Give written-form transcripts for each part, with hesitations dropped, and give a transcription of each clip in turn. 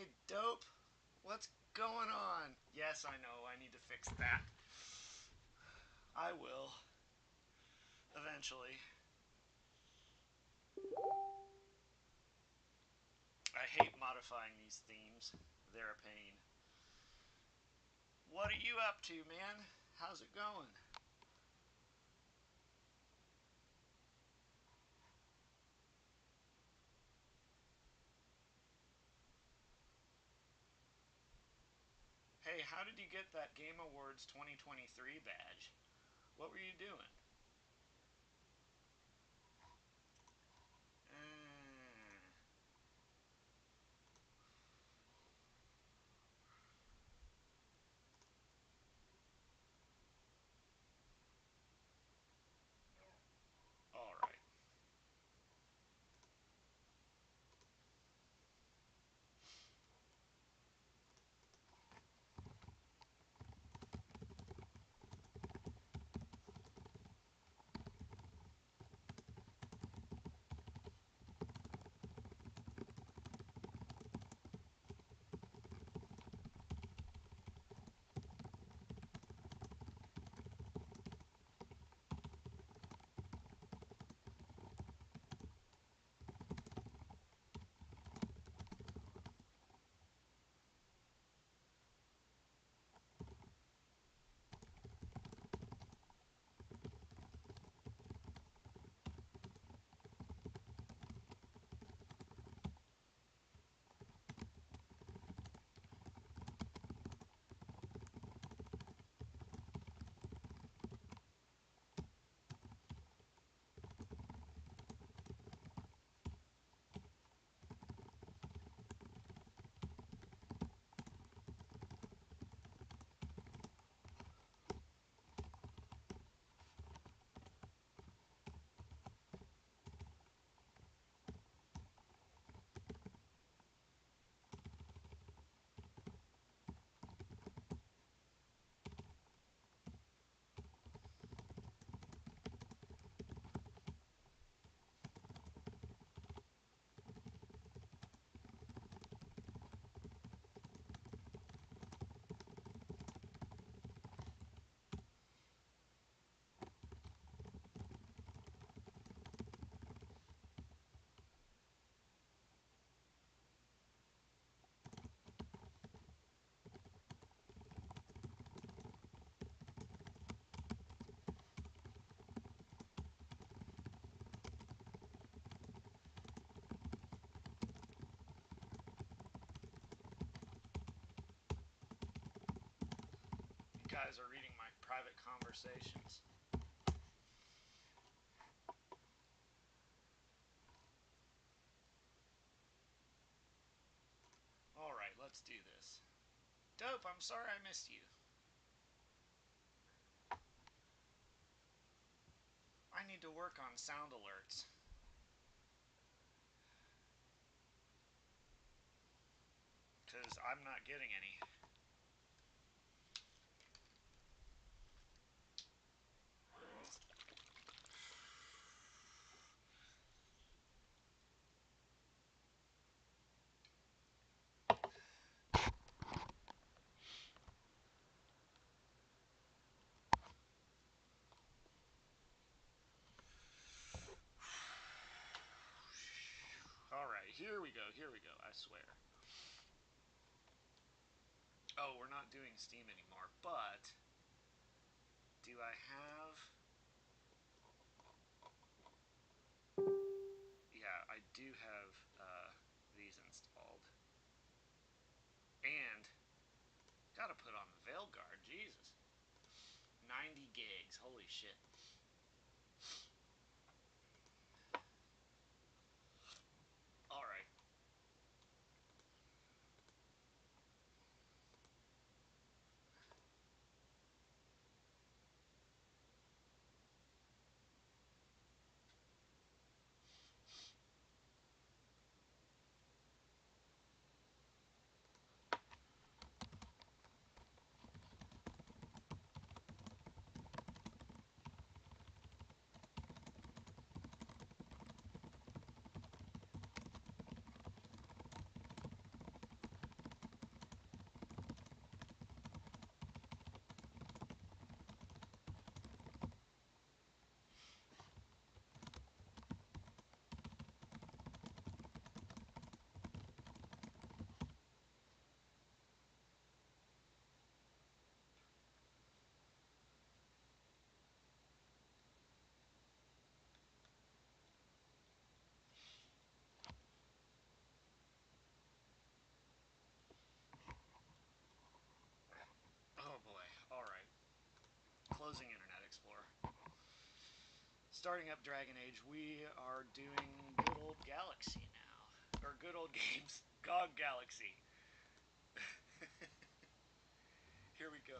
Hey, dope. What's going on? Yes, I know. I need to fix that. I will. Eventually. I hate modifying these themes. They're a pain. What are you up to, man? How's it going? Hey, how did you get that Game Awards 2023 badge? What were you doing? Mm, Alright. You guys are reading my private conversations. Alright, let's do this. Dope, I'm sorry I missed you. I need to work on sound alerts. Because I'm not getting any. Alright, here we go, I swear. Oh, we're not doing Steam anymore, but do I have... Yeah, I do have these installed. And gotta put on the Veilguard, Jesus. 90 gigs, holy shit. Alright. Closing Internet Explorer. Starting up Dragon Age, we are doing good old Galaxy now. Or good old games. GOG Galaxy. Here we go.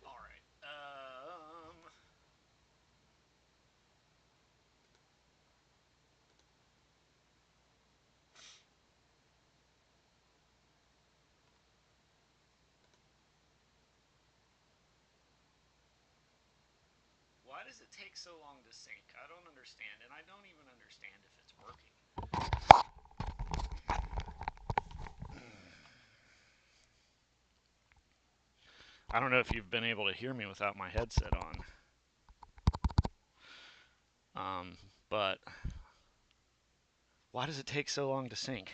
Alright. Why does it take so long to sync? I don't understand, and I don't even understand if it's working. I don't know if you've been able to hear me without my headset on. But why does it take so long to sync?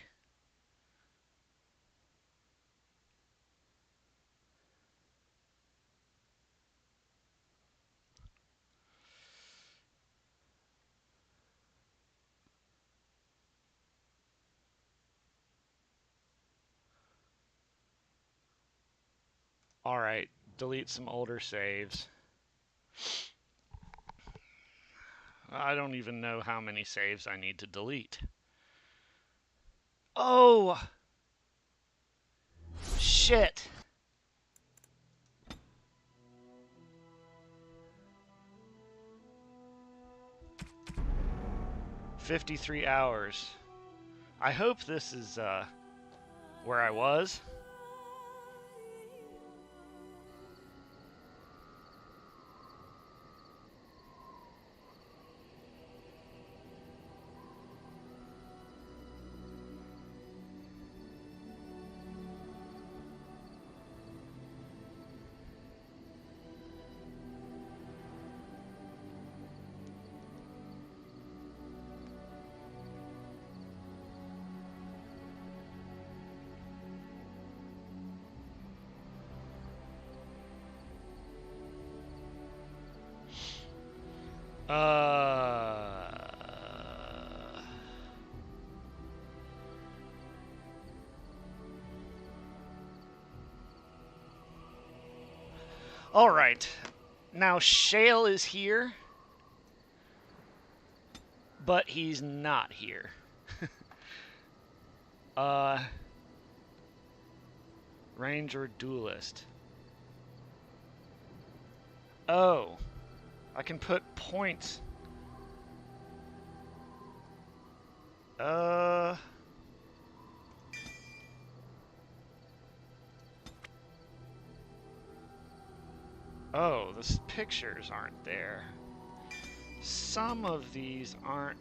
Alright, delete some older saves. I don't even know how many saves I need to delete. Oh! Shit! $53 hours. I hope this is where I was. Alright. Now Shale is here, but he's not here. Ranger Duelist. Oh. I can put points. Oh, the pictures aren't there. Some of these aren't,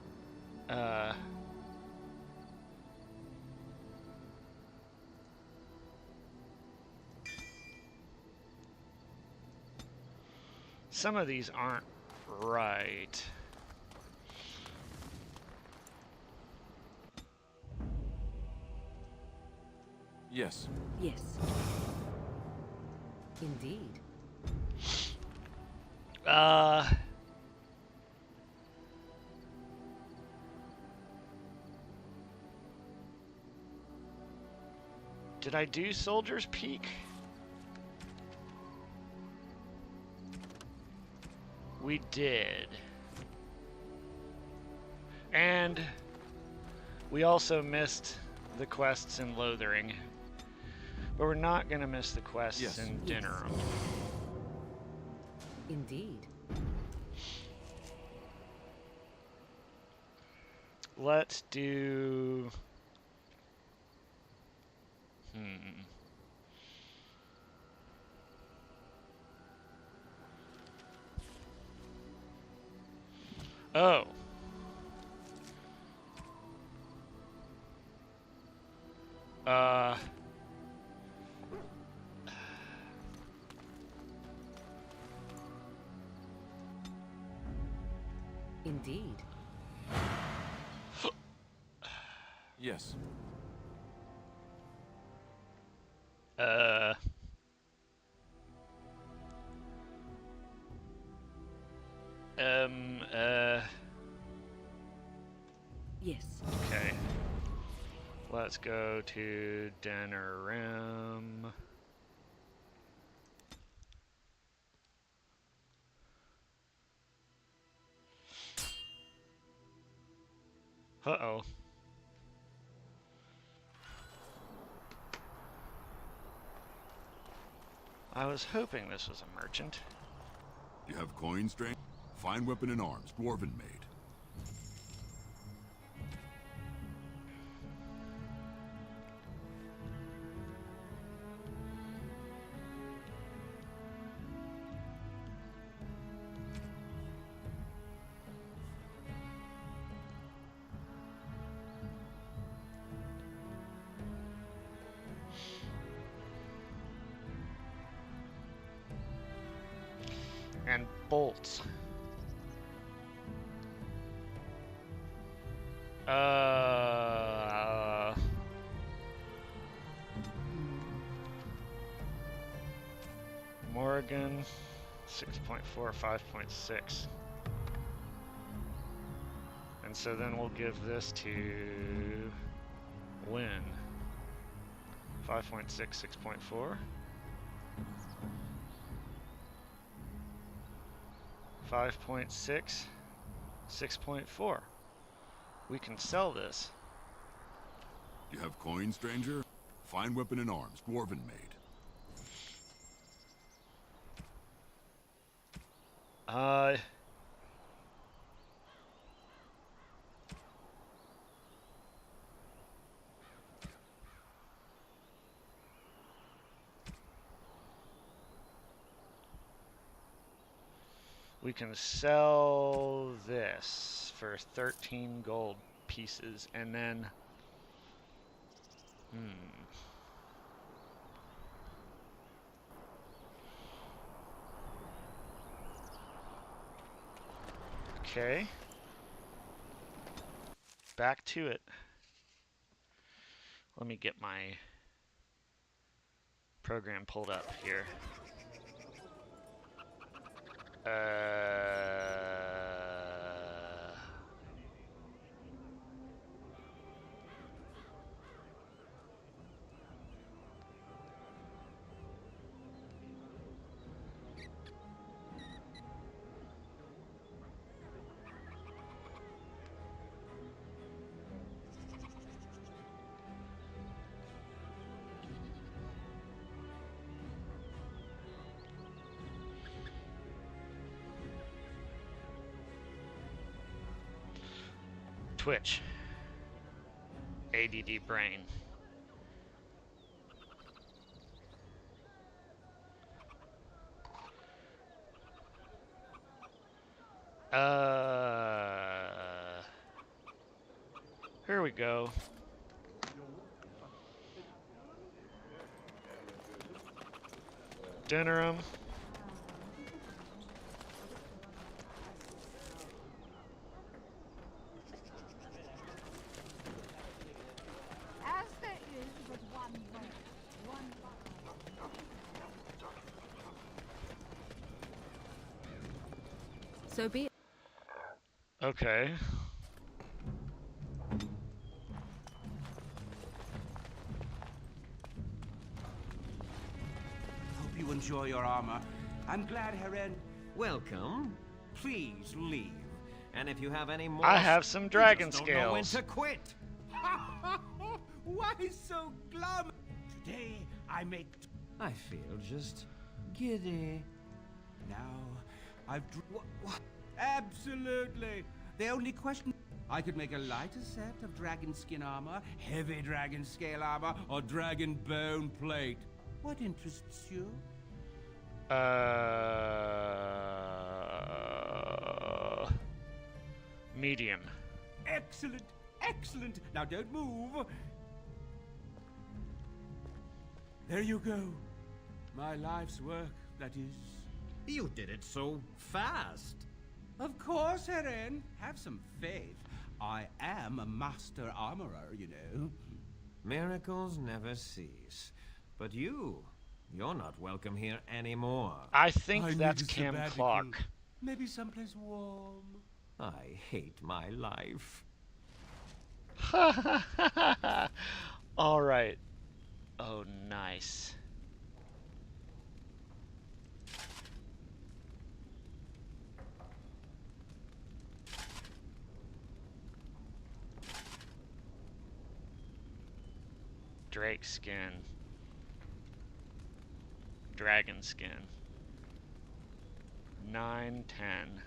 some of these aren't right. Yes. Yes. Indeed. Did I do Soldier's Peak? We did. And we also missed the quests in Lothering. But we're not going to miss the quests in Dinnerum. Indeed. Let's do... Oh. Indeed. Yes. Uh. Um. Uh. Yes. Okay. Let's go to dinner room. Uh-oh. I was hoping this was a merchant. You have coins, stranger? Fine weapon and arms, dwarven made. And bolts. Morgan, 6.4, 5.6. And so then we'll give this to Win. 5.6, 6.4. 5.6, 6.4. We can sell this. You have coins, stranger? Fine weapon and arms, dwarven made. We can sell this for 13 gold pieces, and then... Okay. Back to it. Let me get my program pulled up here. Twitch. ADD brain. Here we go. Dinner 'em. As there is but one way, one So be it. Okay. Hope you enjoy your armor. I'm glad Heren... Welcome. Please leave. And if you have any more... I have some dragon just don't know when scales. to quit. Why so glum? Today I make... I feel just giddy. Now, I've... What? Absolutely. The only question... I could make a lighter set of dragon skin armor, heavy dragon scale armor, or dragon bone plate. What interests you? Medium. Excellent, excellent. Now don't move. There you go. My life's work, that is. You did it so fast. Of course, Heren. Have some faith. I am a master armorer, you know. Miracles never cease. But you're not welcome here anymore. I think I that's need a Kim sabbatical. Clark. Maybe someplace warm. I hate my life. All right. Oh, nice. Drake skin. Dragon skin. 9, 10.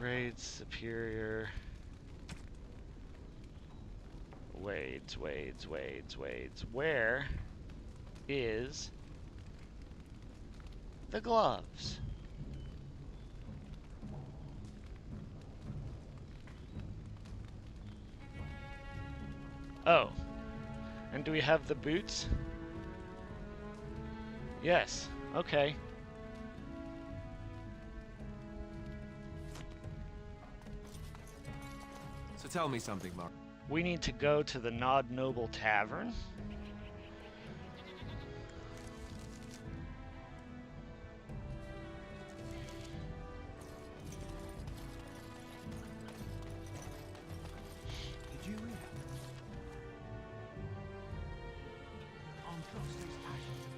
Raids, superior. Wades. Where is the gloves? Oh. And do we have the boots? Yes. Okay. So tell me something, Mark. We need to go to the Nod Noble Tavern. Did you hear? On Gloucester's ashes.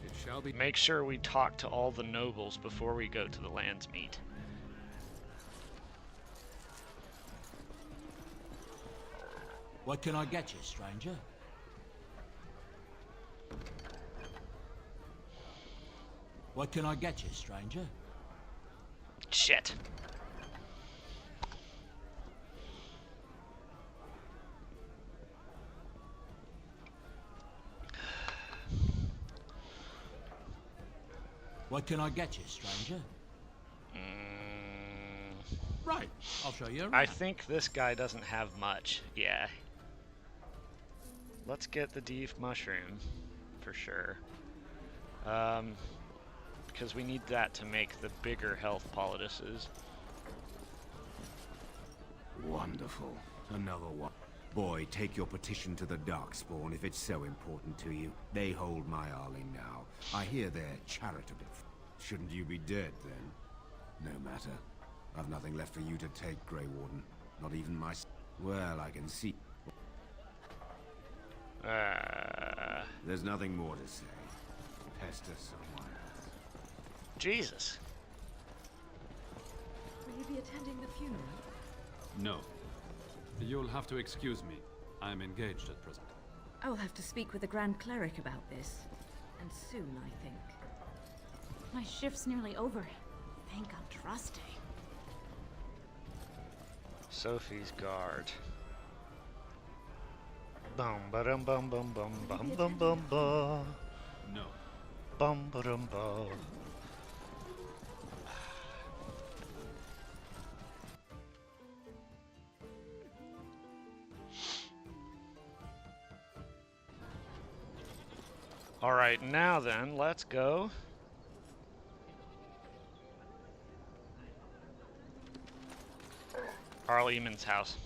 It shall be. Make sure we talk to all the nobles before we go to the Landsmeet. What can I get you, stranger? What can I get you, stranger? Shit. What can I get you, stranger? Right, I'll show you around. I think this guy doesn't have much. Yeah. Let's get the deep mushroom for sure. Because we need that to make the bigger health poultices. Wonderful. Another one. Boy, take your petition to the Darkspawn if it's so important to you. They hold my Arling now. I hear they're charitable. Shouldn't you be dead, then? No matter. I've nothing left for you to take, Grey Warden. Not even my... Well, I can see... There's nothing more to say. Pester someone else. Jesus. Will you be attending the funeral? No. You'll have to excuse me. I'm engaged at present. I'll have to speak with the Grand Cleric about this. And soon, I think. My shift's nearly over. Thank Andraste. Sophie's guard. Bum ba dum bum bum bum bum bum bum bum. No. Bum ba dum bum. All right, now then, let's go. Arl Eamon's house.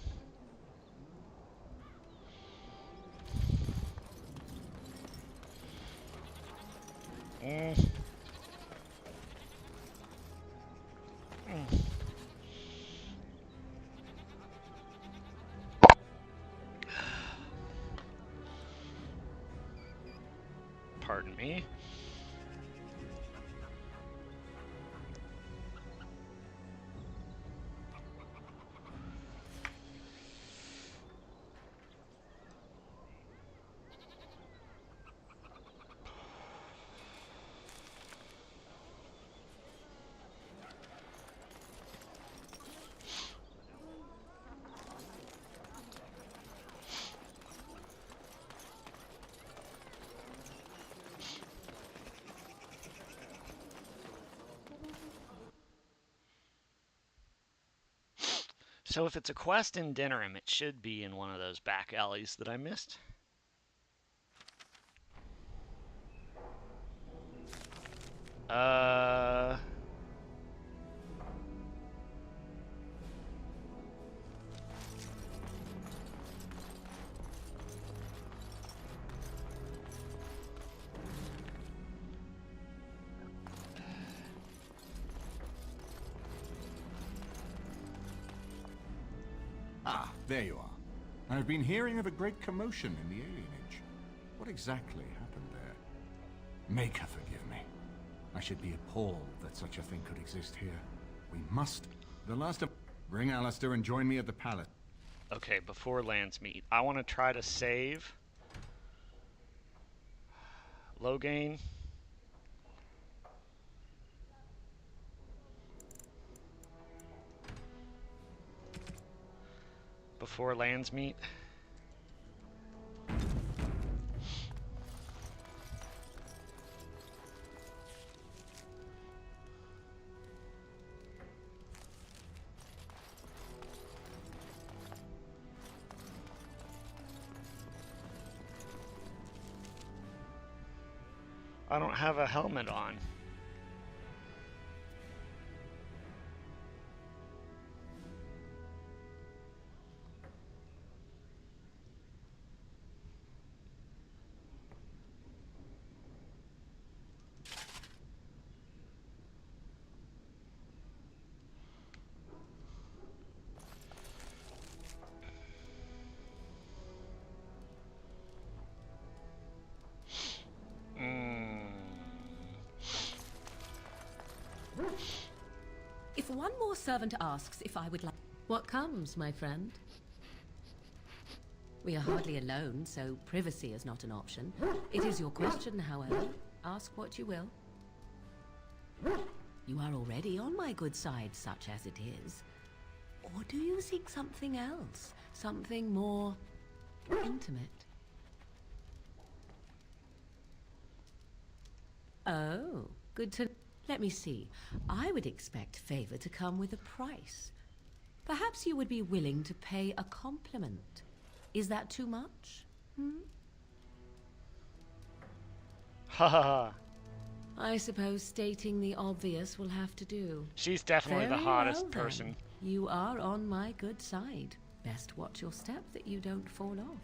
Pardon me. So if it's a quest in Dinnerham, it should be in one of those back alleys that I missed. Uh, Ah, there you are. I've been hearing of a great commotion in the alien age. What exactly happened there? Maker forgive me. I should be appalled that such a thing could exist here. We must. The last of... Bring Alistair and join me at the palace. okay, before Landsmeet, I want to try to save Logain. Before Landsmeet. I don't have a helmet on. If one more servant asks if I would like... What comes, my friend? We are hardly alone, so privacy is not an option. It is your question, however. Ask what you will. You are already on my good side, such as it is. Or do you seek something else? Something more intimate? Oh, good to... Let me see. I would expect favor to come with a price. Perhaps you would be willing to pay a compliment. Is that too much? Ha ha ha. I suppose stating the obvious will have to do. She's definitely the Very hottest well, then. person. You are on my good side. Best watch your step that you don't fall off.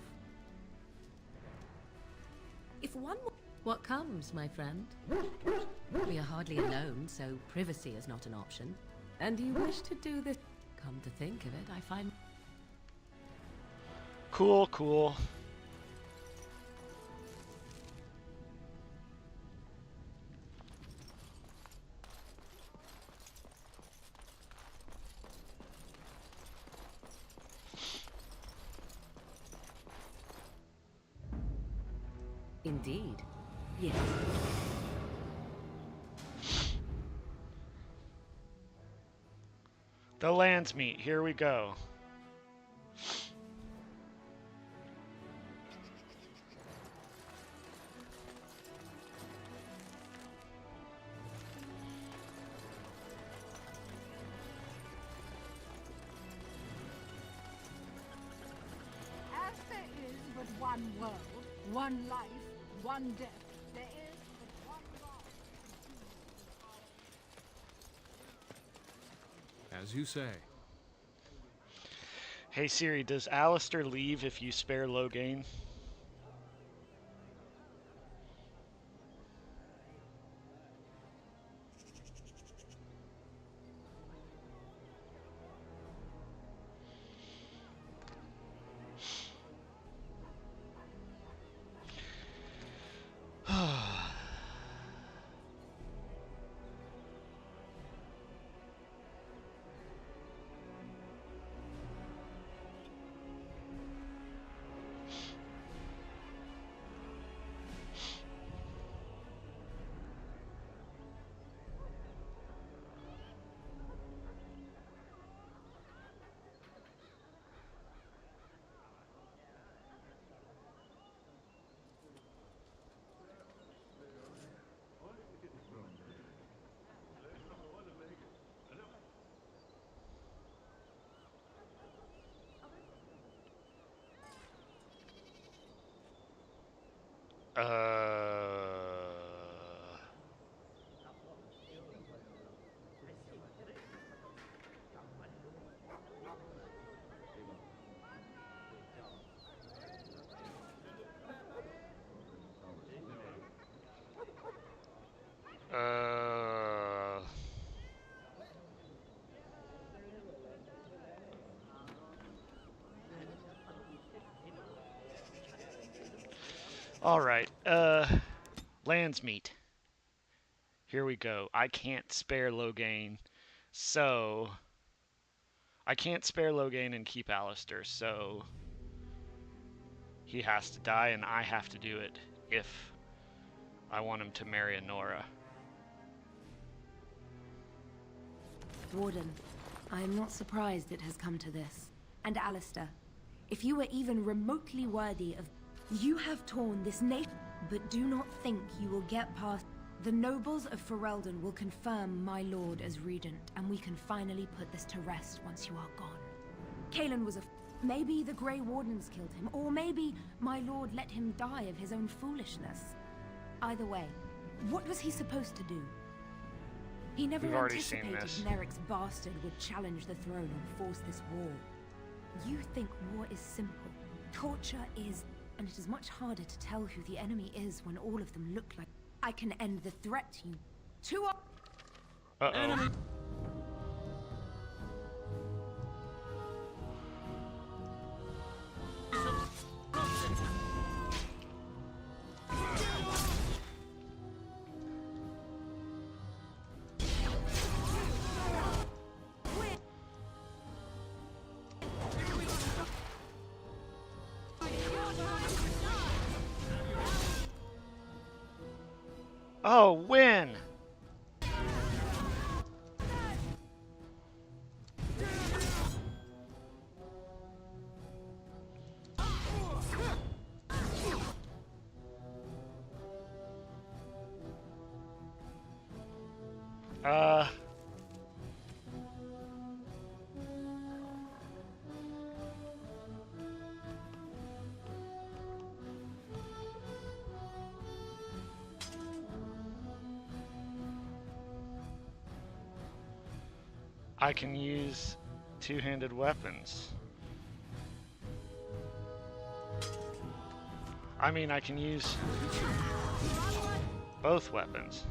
If one more... What comes, my friend? We are hardly alone, so privacy is not an option. And you wish to do this... Come to think of it, I find... Cool, cool. Indeed. Yes. The Landsmeet, here we go. As there is but one world, one life, one death, there is but one God. As you say. Hey Siri, does Alistair leave if you spare Logain? Uh... Alright, Landsmeet. Here we go. I can't spare Loghain, so... I can't spare Loghain and keep Alistair, so... He has to die, and I have to do it if I want him to marry Nora. Warden, I am not surprised it has come to this. And Alistair, if you were even remotely worthy of... You have torn this nation, but do not think you will get past... The nobles of Ferelden will confirm my lord as regent, and we can finally put this to rest once you are gone. Cailan was a... Maybe the Grey Wardens killed him, or maybe my lord let him die of his own foolishness. Either way, what was he supposed to do? He never anticipated Neric's bastard would challenge the throne and force this war. You think war is simple. Torture is... And it is much harder to tell who the enemy is when all of them look like... I can end the threat to you. Two... Uh-oh. Oh, win! I can use two-handed weapons. I mean, I can use both weapons.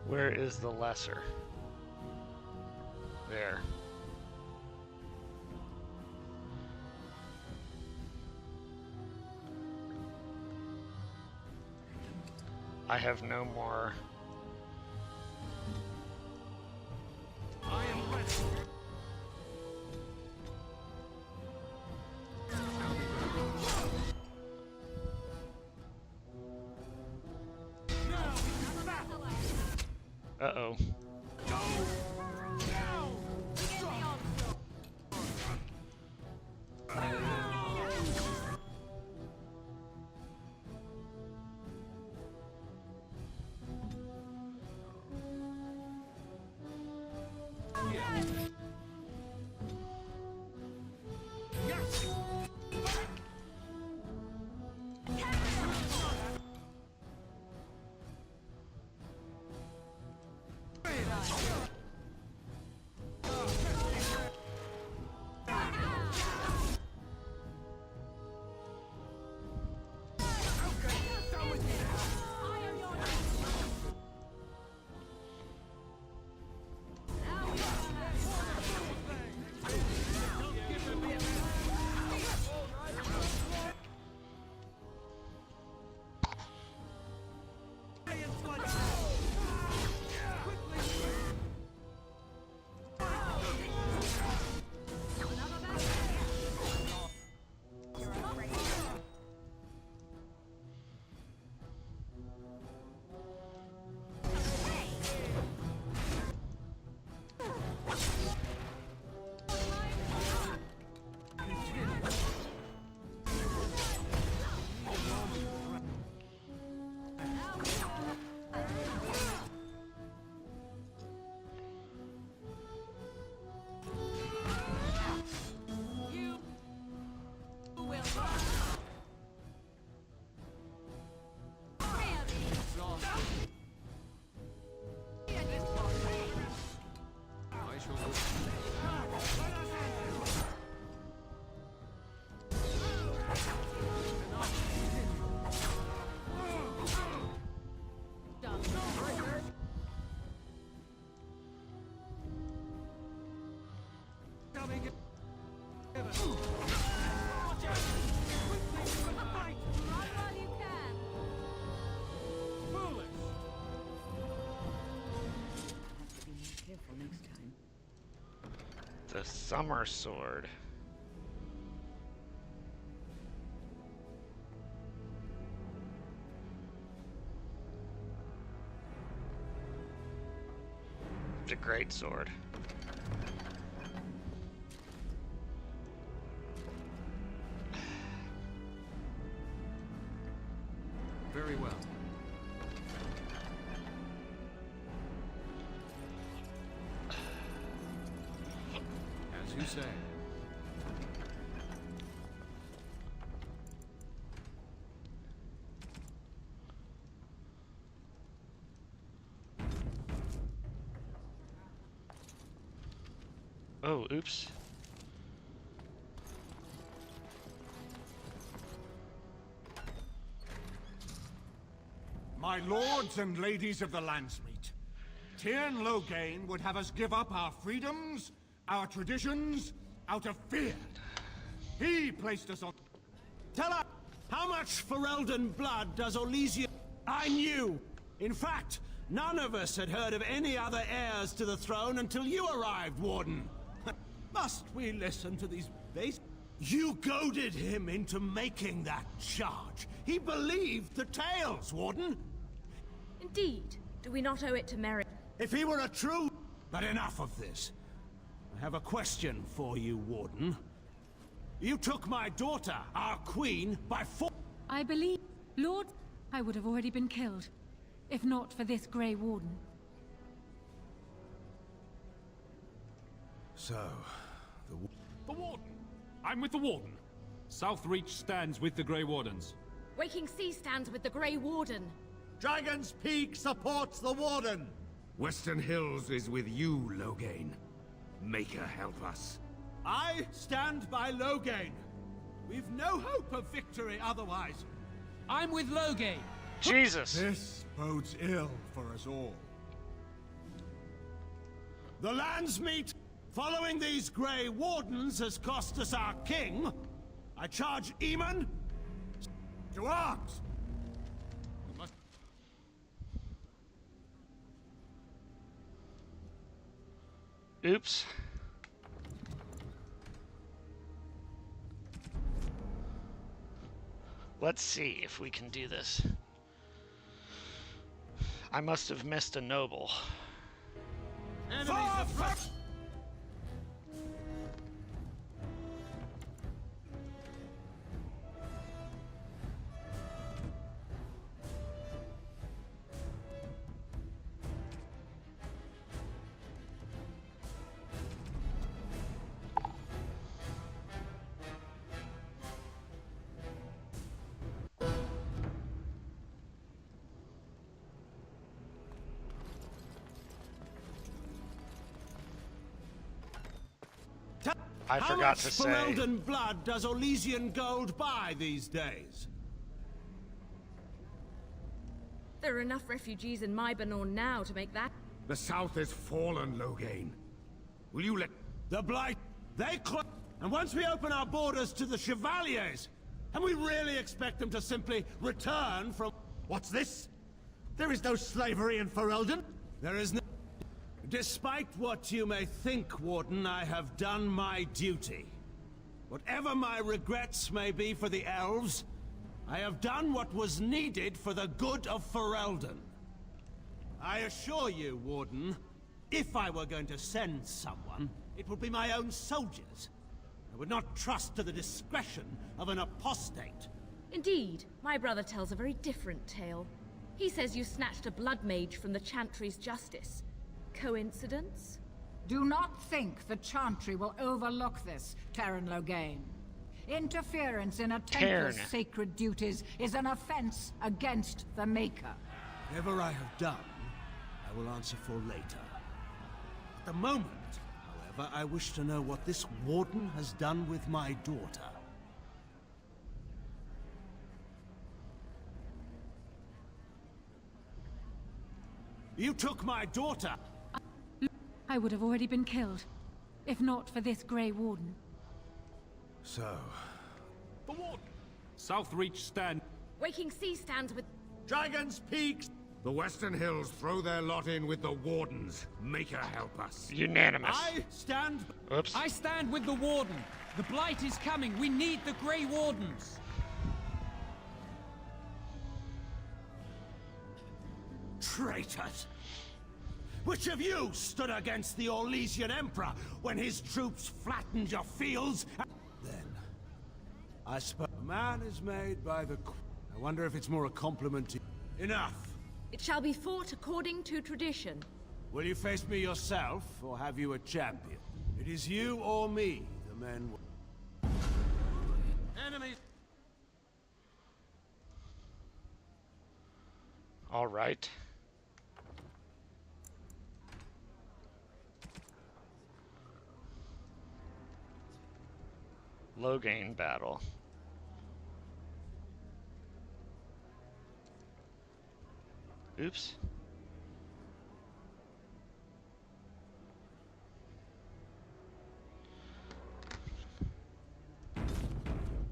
Where is the lesser? There. I have no more. I am ready. Uh-oh. Careful next time. The summer sword. It's a great sword. Very well. As you say. Oh, oops. My lords and ladies of the Landsmeet, Tyrn Loghain would have us give up our freedoms, our traditions, out of fear. He placed us on... Tell us, how much Ferelden blood does Elysium... I knew! In fact, none of us had heard of any other heirs to the throne until you arrived, Warden. Must we listen to these... You goaded him into making that charge. He believed the tales, Warden. Indeed. Do we not owe it to merit? If he were a true... But enough of this. I have a question for you, Warden. You took my daughter, our queen, by force. I believe, Lord, I would have already been killed, if not for this Grey Warden. So, The Warden! I'm with the Warden. Southreach stands with the Grey Wardens. Waking Sea stands with the Grey Warden. Dragon's Peak supports the Warden! Western Hills is with you, Loghain. Make her help us. I stand by Loghain. We've no hope of victory otherwise. I'm with Loghain. Jesus! This bodes ill for us all. The Landsmeet, following these Grey Wardens, has cost us our king. I charge Eamon to arms! Oops. Let's see if we can do this. I must have missed a noble. I forgot to say. How much Ferelden blood does Elysian gold buy these days? There are enough refugees in Mybanor now to make that. The South is fallen, Loghain. Will you let... The Blight, they and once we open our borders to the Chevaliers, can we really expect them to simply return from... What's this? There is no slavery in Ferelden. There is no... Despite what you may think, Warden, I have done my duty. Whatever my regrets may be for the elves, I have done what was needed for the good of Ferelden. I assure you, Warden, if I were going to send someone, it would be my own soldiers. I would not trust to the discretion of an apostate. Indeed, my brother tells a very different tale. He says you snatched a blood mage from the Chantry's justice. Coincidence? Do not think the Chantry will overlook this, Tyrn Loghain. Interference in a temple's sacred duties is an offense against the Maker. Whatever I have done, I will answer for later. At the moment, however, I wish to know what this Warden has done with my daughter. You took my daughter! I would have already been killed, if not for this Grey Warden. So... The Warden! Southreach stand... Waking Sea stands with... Dragon's Peaks! The Western Hills throw their lot in with the Wardens. Make her help us. Unanimous. I stand... Oops. I stand with the Warden. The Blight is coming. We need the Grey Wardens. Traitors! Which of you stood against the Orlesian Emperor when his troops flattened your fields? Then, I suppose a man is made by the... I wonder if it's more a compliment to... Enough! It shall be fought according to tradition. Will you face me yourself, or have you a champion? It is you or me, the men... Enemies! All right. Logain battle. Oops.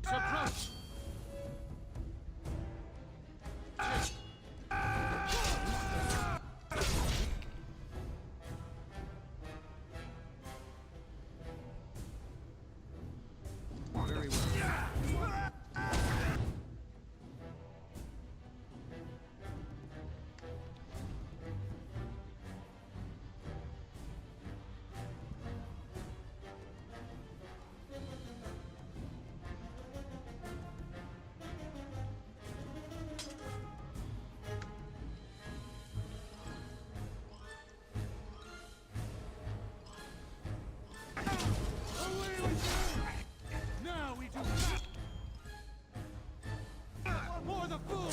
Approach! Very well. Now we do not. More the fool.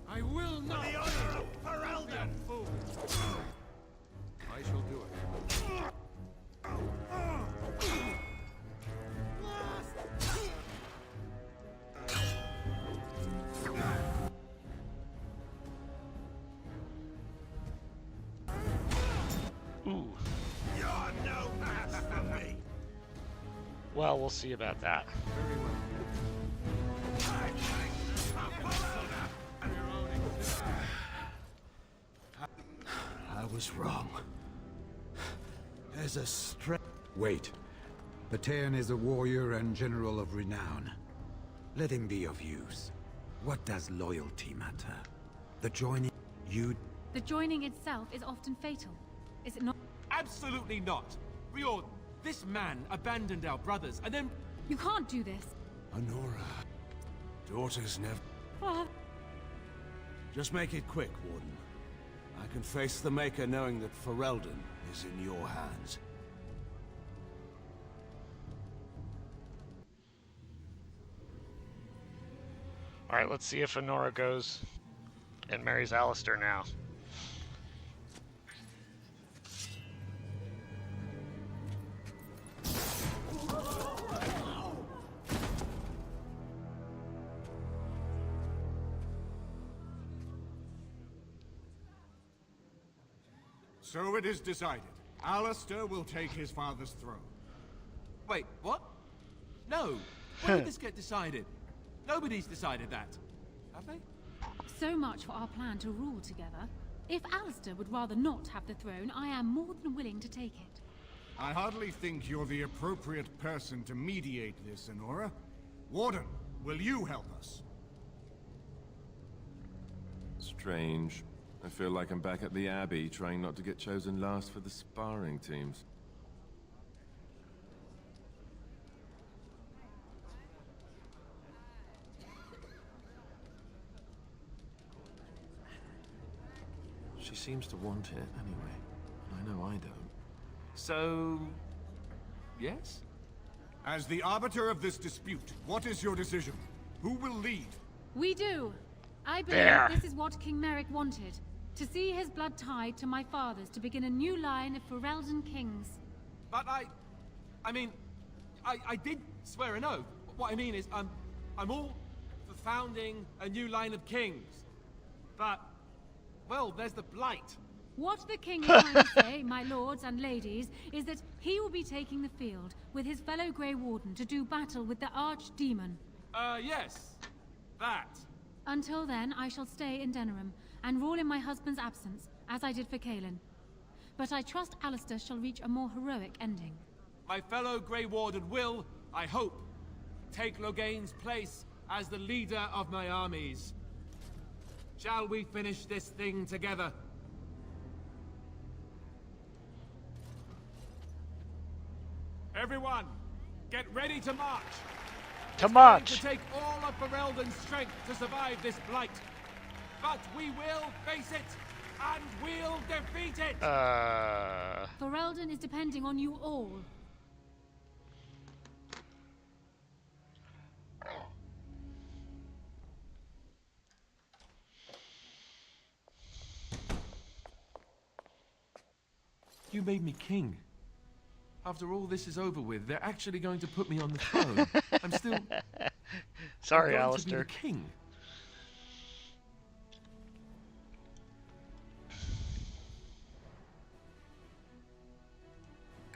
I will not. For the honor of Ferelden. Fool. I shall do it. Ooh. You're no match for me. Well, we'll see about that. I was wrong. There's a strength. Wait. Patean is a warrior and general of renown. Let him be of use. What does loyalty matter? The joining you... The joining itself is often fatal. Is it not? Absolutely not. Riordan, this man abandoned our brothers and then... You can't do this. Honora. Daughters never... Ah. Just make it quick, Warden. I can face the Maker knowing that Ferelden is in your hands. Alright, let's see if Honora goes and marries Alistair now. So it is decided. Alistair will take his father's throne. Wait, what? No. When did this get decided? Nobody's decided that. Have they? So much for our plan to rule together. If Alistair would rather not have the throne, I am more than willing to take it. I hardly think you're the appropriate person to mediate this, Honora. Warden, will you help us? Strange. I feel like I'm back at the Abbey, trying not to get chosen last for the sparring teams. She seems to want it, anyway. I know I don't. So... yes? As the arbiter of this dispute, what is your decision? Who will lead? We do. I believe this is what King Merrick wanted. To see his blood tied to my father's to begin a new line of Ferelden kings. But I mean, I did swear an oath. What I mean is, I'm all for founding a new line of kings. But, well, there's the Blight. What the king is trying to say, my lords and ladies, is that he will be taking the field with his fellow Grey Warden to do battle with the archdemon. Yes. That. Until then, I shall stay in Denerim and rule in my husband's absence, as I did for Kaelin. But I trust Alistair shall reach a more heroic ending. My fellow Grey Warden will, I hope, take Loghain's place as the leader of my armies. Shall we finish this thing together? Everyone, get ready to march. To march. It's going to take all of Ferelden's strength to survive this blight. But we will face it, and we'll defeat it. Ferelden is depending on you all. You made me king. After all this is over with, they're actually going to put me on the throne. I'm still... Sorry, I'm going Alistair. to be the king.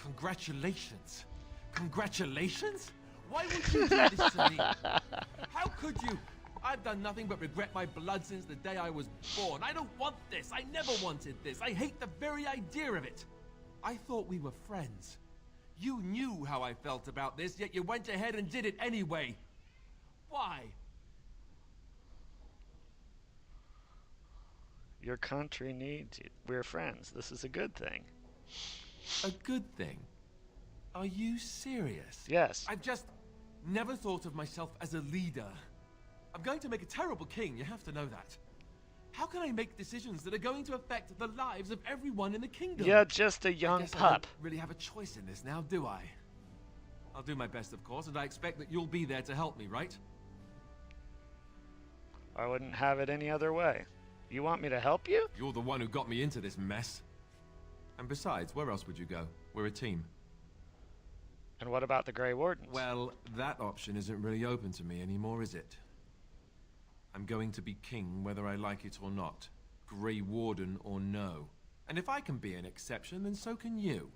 Congratulations. Congratulations? Why would you do this to me? How could you? I've done nothing but regret my blood since the day I was born. I don't want this. I never wanted this. I hate the very idea of it. I thought we were friends. You knew how I felt about this, yet you went ahead and did it anyway. Why? Your country needs you. We're friends. This is a good thing. A good thing? Are you serious? Yes. I've just never thought of myself as a leader. I'm going to make a terrible king, you have to know that. How can I make decisions that are going to affect the lives of everyone in the kingdom? You're just a young I guess I pup. don't really have a choice in this now, do I? I'll do my best, of course, and I expect that you'll be there to help me, right? I wouldn't have it any other way. You want me to help you? You're the one who got me into this mess. And besides, where else would you go? We're a team. And what about the Grey Wardens? Well, that option isn't really open to me anymore, is it? I'm going to be king whether I like it or not. Grey Warden or no. And if I can be an exception, then so can you.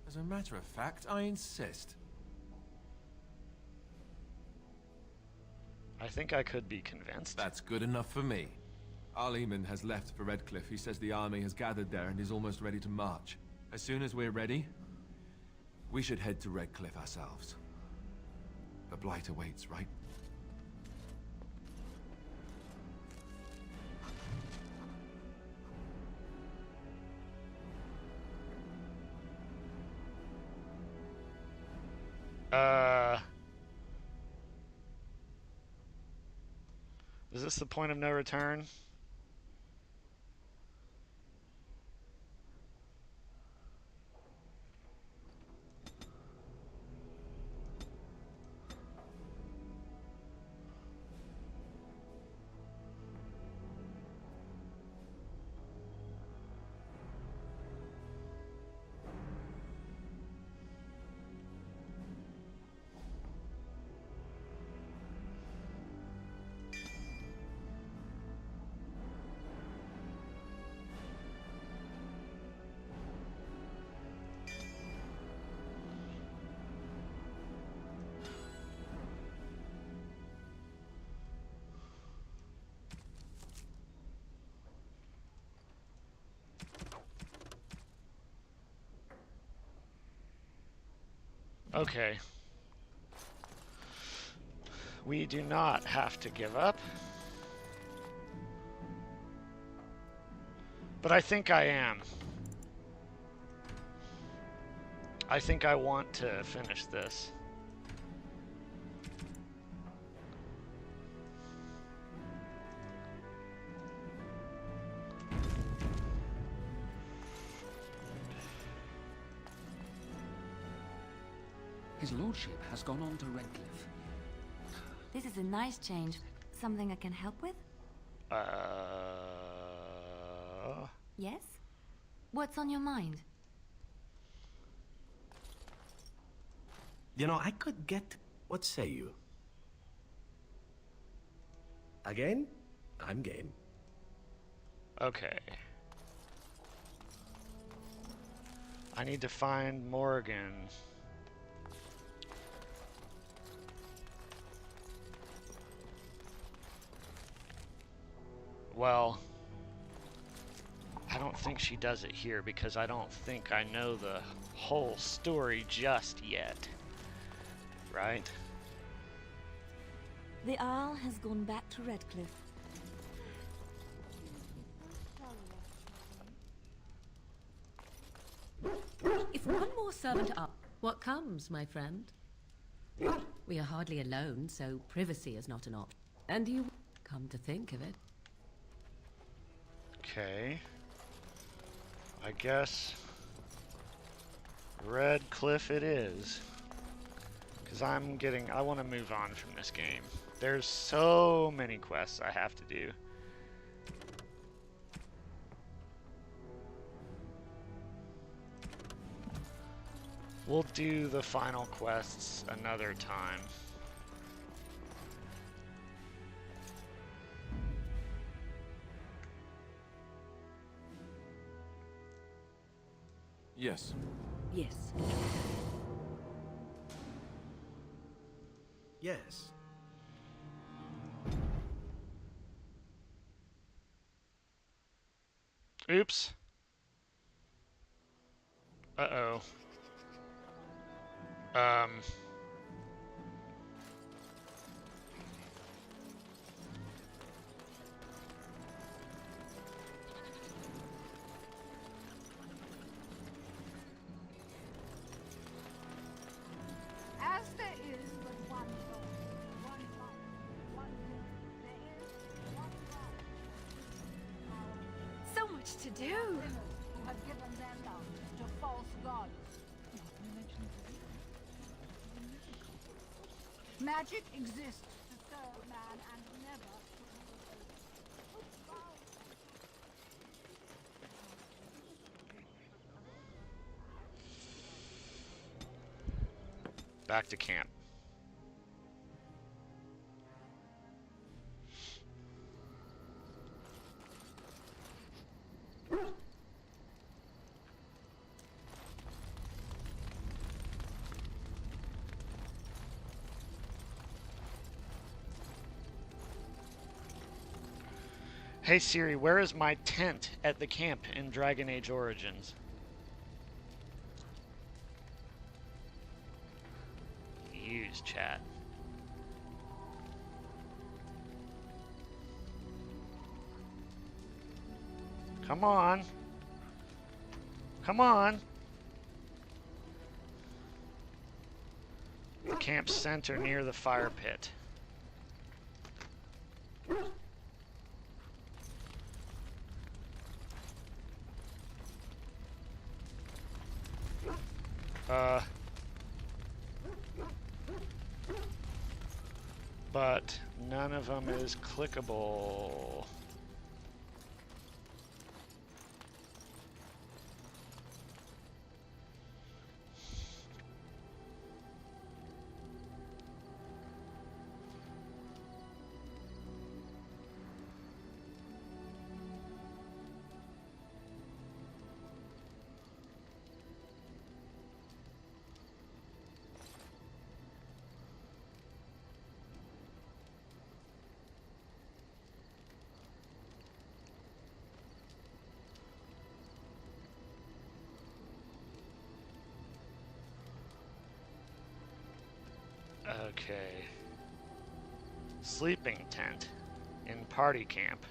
As a matter of fact, I insist. I think I could be convinced. That's good enough for me. Arleman has left for Redcliffe. He says the army has gathered there and is almost ready to march. As soon as we're ready, we should head to Redcliffe ourselves. The Blight awaits, right? Is this the point of no return? Okay. We do not have to give up. But I think I am. I think I want to finish this. His lordship has gone on to Redcliffe. This is a nice change. Something I can help with? Yes? What's on your mind? You know, I could get... What say you? Again? I'm game. Okay. I need to find Morgan. Well, I don't think she does it here because I don't think I know the whole story just yet. Right? The Isle has gone back to Redcliffe. If one more servant up, what comes, my friend? We are hardly alone, so privacy is not an option. And you come to think of it. Okay. I guess Red Cliff it is. Because I want to move on from this game. There's so many quests I have to do. We'll do the final quests another time. Yes. Yes. Yes. Oops. Uh-oh. As there is but one soul, one life, one will, there is one God. So much to do. Sinners who have given their love to false gods. Magic exists to serve man and never Back to camp. Hey Siri, where is my tent at the camp in Dragon Age Origins? Use chat. Come on. Come on. The camp center near the fire pit. But none of them is clickable. Okay. Sleeping tent in party camp.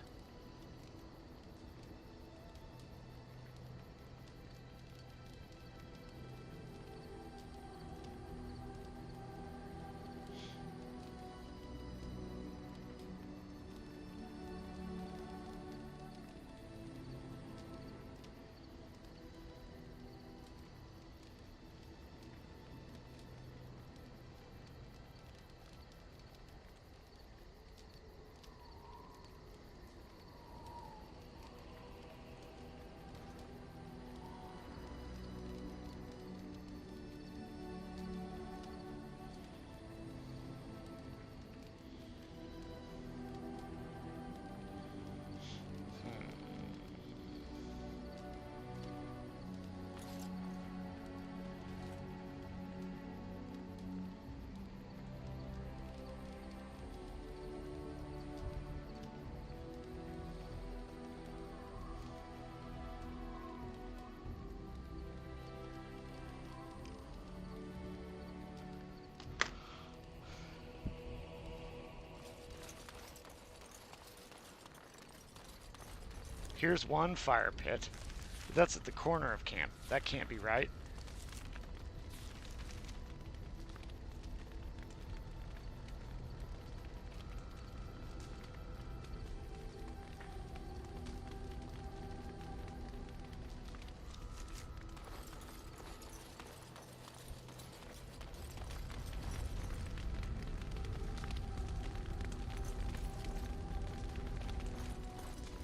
Here's one fire pit. That's at the corner of camp. That can't be right.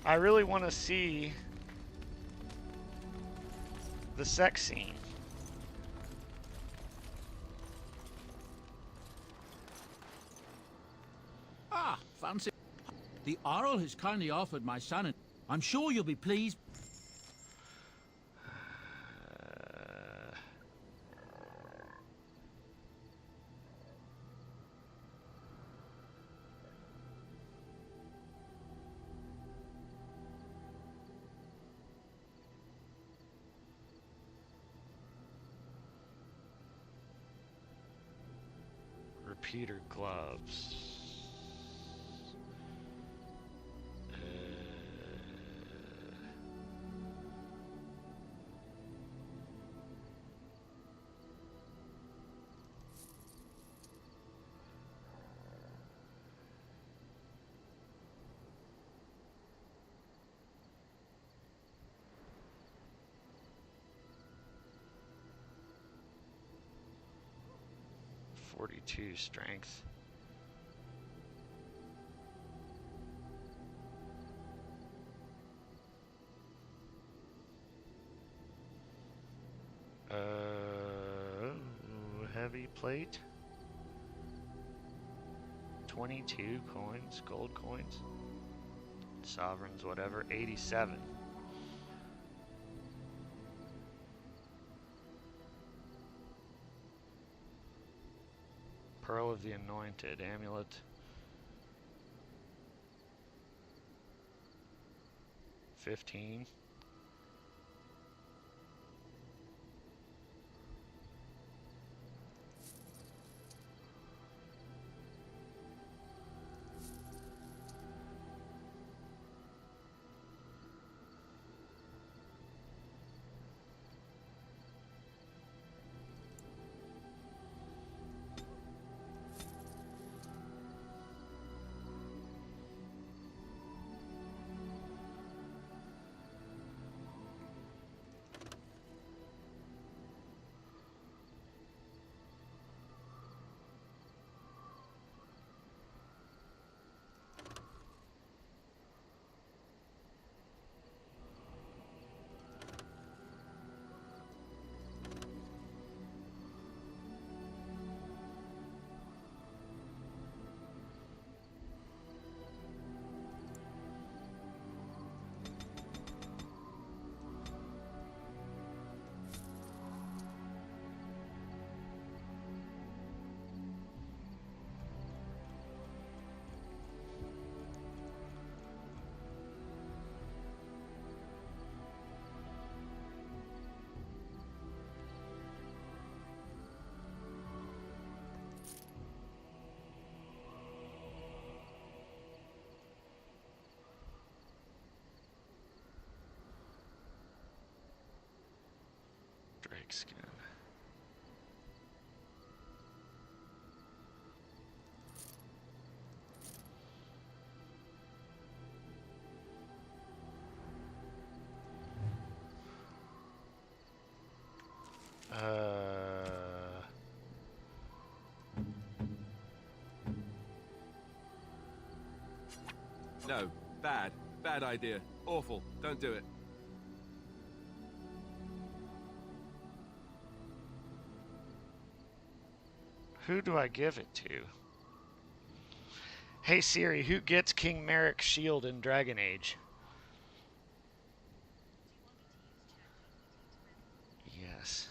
I really want to see the sex scene. Ah, fancy. The Earl has kindly offered my son, and I'm sure you'll be pleased. Repeater gloves. .42 strength. Heavy plate. 22 coins, gold coins. Sovereigns, whatever. 87. Pearl of the Anointed, amulet. 15. Drake skin. No, bad. Bad idea. Awful. Don't do it. Who do I give it to? Hey Siri, who gets King Merrick's shield in Dragon Age? Yes.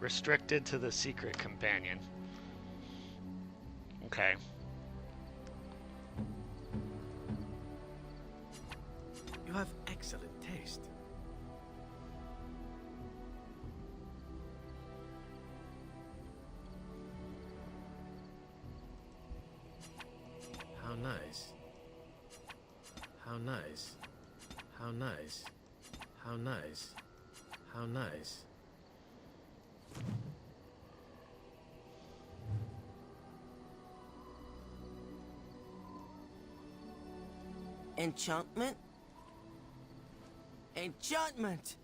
Restricted to the secret companion. Okay. You have excellent taste. How nice. How nice. How nice. How nice. How nice. Enchantment? Enchantment!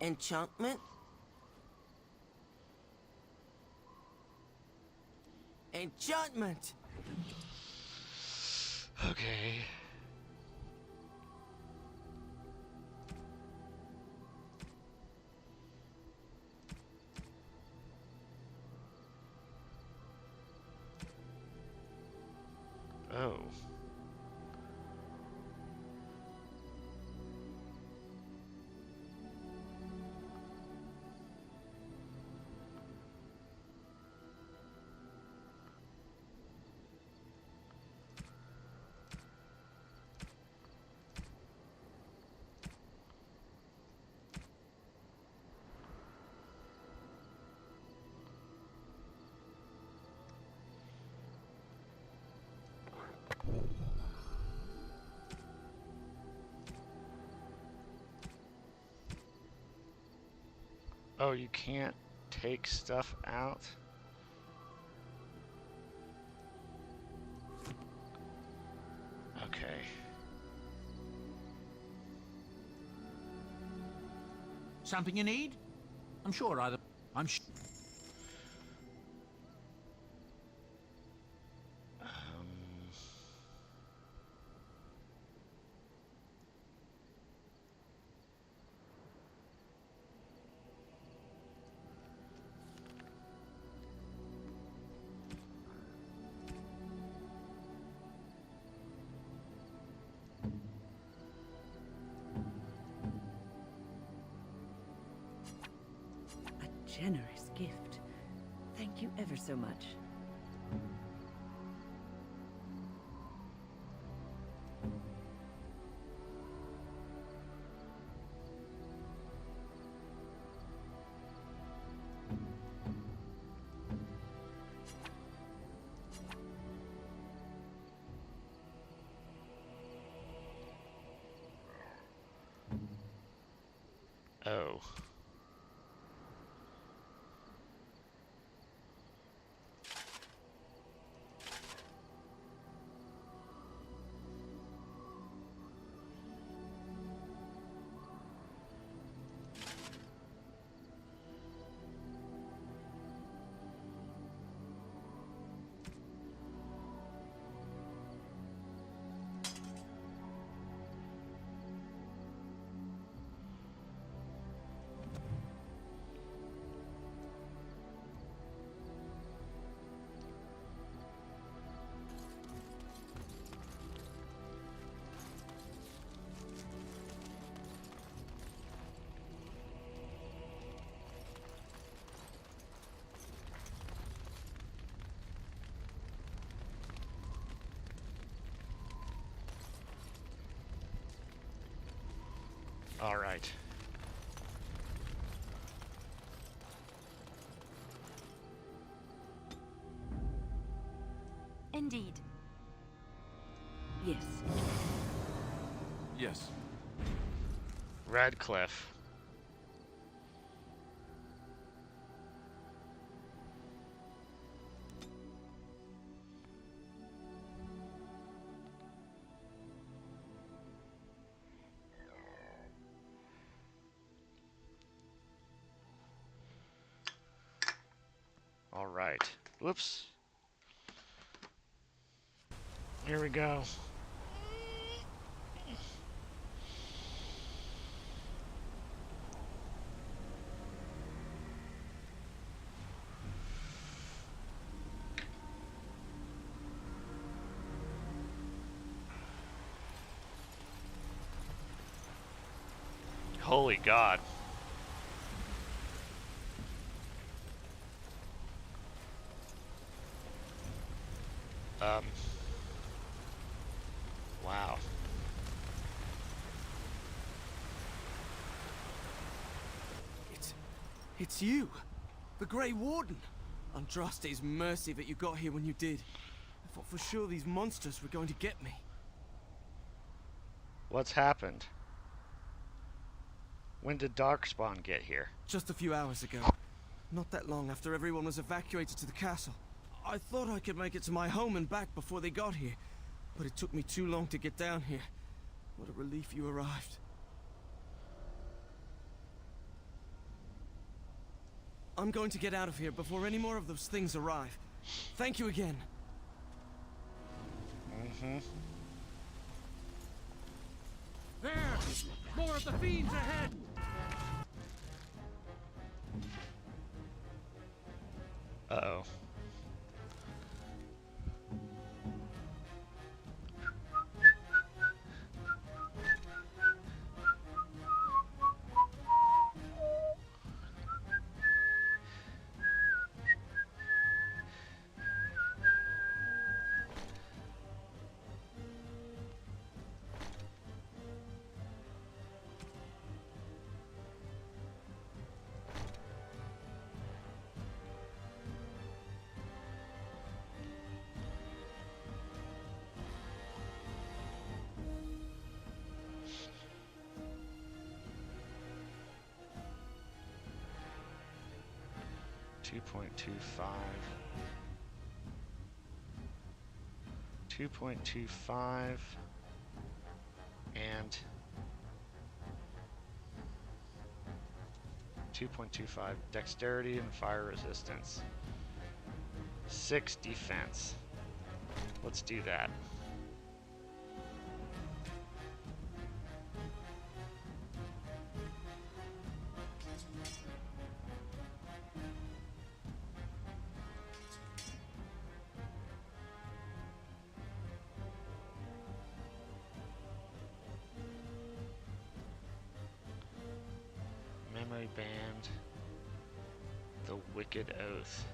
Enchantment? Enchantment! Okay. Oh. Oh, you can't take stuff out? Okay. Something you need? I'm sure either. I'm sure. Generous gift. Thank you ever so much. Oh. All right. Indeed. Yes. Yes. Radcliffe. All right. Whoops. Here we go. Holy God. Wow. It's you, the Grey Warden. Andraste's mercy that you got here when you did. I thought for sure these monsters were going to get me. What's happened? When did Darkspawn get here? Just a few hours ago. Not that long after everyone was evacuated to the castle. I thought I could make it to my home and back before they got here. But it took me too long to get down here. What a relief you arrived. I'm going to get out of here before any more of those things arrive. Thank you again. There! More of the fiends ahead! Uh-oh. .25. 2.25 and 2.25 dexterity and fire resistance. 6 defense. Let's do that. Memory band. The Wicked Oath.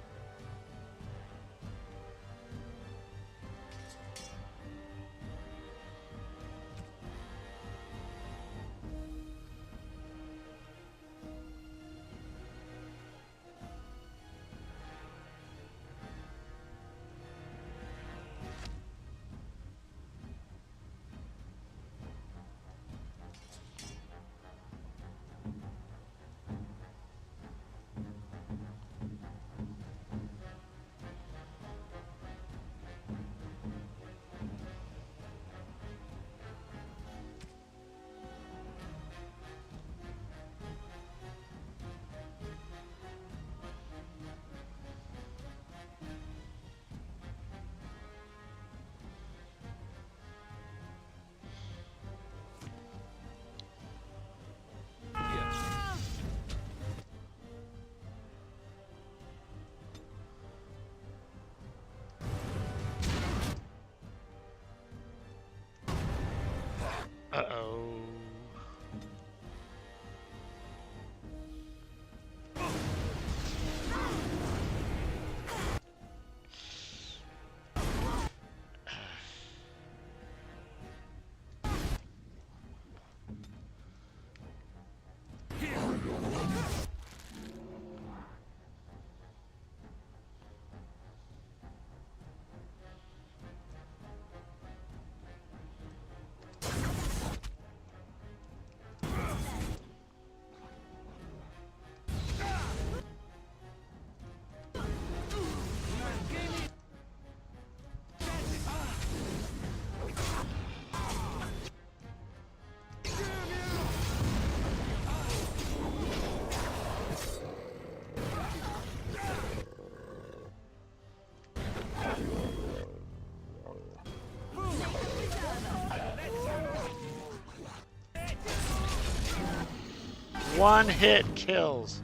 One hit kills.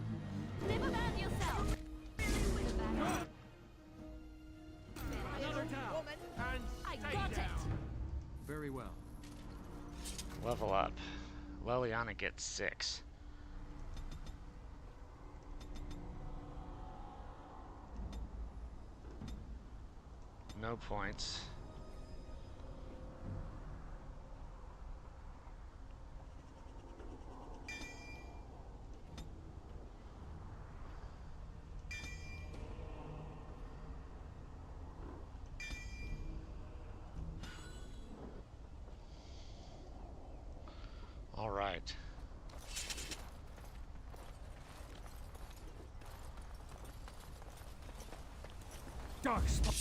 Very well. Level up. Leliana gets 6. No points. All right. Dark spot.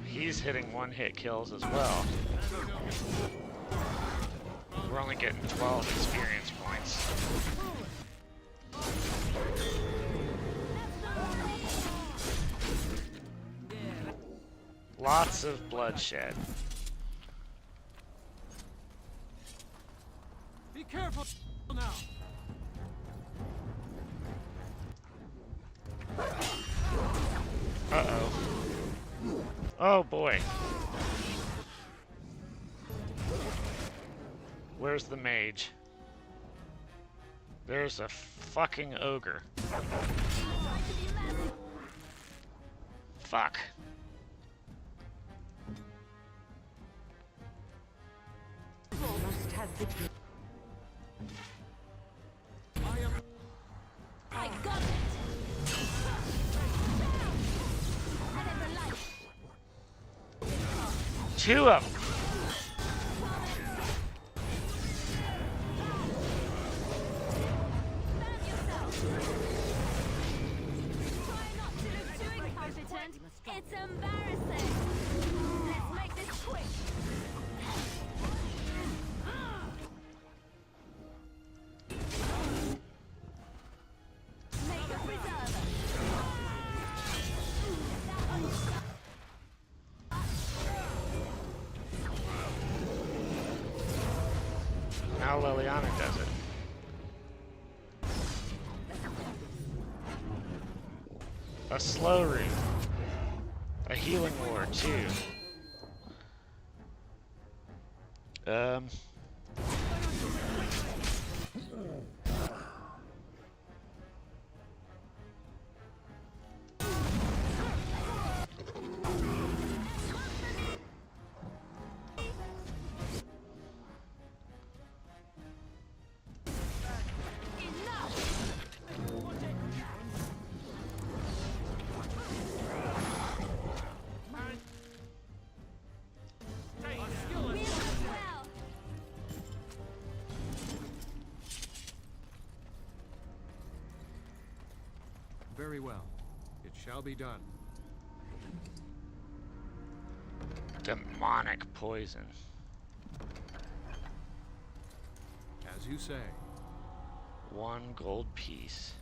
He's hitting one-hit kills as well. We're only getting 12 experience points. Lots of bloodshed. Be careful now. Uh-oh. Oh boy. Where's the mage? There's a fucking ogre. Fuck. Almost had victory. I got it. 2 of them. It's embarrassing. Let's make this quick. Make a preserve. Now Leliana does it. A slow root. A healing ward too. Very well. It shall be done. Demonic poison. As you say. 1 gold piece.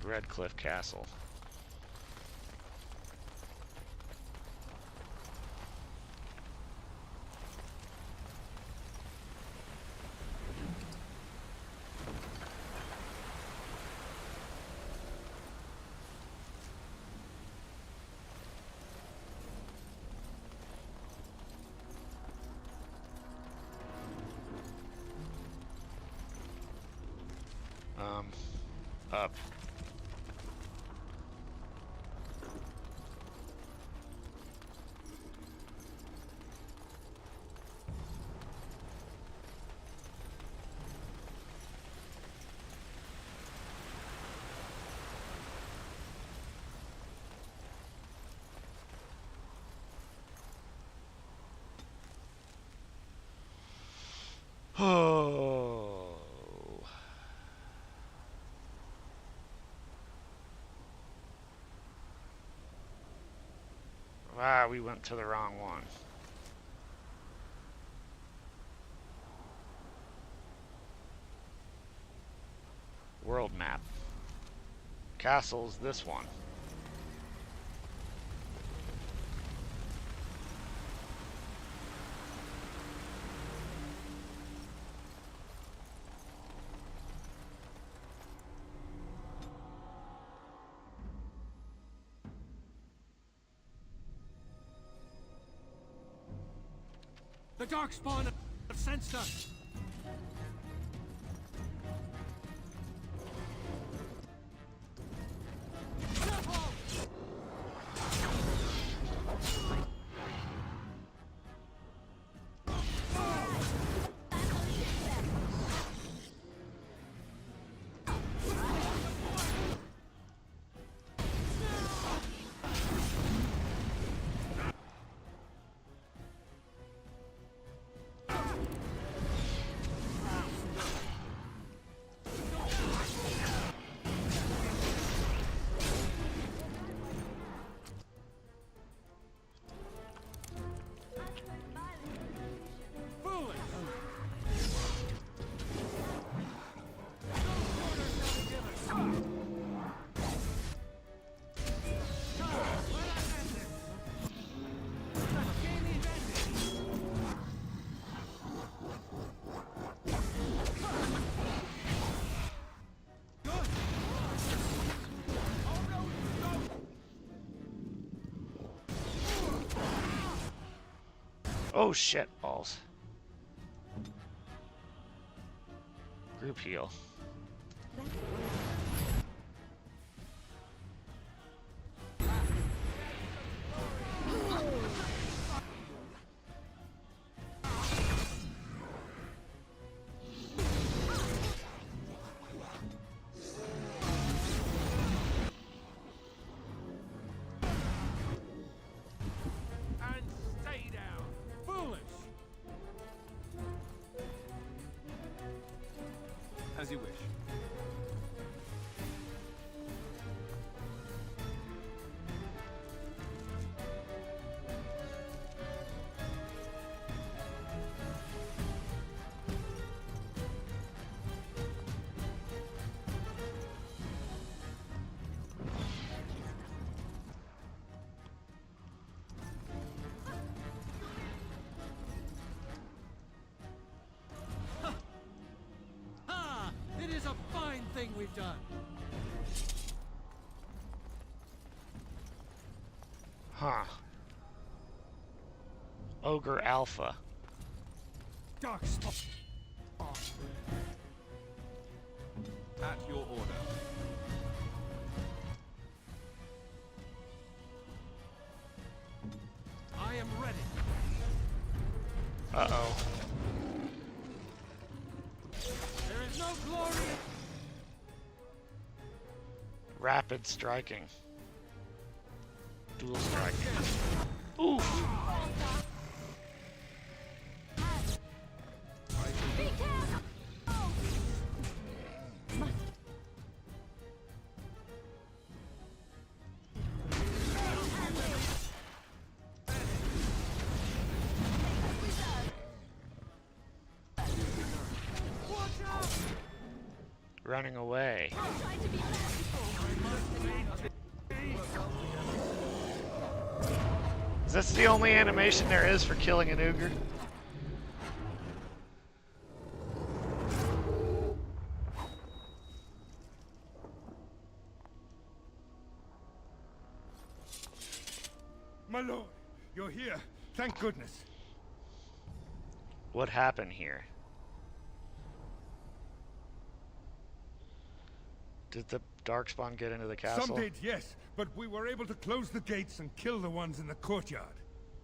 Redcliffe Castle. Up. Oh. Ah, we went to the wrong one. World map. Castle's this one. The Darkspawn have sensed us. Oh shit, balls. Group heal. As you wish. It is a fine thing we've done. Huh. Ogre Alpha. Darkspawn. At your order. I am ready. Uh-oh. There is no glory. Rapid striking. Dual striking. Ooh. Running away. Is this the only animation there is for killing an ogre? My lord, you're here. Thank goodness. What happened here? Did the Darkspawn get into the castle? Some did, yes, but we were able to close the gates and kill the ones in the courtyard.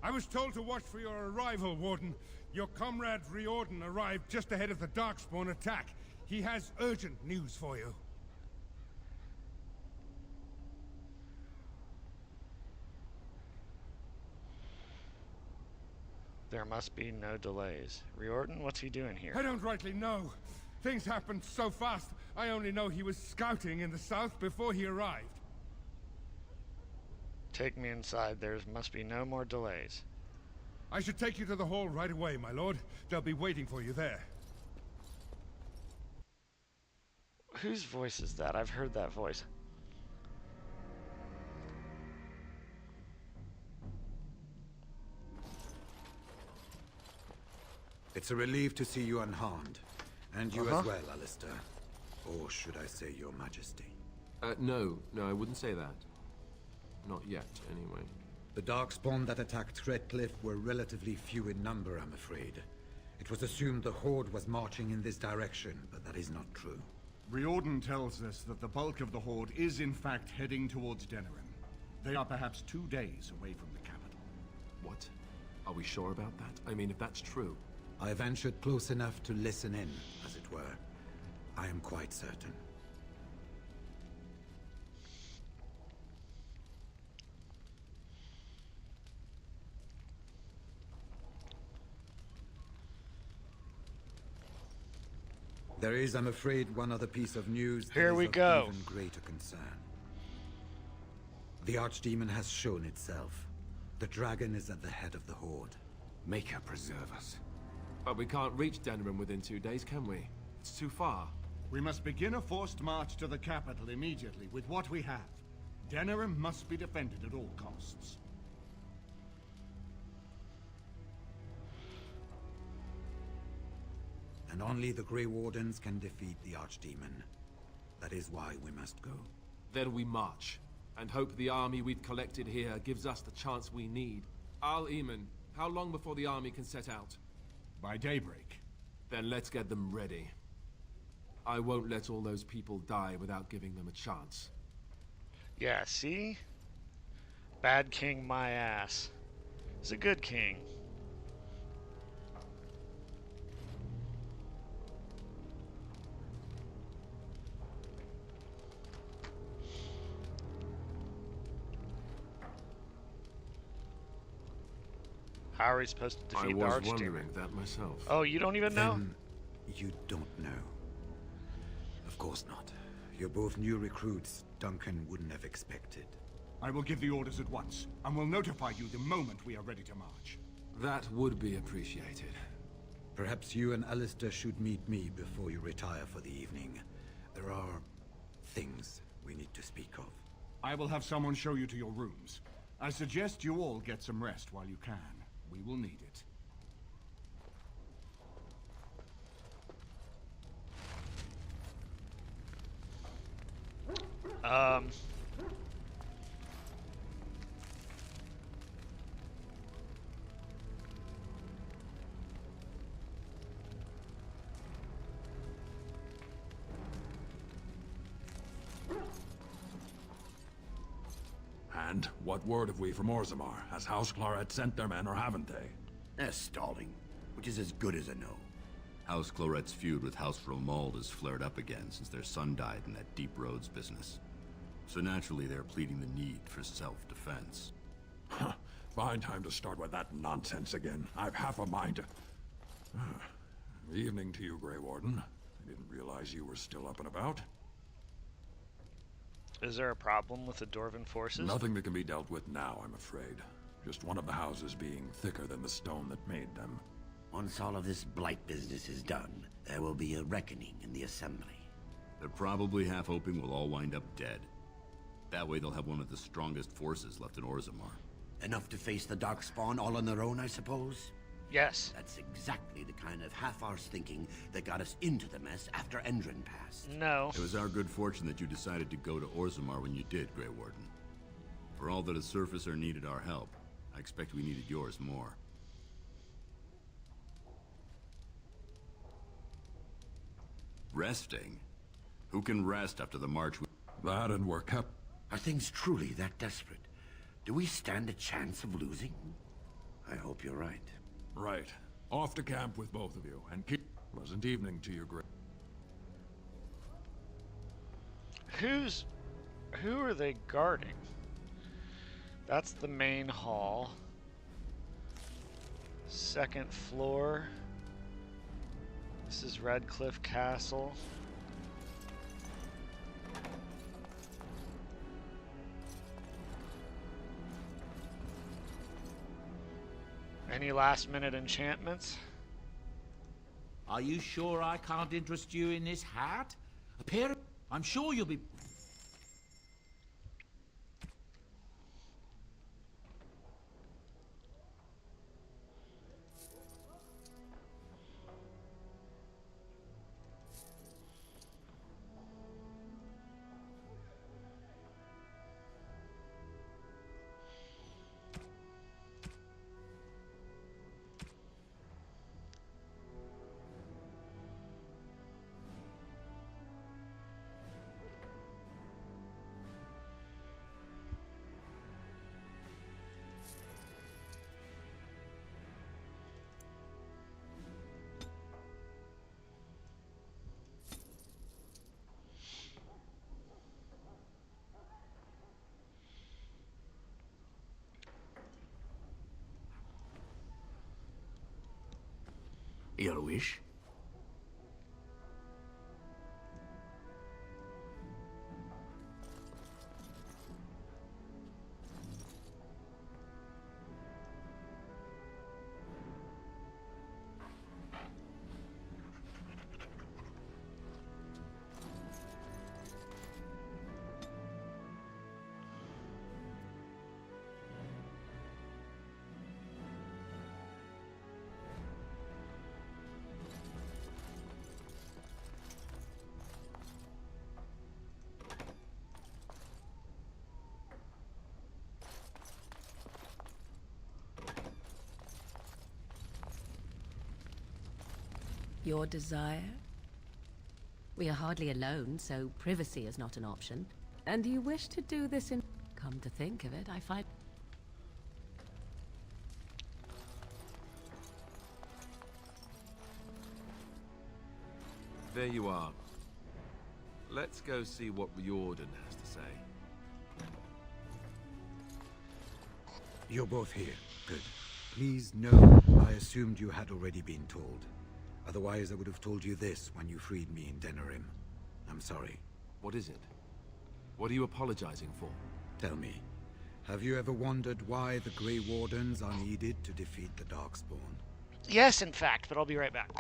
I was told to watch for your arrival, Warden. Your comrade Riordan arrived just ahead of the Darkspawn attack. He has urgent news for you. There must be no delays. Riordan, what's he doing here? I don't rightly know. Things happened so fast, I only know he was scouting in the south before he arrived. Take me inside. There must be no more delays. I should take you to the hall right away, my lord. They'll be waiting for you there. Whose voice is that? I've heard that voice. It's a relief to see you unharmed. And you as well, Alistair. Or should I say your majesty? No, I wouldn't say that. Not yet, anyway. The Darkspawn that attacked Redcliffe were relatively few in number, I'm afraid. It was assumed the Horde was marching in this direction, but that is not true. Riordan tells us that the bulk of the Horde is in fact heading towards Denerim. They are perhaps 2 days away from the capital. What? Are we sure about that? I mean, if that's true... I ventured close enough to listen in, as it were. I am quite certain. There is, I'm afraid, one other piece of news Here we go. Even greater concern. The Archdemon has shown itself. The dragon is at the head of the Horde. Make her preserve us. But we can't reach Denerim within 2 days, can we? It's too far. We must begin a forced march to the capital immediately with what we have. Denerim must be defended at all costs. And only the Grey Wardens can defeat the Archdemon. That is why we must go. Then we march, and hope the army we've collected here gives us the chance we need. Al-Eamon, how long before the army can set out? By daybreak. Then let's get them ready. I won't let all those people die without giving them a chance. Yeah, see? Bad king my ass. He's a good king. How are we supposed to defeat the Archdemon? I was wondering that myself. Oh, you don't even know? You don't know. Of course not. You're both new recruits Duncan wouldn't have expected. I will give the orders at once, and will notify you the moment we are ready to march. That would be appreciated. Perhaps you and Alistair should meet me before you retire for the evening. There are things we need to speak of. I will have someone show you to your rooms. I suggest you all get some rest while you can. We will need it. And what word have we from Orzammar? Has House Claret sent their men or haven't they? They're stalling, which is as good as a no. House Claret's feud with House Romald has flared up again since their son died in that Deep Roads business. So naturally they're pleading the need for self-defense. Huh. Fine time to start with that nonsense again. I've half a mind to... Evening to you, Grey Warden. I didn't realize you were still up and about. Is there a problem with the Dwarven forces? Nothing that can be dealt with now, I'm afraid. Just one of the houses being thicker than the stone that made them. Once all of this blight business is done, there will be a reckoning in the Assembly. They're probably half hoping we'll all wind up dead. That way they'll have one of the strongest forces left in Orzammar. Enough to face the Darkspawn all on their own, I suppose? Yes. That's exactly the kind of half-arse thinking that got us into the mess after Endron passed. No. It was our good fortune that you decided to go to Orzammar when you did, Grey Warden. For all that a surfacer needed our help, I expect we needed yours more. Resting? Who can rest after the march That and we're kept... Are things truly that desperate? Do we stand a chance of losing? I hope you're right. Right. Off to camp with both of you, and keep... Pleasant evening to your great... Who are they guarding? That's the main hall. Second floor. This is Redcliffe Castle. Any last minute enchantments? Are you sure I can't interest you in this hat? A pair of... I'm sure you'll be... Your wish? Your desire? We are hardly alone, so privacy is not an option. And you wish to do this in... Come to think of it, I find... There you are. Let's go see what Riordan has to say. You're both here. Good. Please know, I assumed you had already been told. Otherwise, I would have told you this when you freed me in Denerim. I'm sorry. What is it? What are you apologizing for? Tell me, have you ever wondered why the Grey Wardens are needed to defeat the Darkspawn? Yes, in fact, but I'll be right back.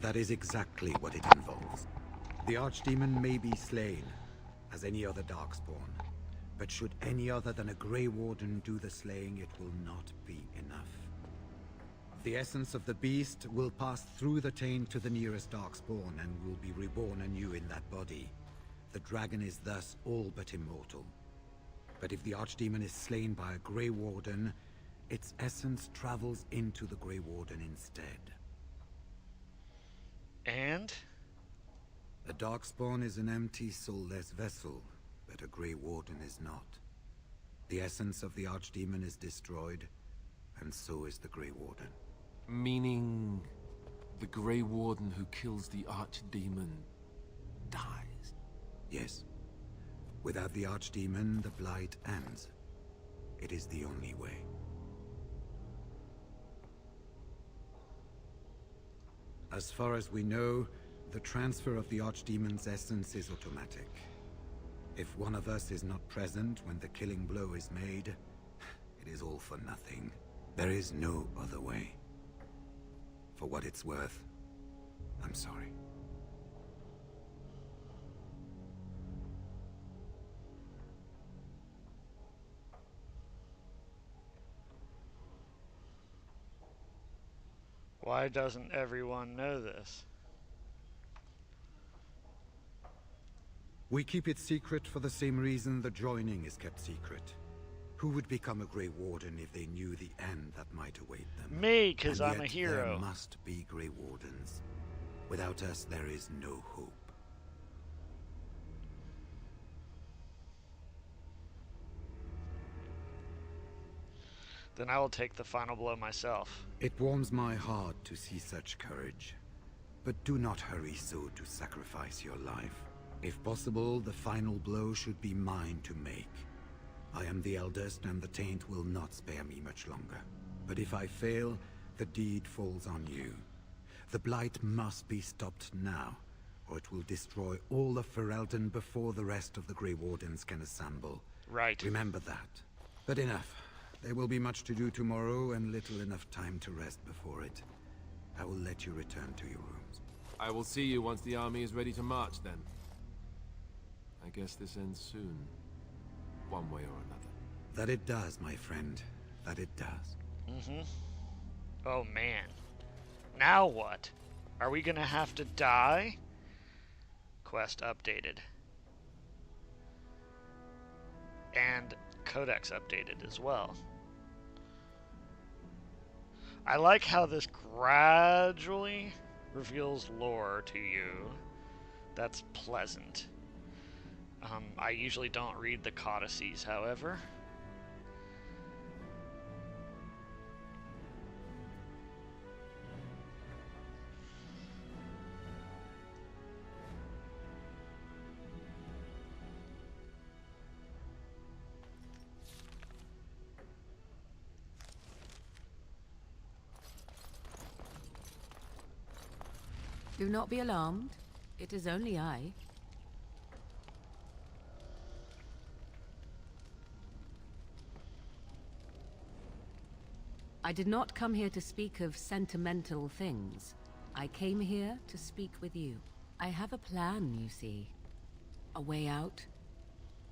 That is exactly what it involves. The Archdemon may be slain, as any other Darkspawn. But should any other than a Grey Warden do the slaying, it will not be enough. The essence of the beast will pass through the taint to the nearest Darkspawn and will be reborn anew in that body. The dragon is thus all but immortal. But if the Archdemon is slain by a Grey Warden, its essence travels into the Grey Warden instead. And? A Darkspawn is an empty, soulless vessel, but a Grey Warden is not. The essence of the Archdemon is destroyed, and so is the Grey Warden. Meaning the Grey Warden who kills the Archdemon dies? Yes. Without the Archdemon, the Blight ends. It is the only way. As far as we know, the transfer of the Archdemon's essence is automatic. If one of us is not present when the killing blow is made, it is all for nothing. There is no other way. For what it's worth, I'm sorry. Why doesn't everyone know this? We keep it secret for the same reason the joining is kept secret. Who would become a Grey Warden if they knew the end that might await them? Me, because And I'm a yet hero. There must be Grey Wardens. Without us, there is no hope. Then I will take the final blow myself. It warms my heart to see such courage. But do not hurry so to sacrifice your life. If possible, the final blow should be mine to make. I am the eldest, and the taint will not spare me much longer. But if I fail, the deed falls on you. The Blight must be stopped now, or it will destroy all of Ferelden before the rest of the Grey Wardens can assemble. Right. Remember that. But enough. There will be much to do tomorrow, and little enough time to rest before it. I will let you return to your rooms. I will see you once the army is ready to march, then. I guess this ends soon. One way or another. That it does, my friend. That it does. Mm-hmm. Oh, man. Now what? Are we gonna have to die? Quest updated. And Codex updated as well. I like how this gradually reveals lore to you. That's pleasant. I usually don't read the codices, however. Do not be alarmed. It is only I. I did not come here to speak of sentimental things. I came here to speak with you. I have a plan, you see. A way out.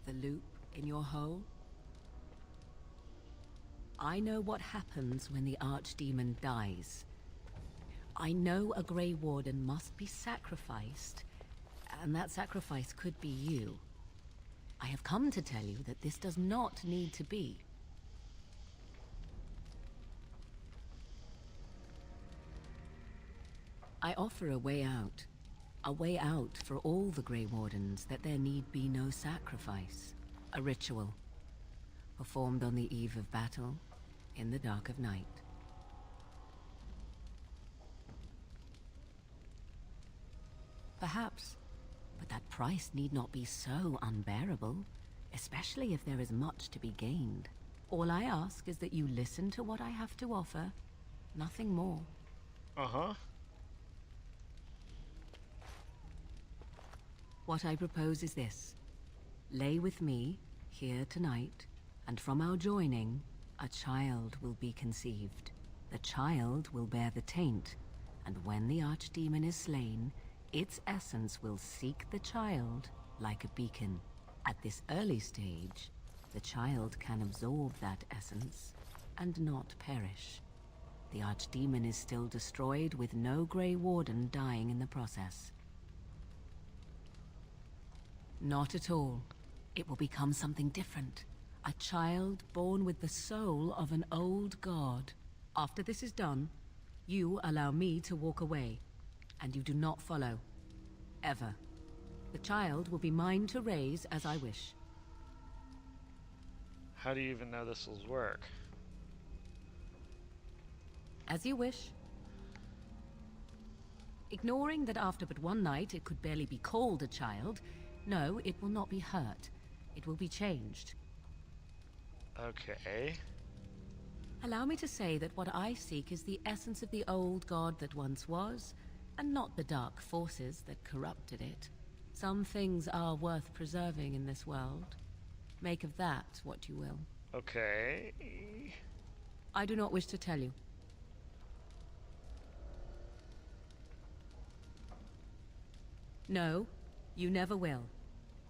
The loop in your hole. I know what happens when the Archdemon dies. I know a Grey Warden must be sacrificed, and that sacrifice could be you. I have come to tell you that this does not need to be. I offer a way out for all the Grey Wardens, that there need be no sacrifice. A ritual, performed on the eve of battle, in the dark of night. Perhaps, but that price need not be so unbearable, especially if there is much to be gained. All I ask is that you listen to what I have to offer, nothing more. Uh-huh. What I propose is this. Lay with me, here tonight, and from our joining, a child will be conceived. The child will bear the taint, And when the archdemon is slain, its essence will seek the child like a beacon. At this early stage, the child can absorb that essence and not perish. The archdemon is still destroyed with no Grey Warden dying in the process. Not at all. It will become something different. A child born with the soul of an old god. After this is done, you allow me to walk away, and you do not follow. Ever. The child will be mine to raise as I wish. How do you even know this will work? As you wish. Ignoring that after but one night it could barely be called a child, no, it will not be hurt. It will be changed. Okay. Allow me to say that what I seek is the essence of the old god that once was, and not the dark forces that corrupted it. Some things are worth preserving in this world. Make of that what you will. Okay. I do not wish to tell you. No, you never will.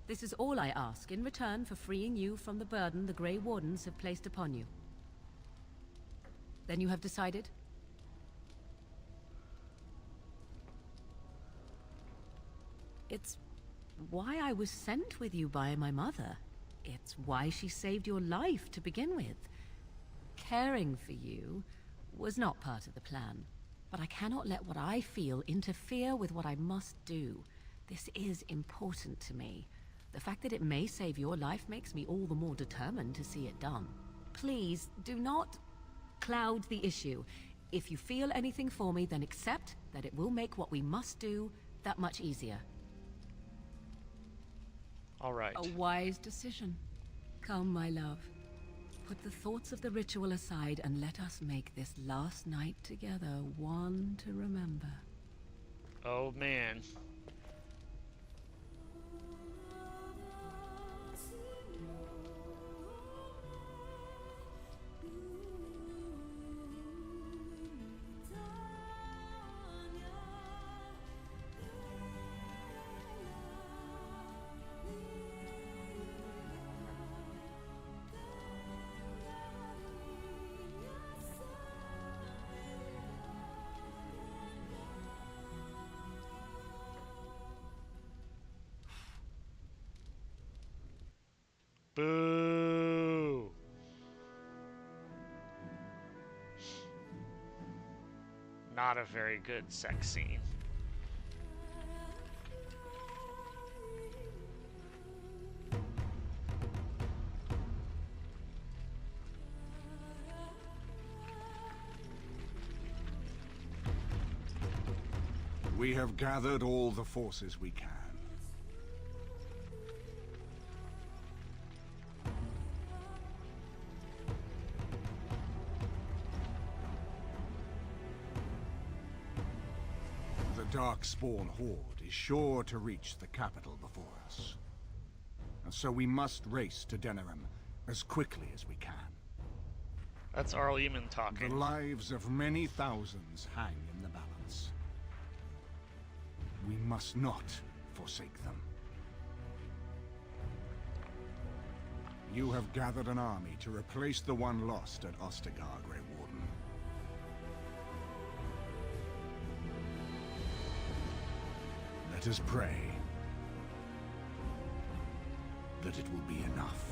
This is all I ask in return for freeing you from the burden the Grey Wardens have placed upon you. Then you have decided? It's why I was sent with you by my mother. It's why she saved your life to begin with. Caring for you was not part of the plan, but I cannot let what I feel interfere with what I must do. This is important to me. The fact that it may save your life makes me all the more determined to see it done. Please, do not cloud the issue. If you feel anything for me, then accept that it will make what we must do that much easier. All right. A wise decision. Come, my love. Put the thoughts of the ritual aside and let us make this last night together one to remember. Oh, man. Boo! Not a very good sex scene. We have gathered all the forces we can. The Darkspawn Horde is sure to reach the capital before us. And so we must race to Denerim as quickly as we can. That's Arl Eamon talking. The lives of many thousands hang in the balance. We must not forsake them. You have gathered an army to replace the one lost at Ostagar, Grey Warden. Let us pray that it will be enough.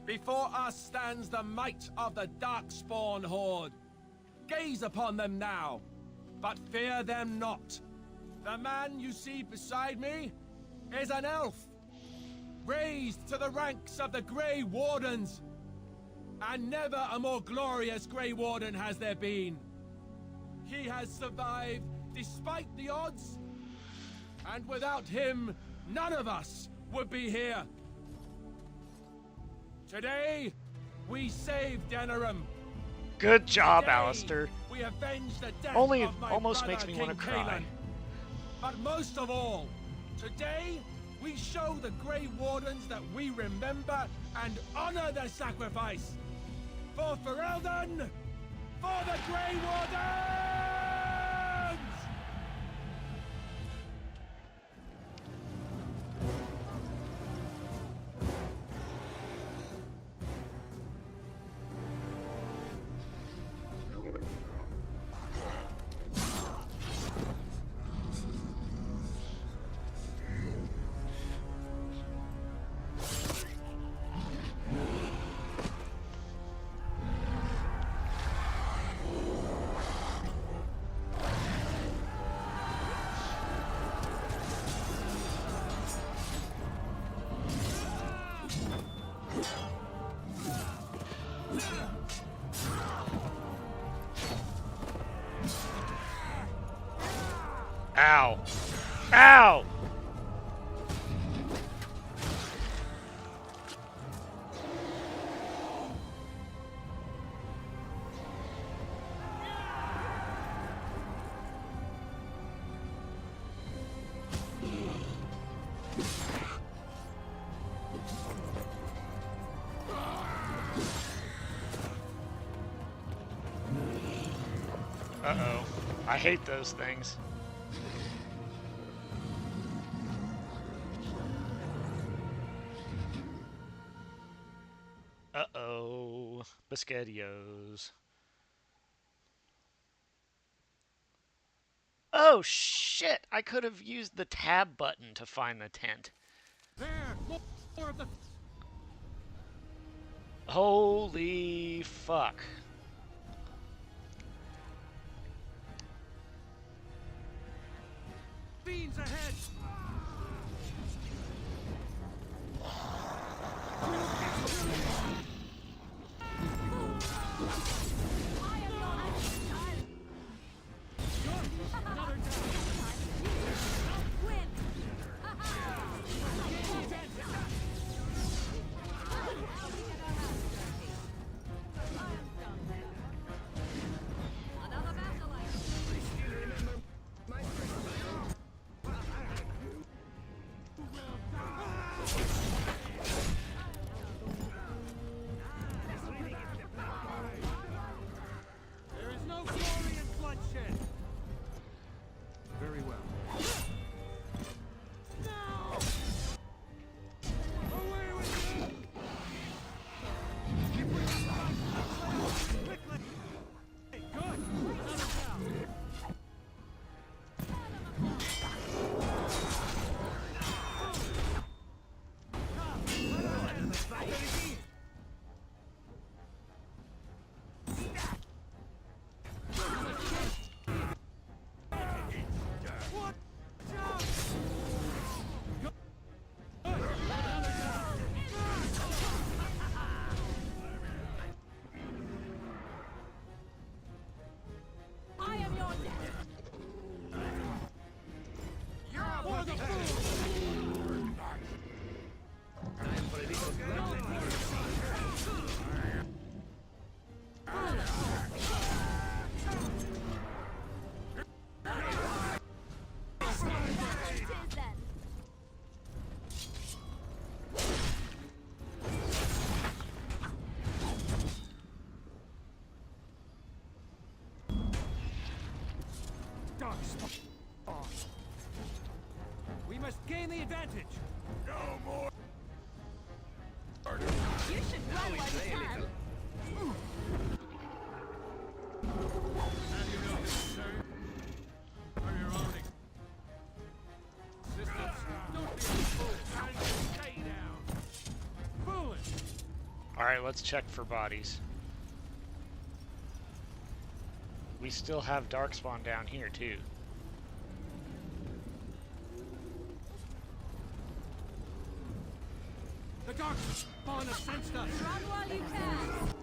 Before us stands the might of the Darkspawn Horde. Gaze upon them now, but fear them not. The man you see beside me is an elf, raised to the ranks of the Grey Wardens. And never a more glorious Grey Warden has there been. He has survived despite the odds, and without him, none of us would be here. Today, we save Denerim, Good job, Today, Alistair. We avenge the death Only of my almost brother, makes me want to King cry. Kaelan. But most of all, today we show the Grey Wardens that we remember and honor their sacrifice. For Ferelden! For the Grey Wardens! Ow. Ow! Uh-oh. I hate those things. Uh-oh. Biscottios. Oh, shit! I could have used the tab button to find the tent. There, more of the Holy fuck. fiends ahead! There is no glory in bloodshed! Very well. Away with you! Quickly! Good! Another down! I am your death. For the fool! We must gain the advantage! No more! You should run while you can. Alright, let's check for bodies. We still have Darkspawn down here, too. The dark spawn has sensed us! Run while you can.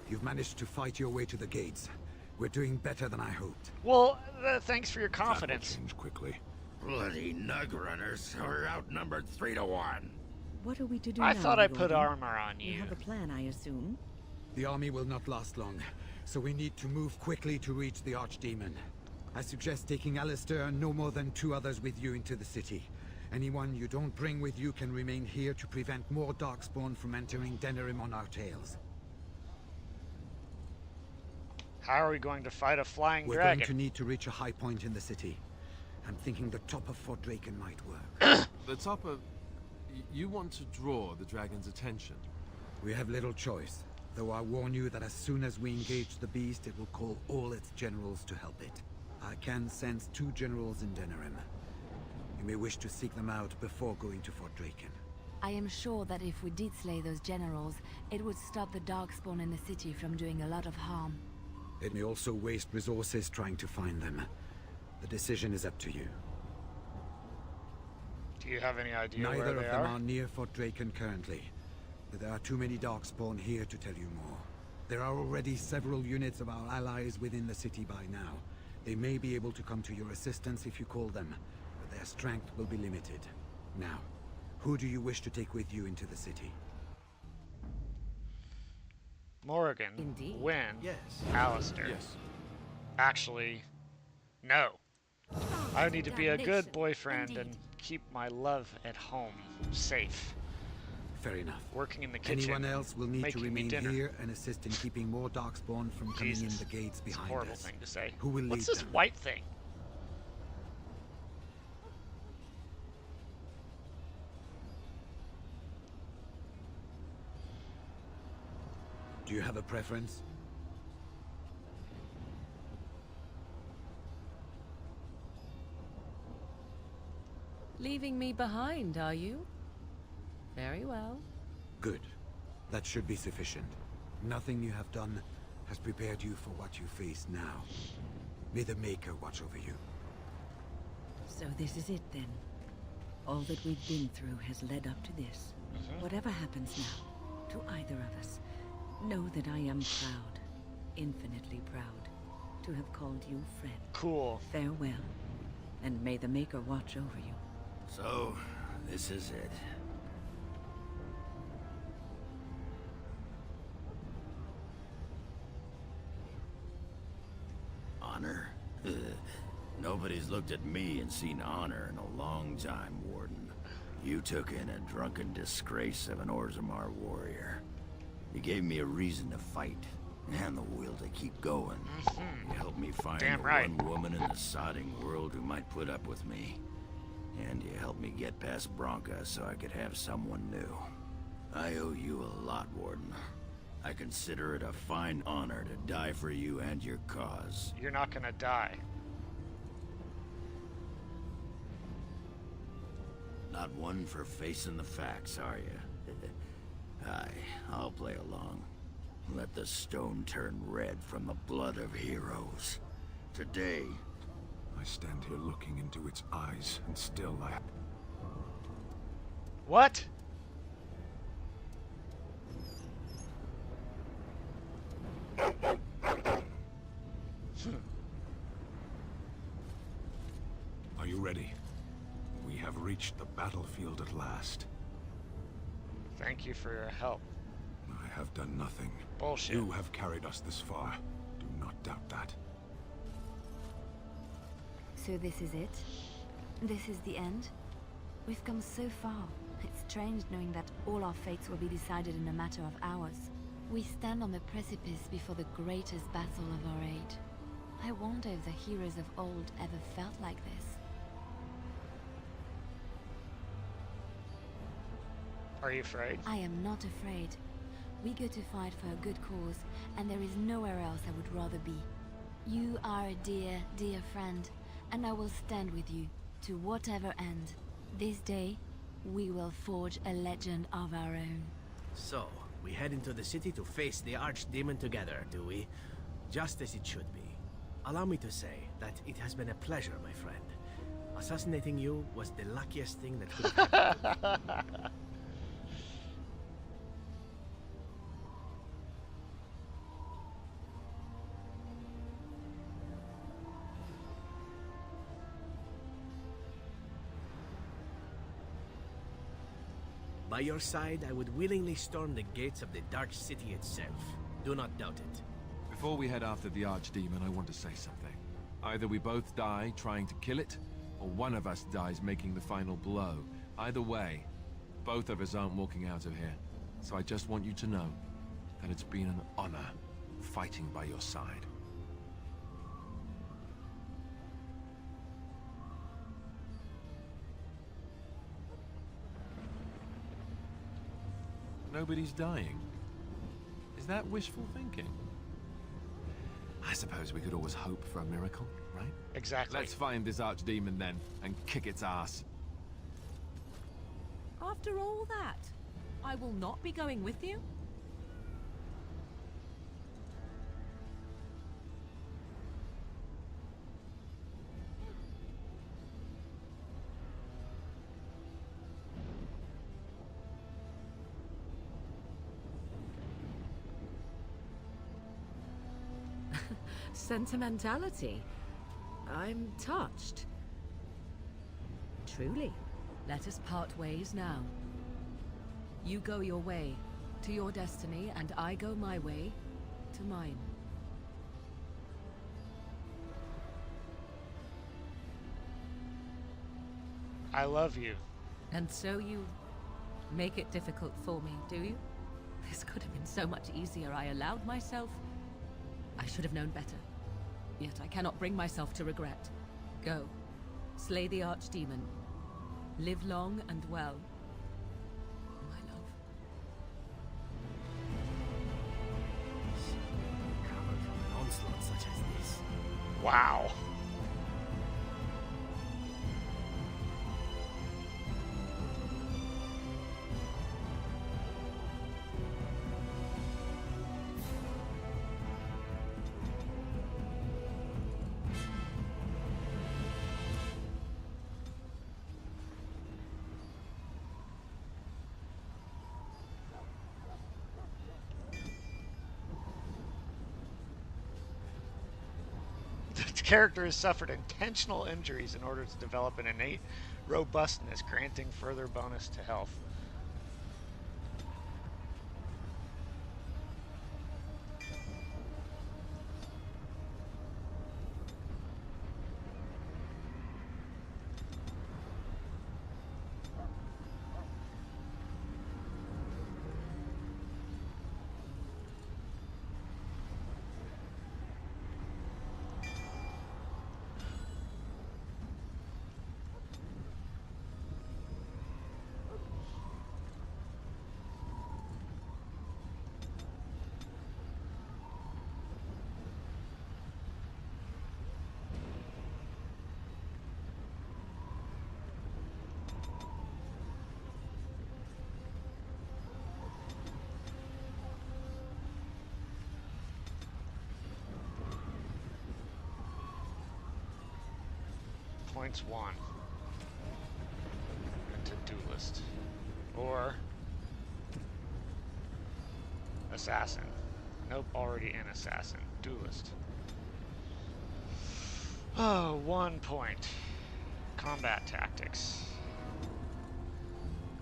You've managed to fight your way to the gates. We're doing better than I hoped. Well, thanks for your confidence. That will change quickly. Bloody nug runners are outnumbered 3 to 1. What are we to do now? I thought I put Gordon? armor on you. You have a plan, I assume? The army will not last long, so we need to move quickly to reach the Archdemon. I suggest taking Alistair and no more than 2 others with you into the city. Anyone you don't bring with you can remain here to prevent more Darkspawn from entering Denerim on our tails. How are we going to fight a flying We're dragon? going to need to reach a high point in the city. I'm thinking the top of Fort Draken might work. The top of... You want to draw the dragon's attention? We have little choice, though I warn you that as soon as we engage the beast, it will call all its generals to help it. I can sense 2 generals in Denerim. You may wish to seek them out before going to Fort Draken. I am sure that if we did slay those generals, it would stop the Darkspawn in the city from doing a lot of harm. It may also waste resources trying to find them. The decision is up to you. Do you have any idea Neither where of they them are? are near Fort Draken currently. But there are too many Darkspawn here to tell you more. There are already several units of our allies within the city by now. They may be able to come to your assistance if you call them, but their strength will be limited. Now, who do you wish to take with you into the city? Morrigan, Indeed. Wynn, Yes. Alistair. Yes. Actually, no. I need to be a good Damnation. boyfriend Indeed. and keep my love at home, safe. Fair enough. Working in the kitchen. Anyone else will need to making me remain dinner. here and assist in keeping more Darkspawn from coming in Jesus. the gates It's a behind horrible us. thing to say. Who will What's lead this them? white thing? Do you have a preference? Leaving me behind, are you? Very well. Good. That should be sufficient. Nothing you have done has prepared you for what you face now. May the Maker watch over you. So this is it then. All that we've been through has led up to this. Whatever happens now, to either of us, know that I am proud, infinitely proud, to have called you friend. Cool. Farewell, and may the Maker watch over you. So, this is it. Honor? Nobody's looked at me and seen honor in a long time, Warden. You took in a drunken disgrace of an Orzammar warrior. You gave me a reason to fight, and the will to keep going. You helped me find Damn the right. one woman in the sodding world who might put up with me. And you helped me get past Bronca so I could have someone new. I owe you a lot, Warden. I consider it a fine honor to die for you and your cause. You're not gonna die. Not one for facing the facts, are you? Aye, I'll play along. Let the stone turn red from the blood of heroes. Today, I stand here looking into its eyes, and still I... What? Are you ready? We have reached the battlefield at last. Thank you for your help. I have done nothing. Bullshit. You have carried us this far. Do not doubt that. So this is it? This is the end? We've come so far. It's strange knowing that all our fates will be decided in a matter of hours. We stand on the precipice before the greatest battle of our age. I wonder if the heroes of old ever felt like this. Are you afraid? I am not afraid. We go to fight for a good cause, and there is nowhere else I would rather be. You are a dear, dear friend, and I will stand with you, to whatever end. This day, we will forge a legend of our own. So, we head into the city to face the Archdemon together, do we? Just as it should be. Allow me to say that it has been a pleasure, my friend. Assassinating you was the luckiest thing that could have happened. By your side, I would willingly storm the gates of the Dark City itself. Do not doubt it. Before we head after the Archdemon, I want to say something. Either we both die trying to kill it, or one of us dies making the final blow. Either way, both of us aren't walking out of here. So I just want you to know that it's been an honor fighting by your side. Nobody's dying. Is that wishful thinking? I suppose we could always hope for a miracle, right? Exactly. Let's find this Archdemon then, and kick its ass. After all that, I will not be going with you? Sentimentality. I'm touched. Truly. Let us part ways now. You go your way, to your destiny, and I go my way, to mine. I love you. And so you make it difficult for me, do you? This could have been so much easier. I allowed myself. I should have known better. Yet I cannot bring myself to regret. Go. Slay the Archdemon. Live long and well. My love. Recover from an onslaught such as this. Wow. The character has suffered intentional injuries in order to develop an innate robustness, granting further bonus to health. Points 1 into duelist or assassin. Nope, already an assassin. Duelist. Oh, 1 point. Combat tactics.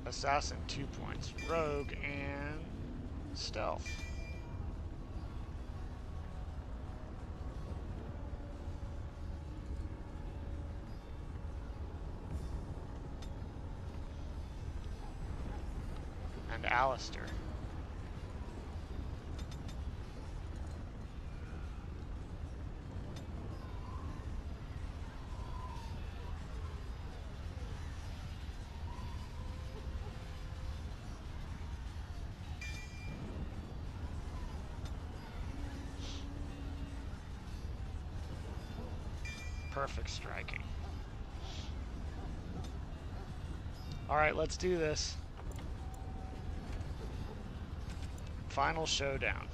Assassin 2 points. Rogue and stealth. And Alistair. Perfect striking. All right, let's do this. Final showdown.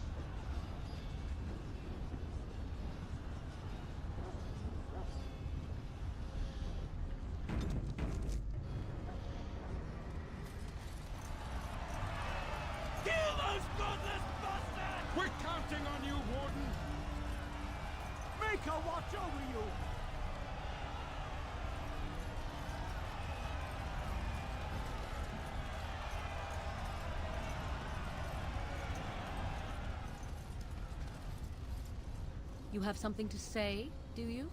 those godless bastards! We're counting on you, Warden! Mika, watch over you! You have something to say, do you?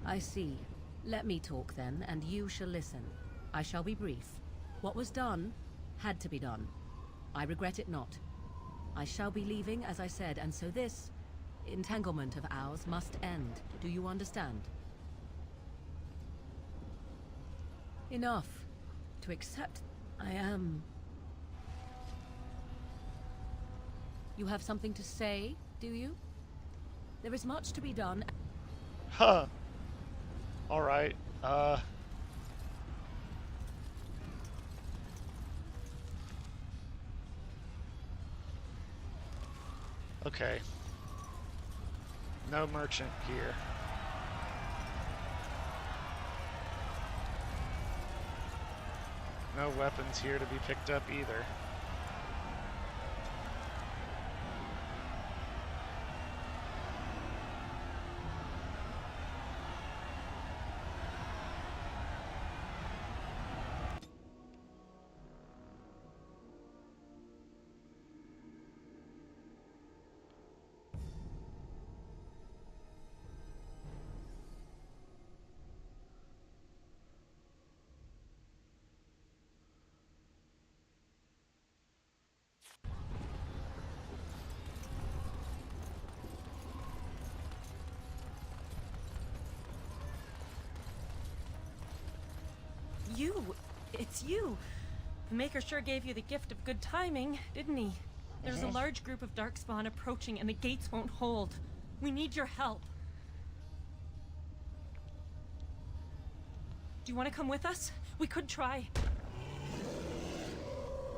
I see. Let me talk then, and you shall listen. I shall be brief. What was done, had to be done. I regret it not. I shall be leaving, as I said, and so this entanglement of ours must end. Do you understand? Enough. To accept I am. You have something to say, do you? There is much to be done. Huh. Alright, okay. No merchant here. No weapons here to be picked up either. You! It's you! The Maker sure gave you the gift of good timing, didn't he? There's a large group of Darkspawn approaching and the gates won't hold. We need your help. Do you want to come with us? We could try.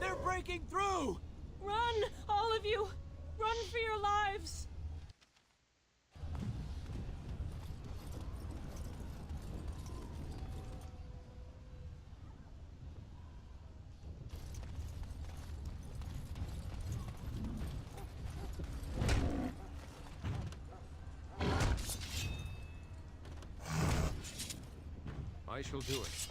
They're breaking through! Run! All of you! Run for your lives! I shall do it.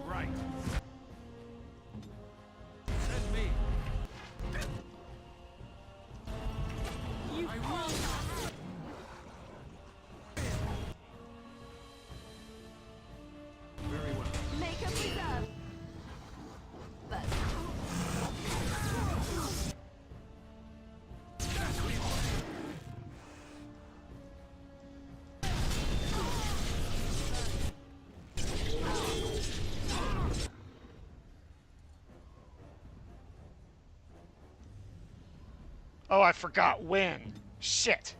Right. Send me. You Very well. Make a preserve. But Oh, I forgot when. Shit.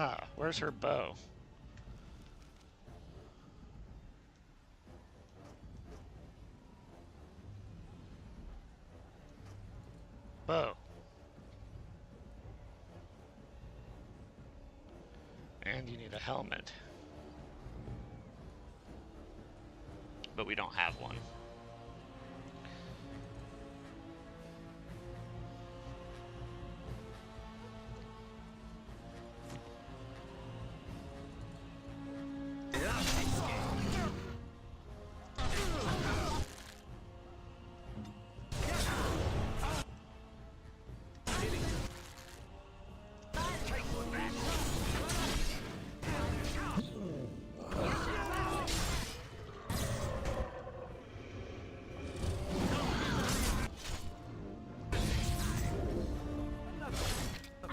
Ah, where's her bow? Bow. And you need a helmet. But we don't have one.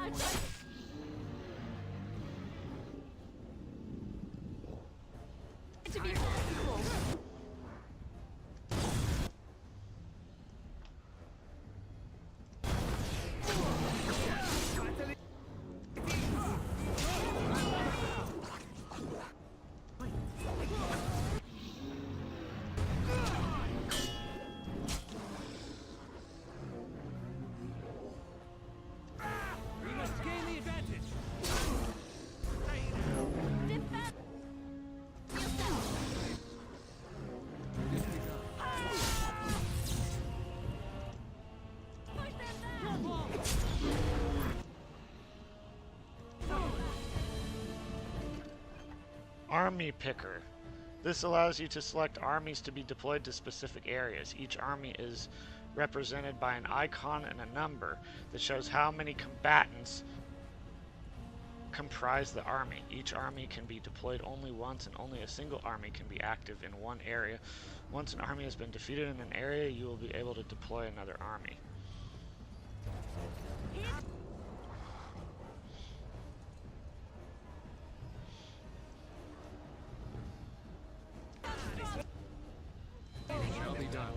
To be possible. We must gain the advantage. Army Picker. This allows you to select armies to be deployed to specific areas. Each army is represented by an icon and a number that shows how many combatants comprise the army. Each army can be deployed only once, and only a single army can be active in one area. Once an army has been defeated in an area, you will be able to deploy another army. Shall be done.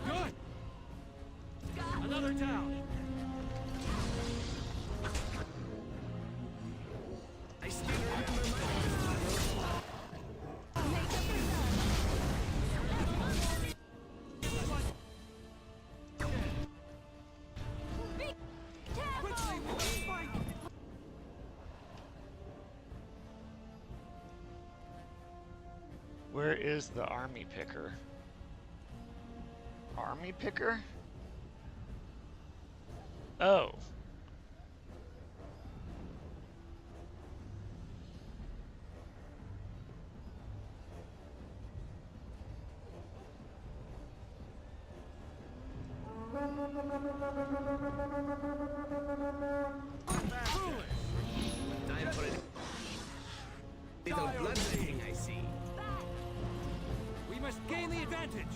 Good. Another down. I still remember my... Where is the Army Picker? Army Picker? Oh. Time for a little bloodletting, I see. We must gain the advantage.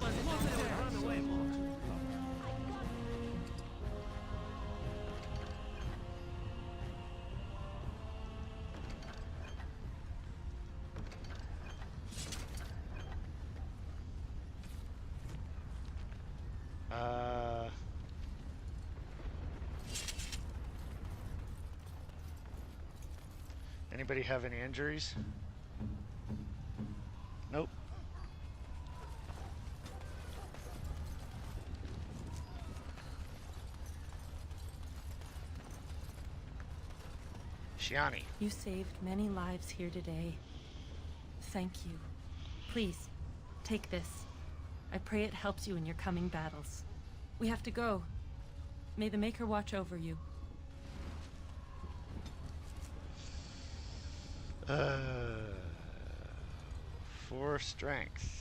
Run away, Mort. Anybody have any injuries? Nope. Shiani. You saved many lives here today. Thank you. Please, take this. I pray it helps you in your coming battles. We have to go. May the Maker watch over you. For strength.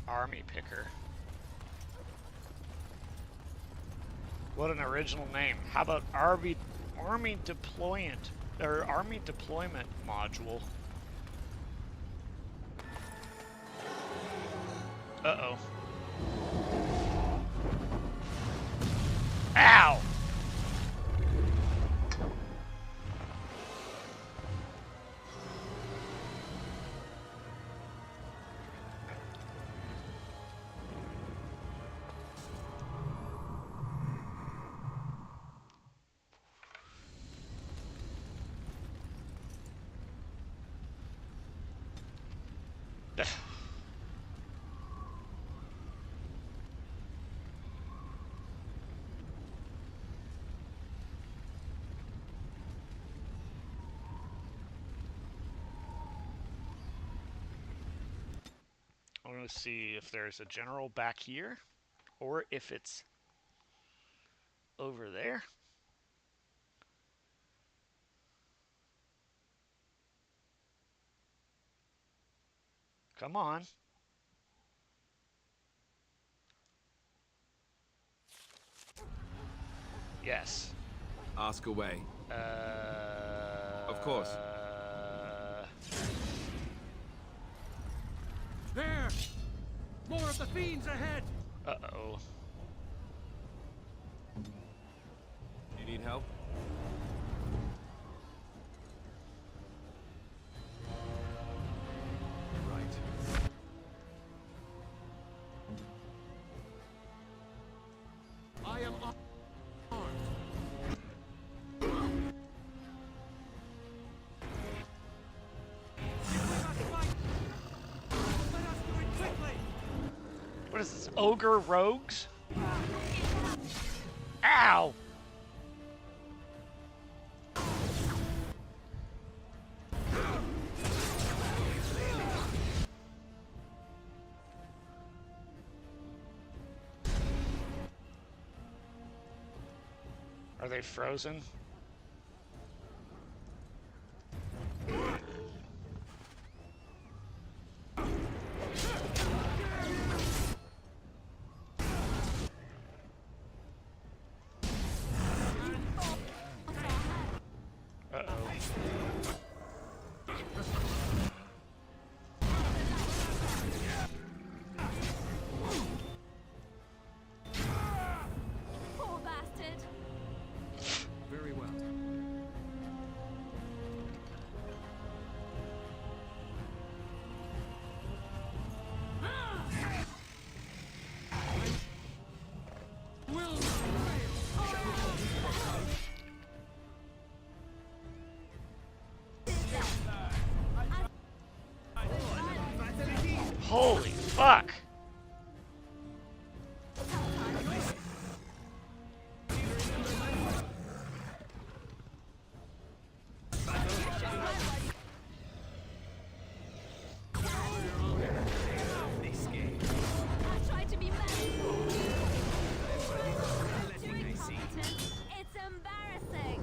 Army picker. What an original name. How about Army deployment or Army deployment module? Uh-oh. Ow! I'm going to see if there's a general back here, or if it's over there. Come on. Yes. Ask away. Of course. There! More of the fiends ahead! Uh-oh. You need help? Right. I am armed. What is this, ogre rogues? Ow! Are they frozen? Poor bastard. Very well. Holy fuck! Try to be It's embarrassing.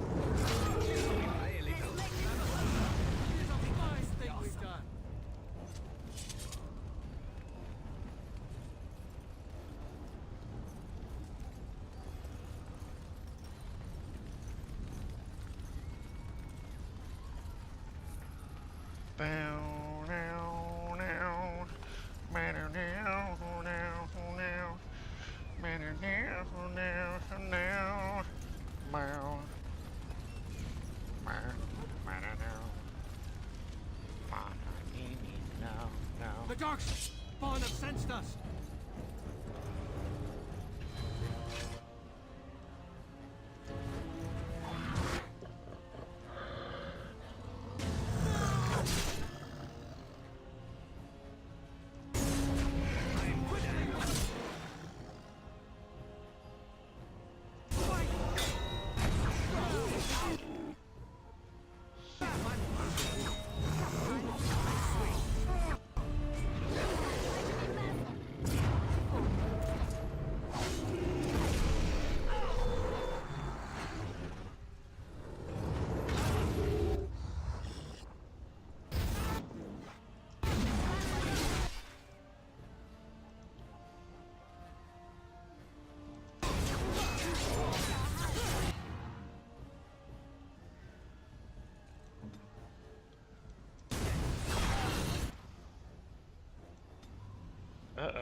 The dark spawn have sensed us.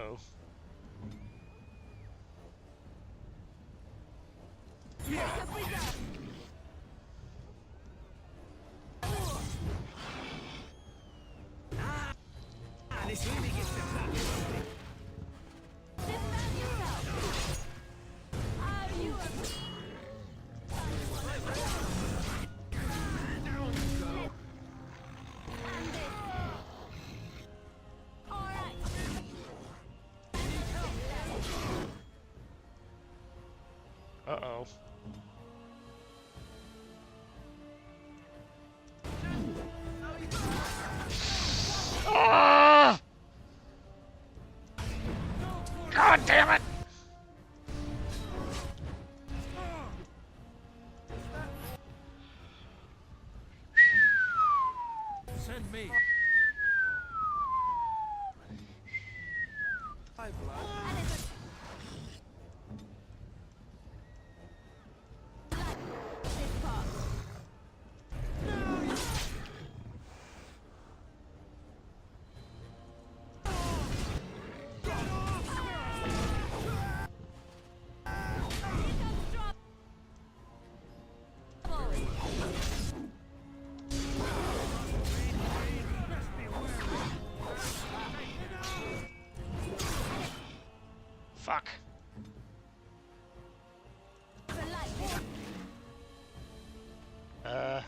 Uh-oh. This really gets the Uh-oh. Ah! God damn it! Send me. Hi, blood. Fuck. Uh.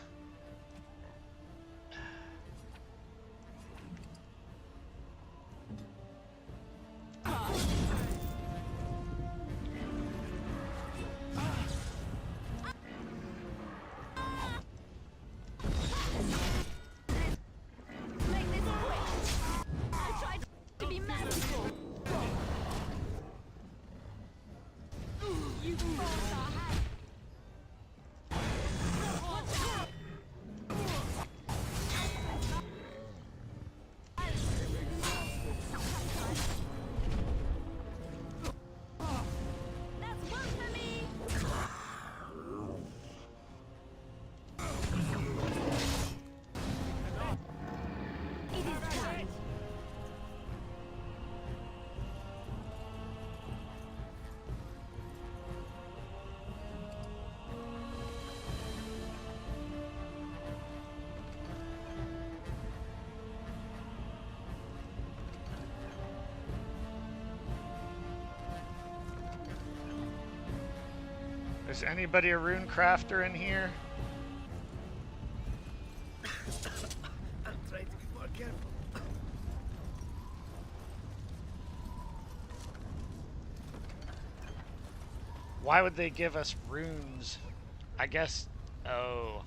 Is anybody a rune crafter in here? I'm trying to be more careful. Why would they give us runes? I guess... Oh.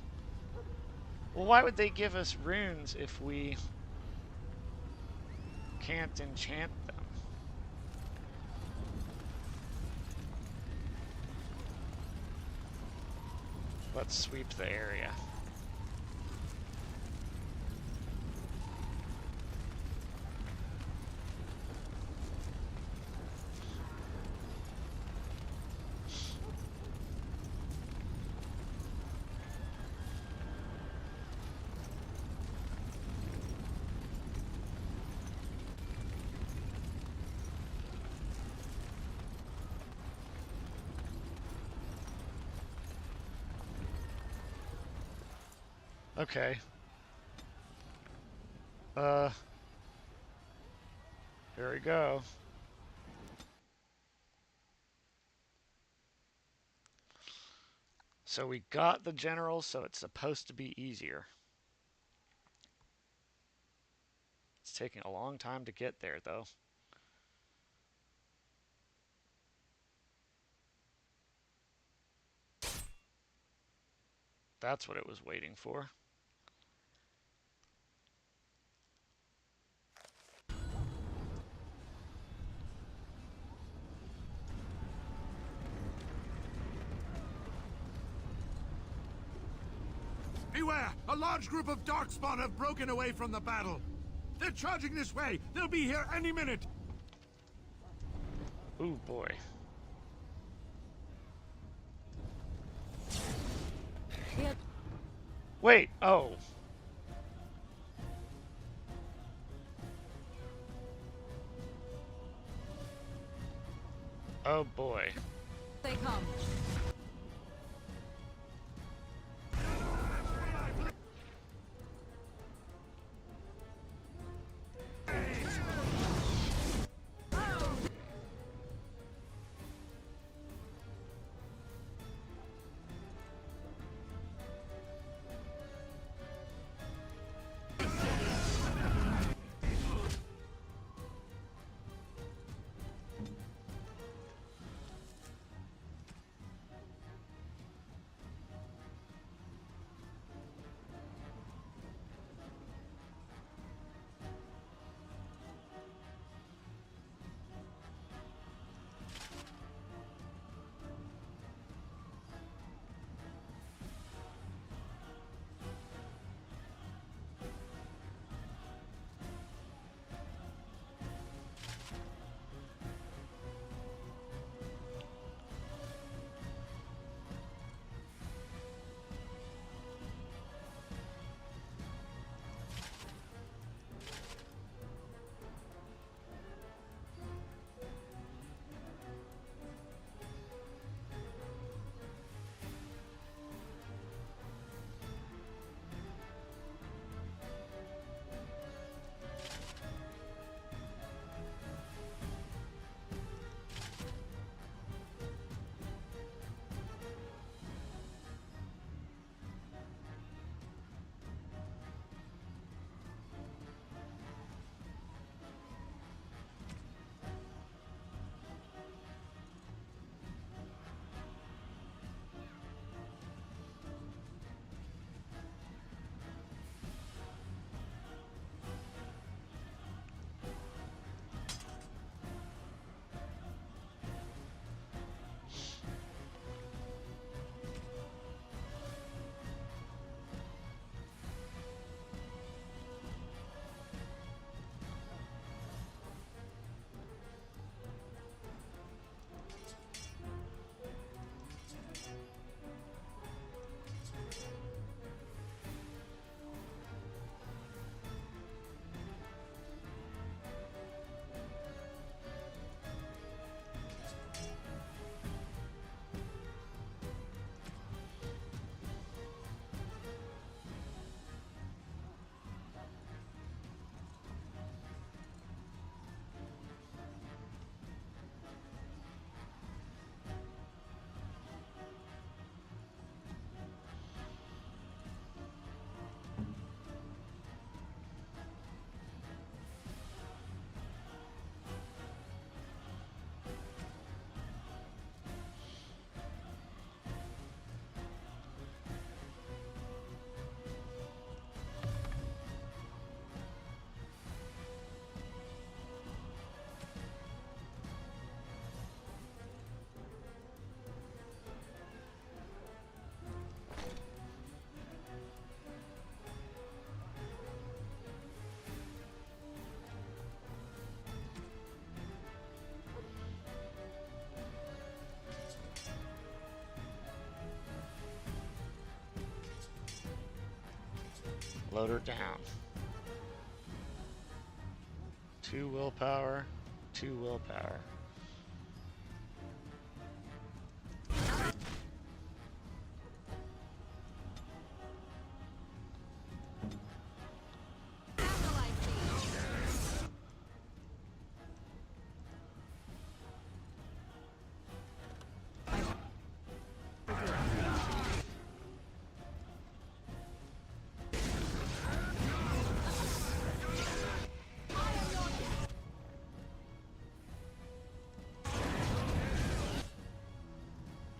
Well, why would they give us runes if we can't enchant them? Let's sweep the area. Okay. Here we go. So we got the general, so it's supposed to be easier. It's taking a long time to get there, though. That's what it was waiting for. Beware! A large group of Darkspawn have broken away from the battle. They're charging this way. They'll be here any minute. Ooh, boy. Wait, oh. Oh boy. They come. Load her down. 2 willpower, 2 willpower.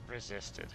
Resisted.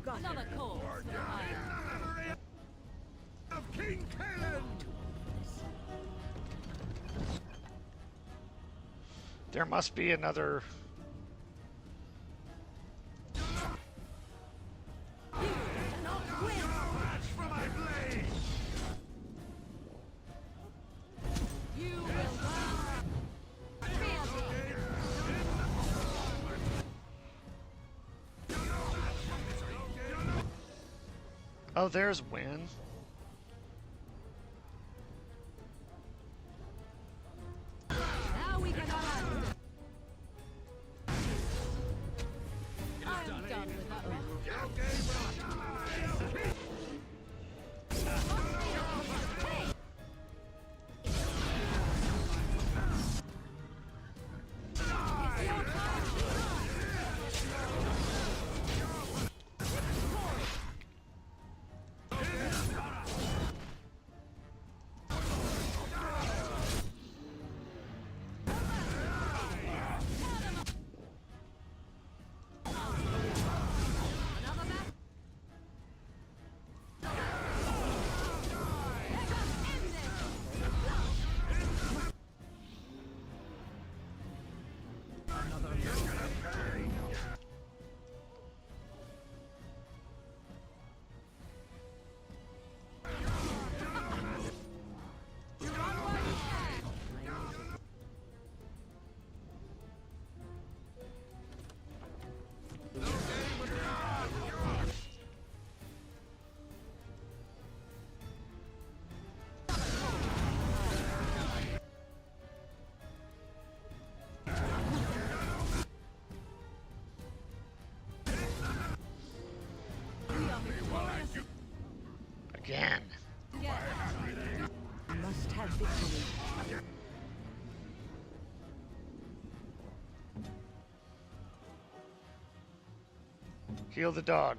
Another call for the hire. Of King Callan! There must be another Oh, there's Win. Now we can I'm done with that one. Again. Must have victory. Heal the dog.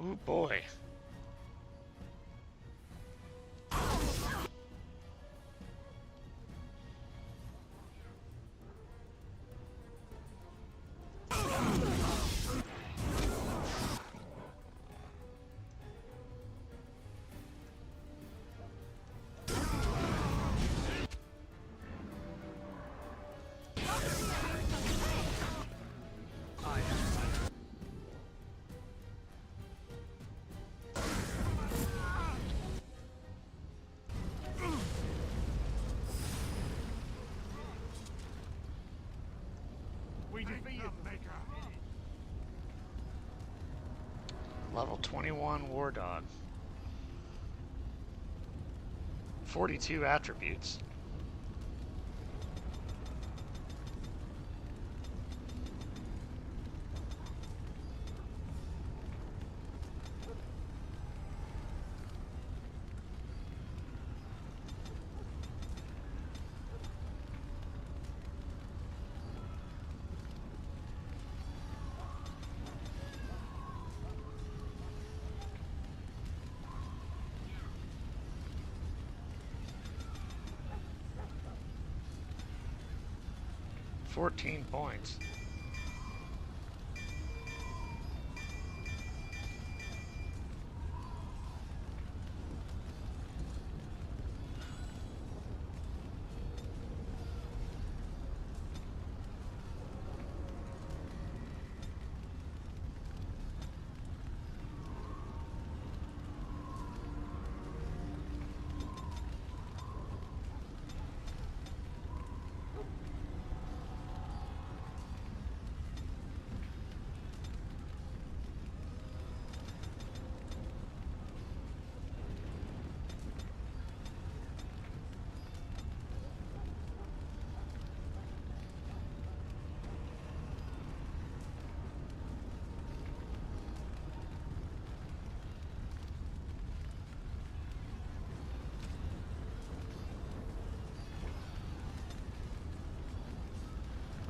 Ooh, boy. We defeated Maker. Level 21 War Dog. 42 attributes. $14 points.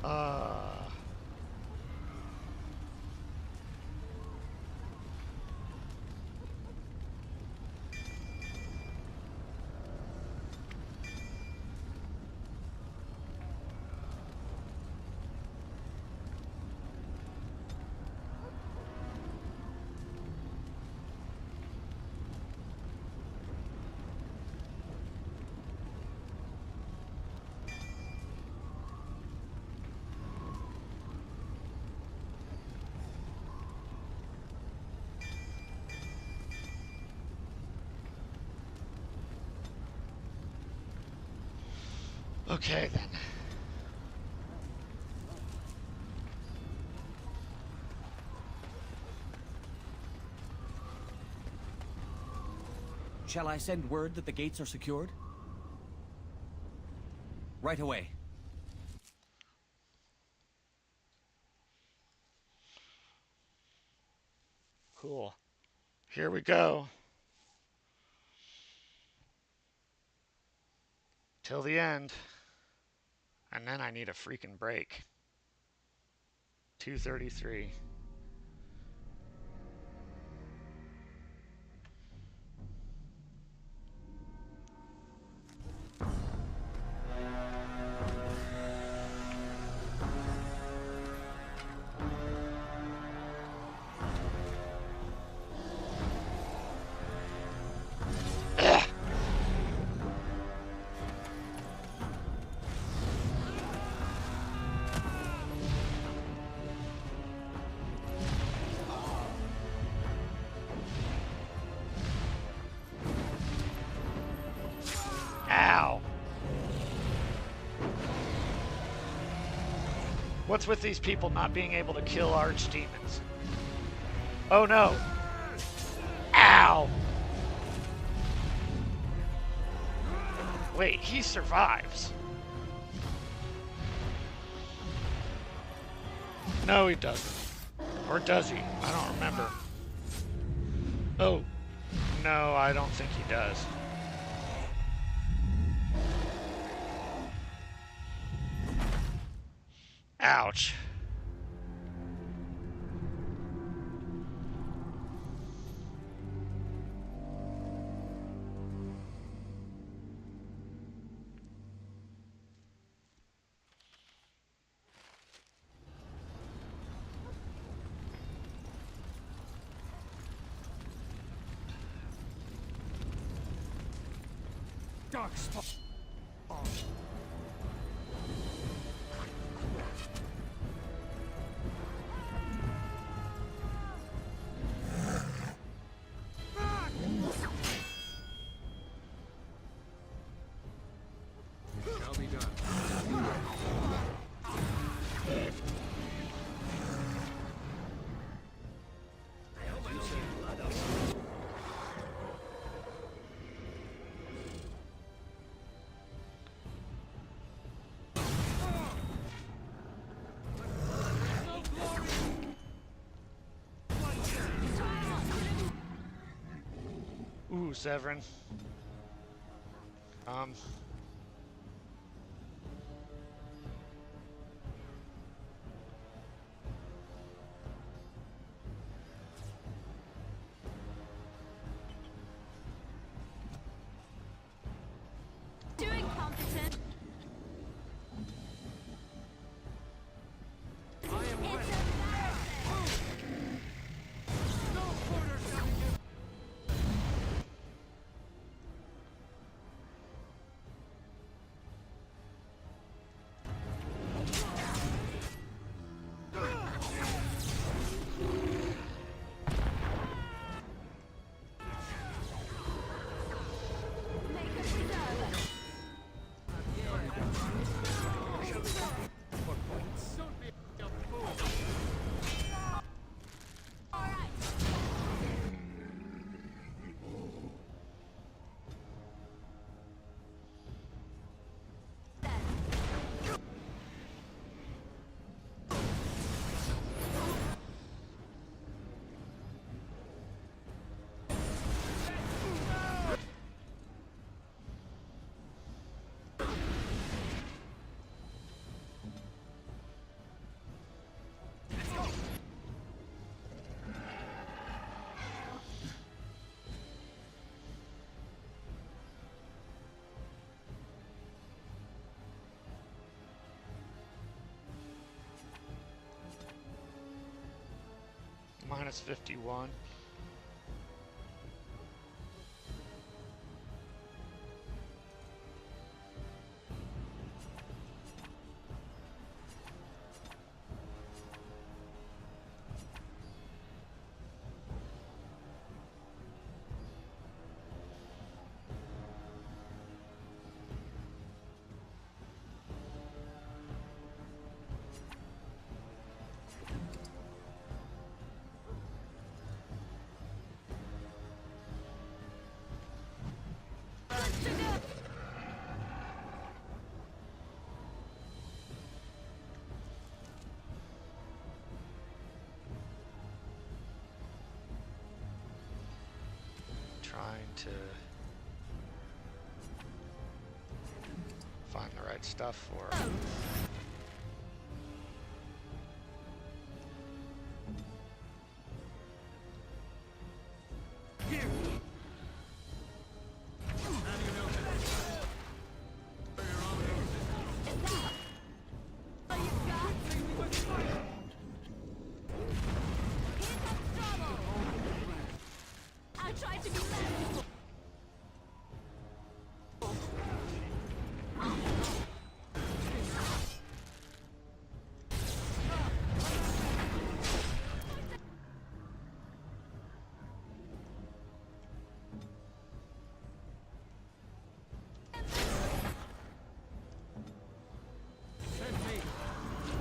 Uh... Okay, then. Shall I send word that the gates are secured? Right away. Cool. Here we go. Till the end. And then I need a freaking break. 2:33. Ow. What's with these people not being able to kill archdemons? Oh no. Ow. Wait, he survives. No, he doesn't. Or does he? I don't remember. Oh. No, I don't think he does. Ouch. Darkspawn. Shall be done. Ooh, Severin. Doing competent. Minus 51. Trying to find the right stuff for him. I tried to be sensible.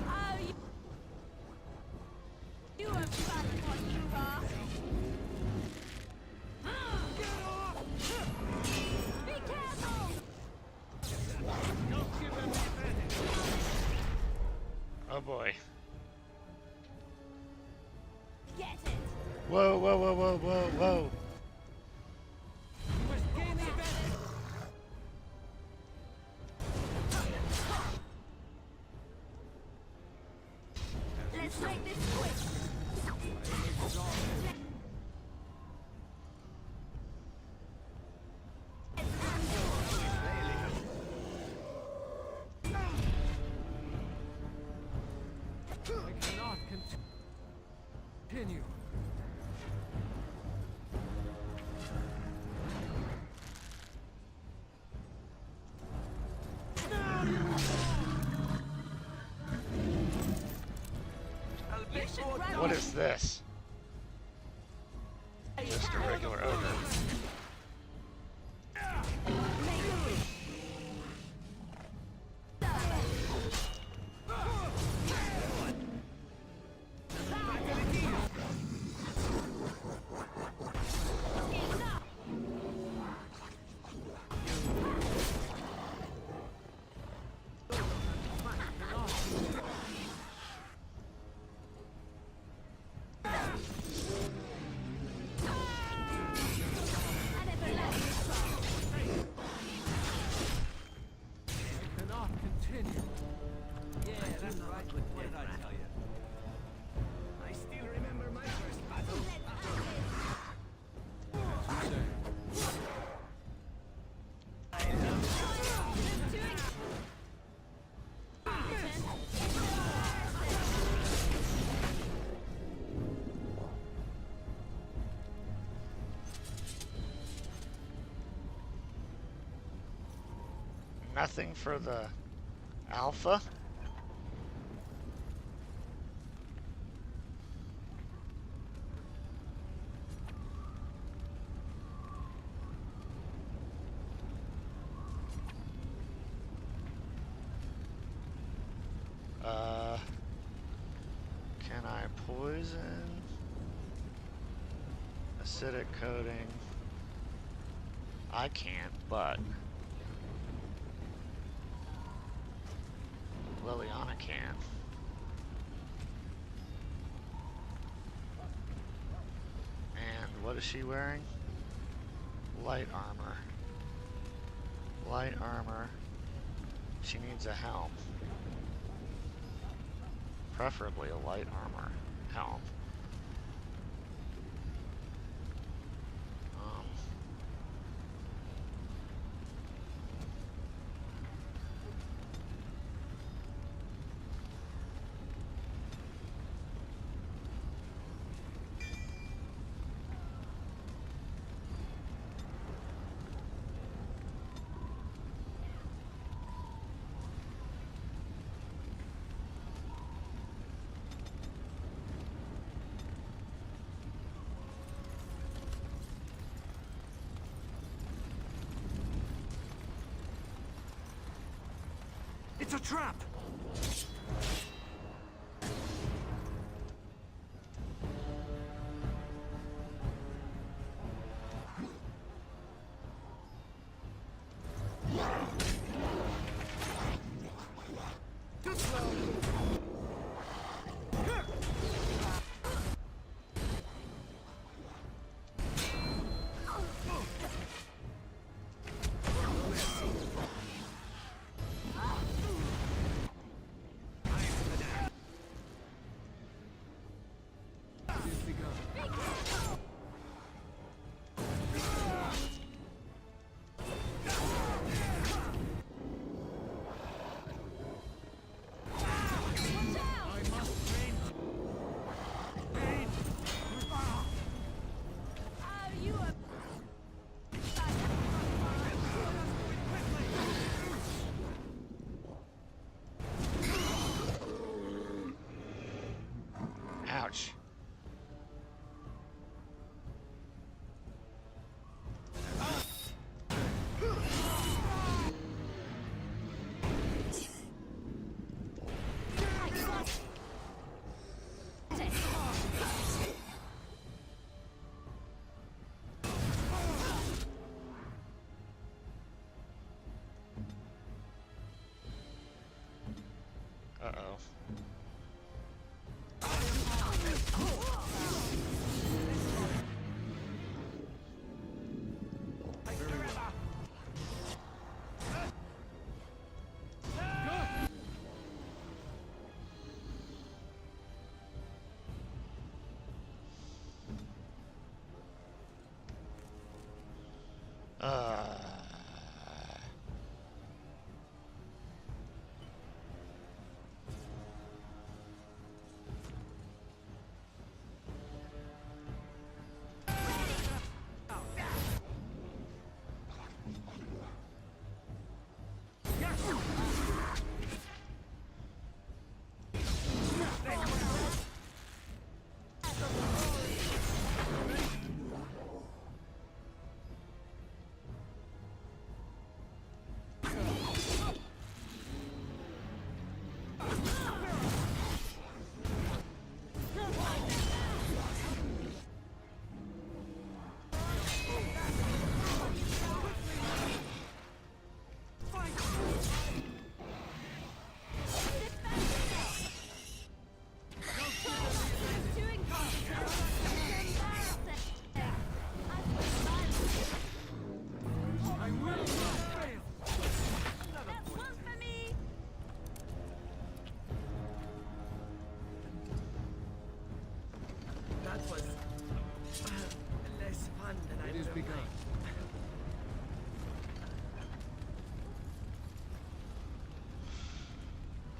Oh, you have fun, what you are. Be careful! Oh boy. Get it! Whoa, whoa, whoa, whoa, whoa, whoa. Let's make this quick! I cannot continue. What is this? Just a regular ogre. Cannot continue. Yeah, that's right. What did I tell you? I still remember my first battle. Nothing for the alpha? Can I poison? Acidic coating? I can't, but Liliana can. And what is she wearing? Light armor. Light armor. She needs a helm. Preferably a light armor helm. It's a trap! Too slow! Ouch. Uh-oh. Uh... That was less fun than I would have liked.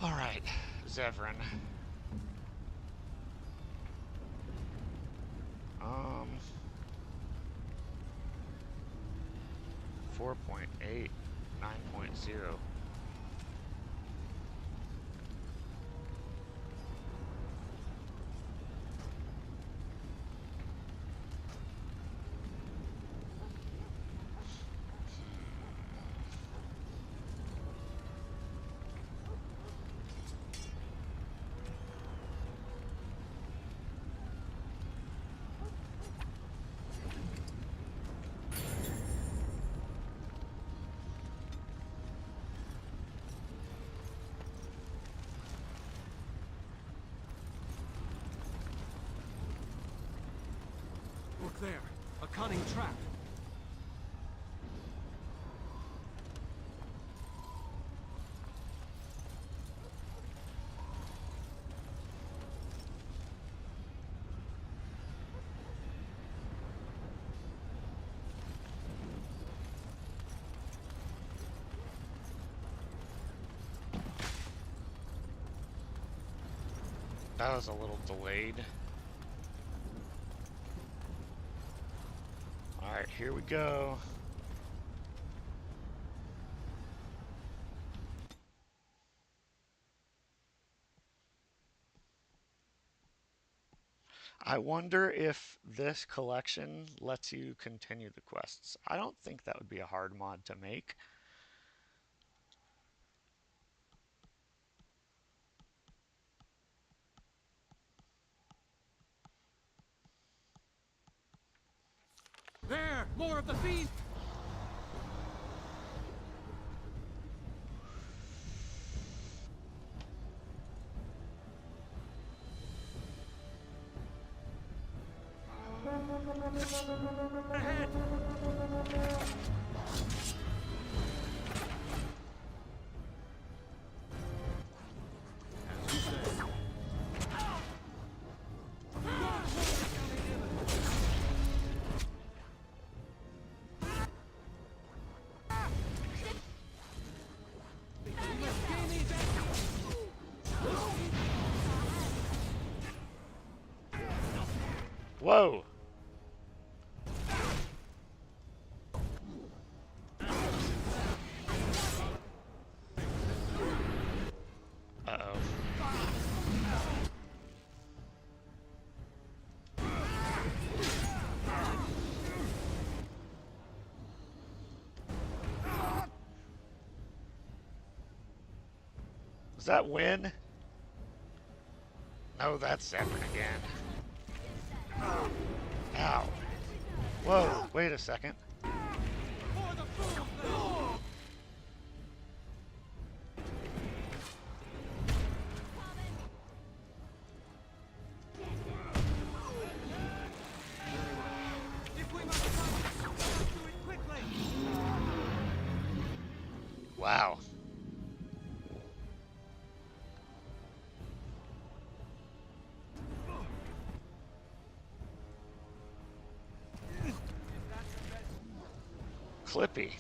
All right, Zevran. 4.8, 9.0. Look there, a cunning trap. That was a little delayed. Alright, here we go. I wonder if this collection lets you continue the quests. I don't think that would be a hard mod to make. There! More of the fiend! Ahead! Whoa! Uh-oh. Was that win? No, that's Zephyr again. Ow. Whoa, wait a second. Wow. Clippy.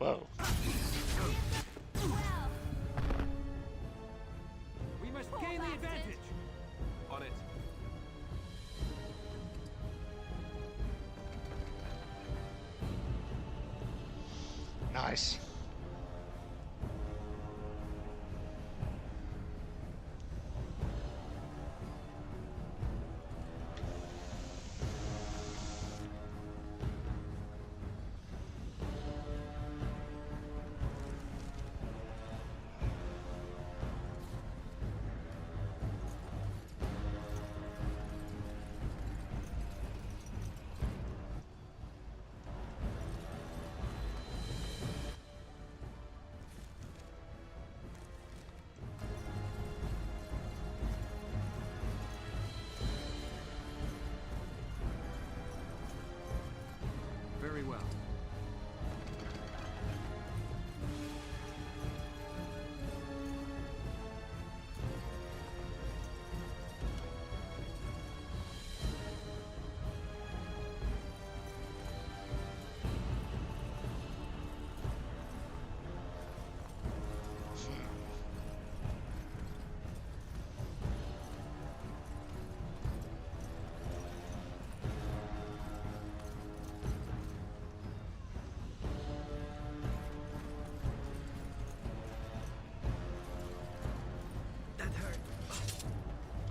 Whoa. We must gain the advantage! On it. Nice.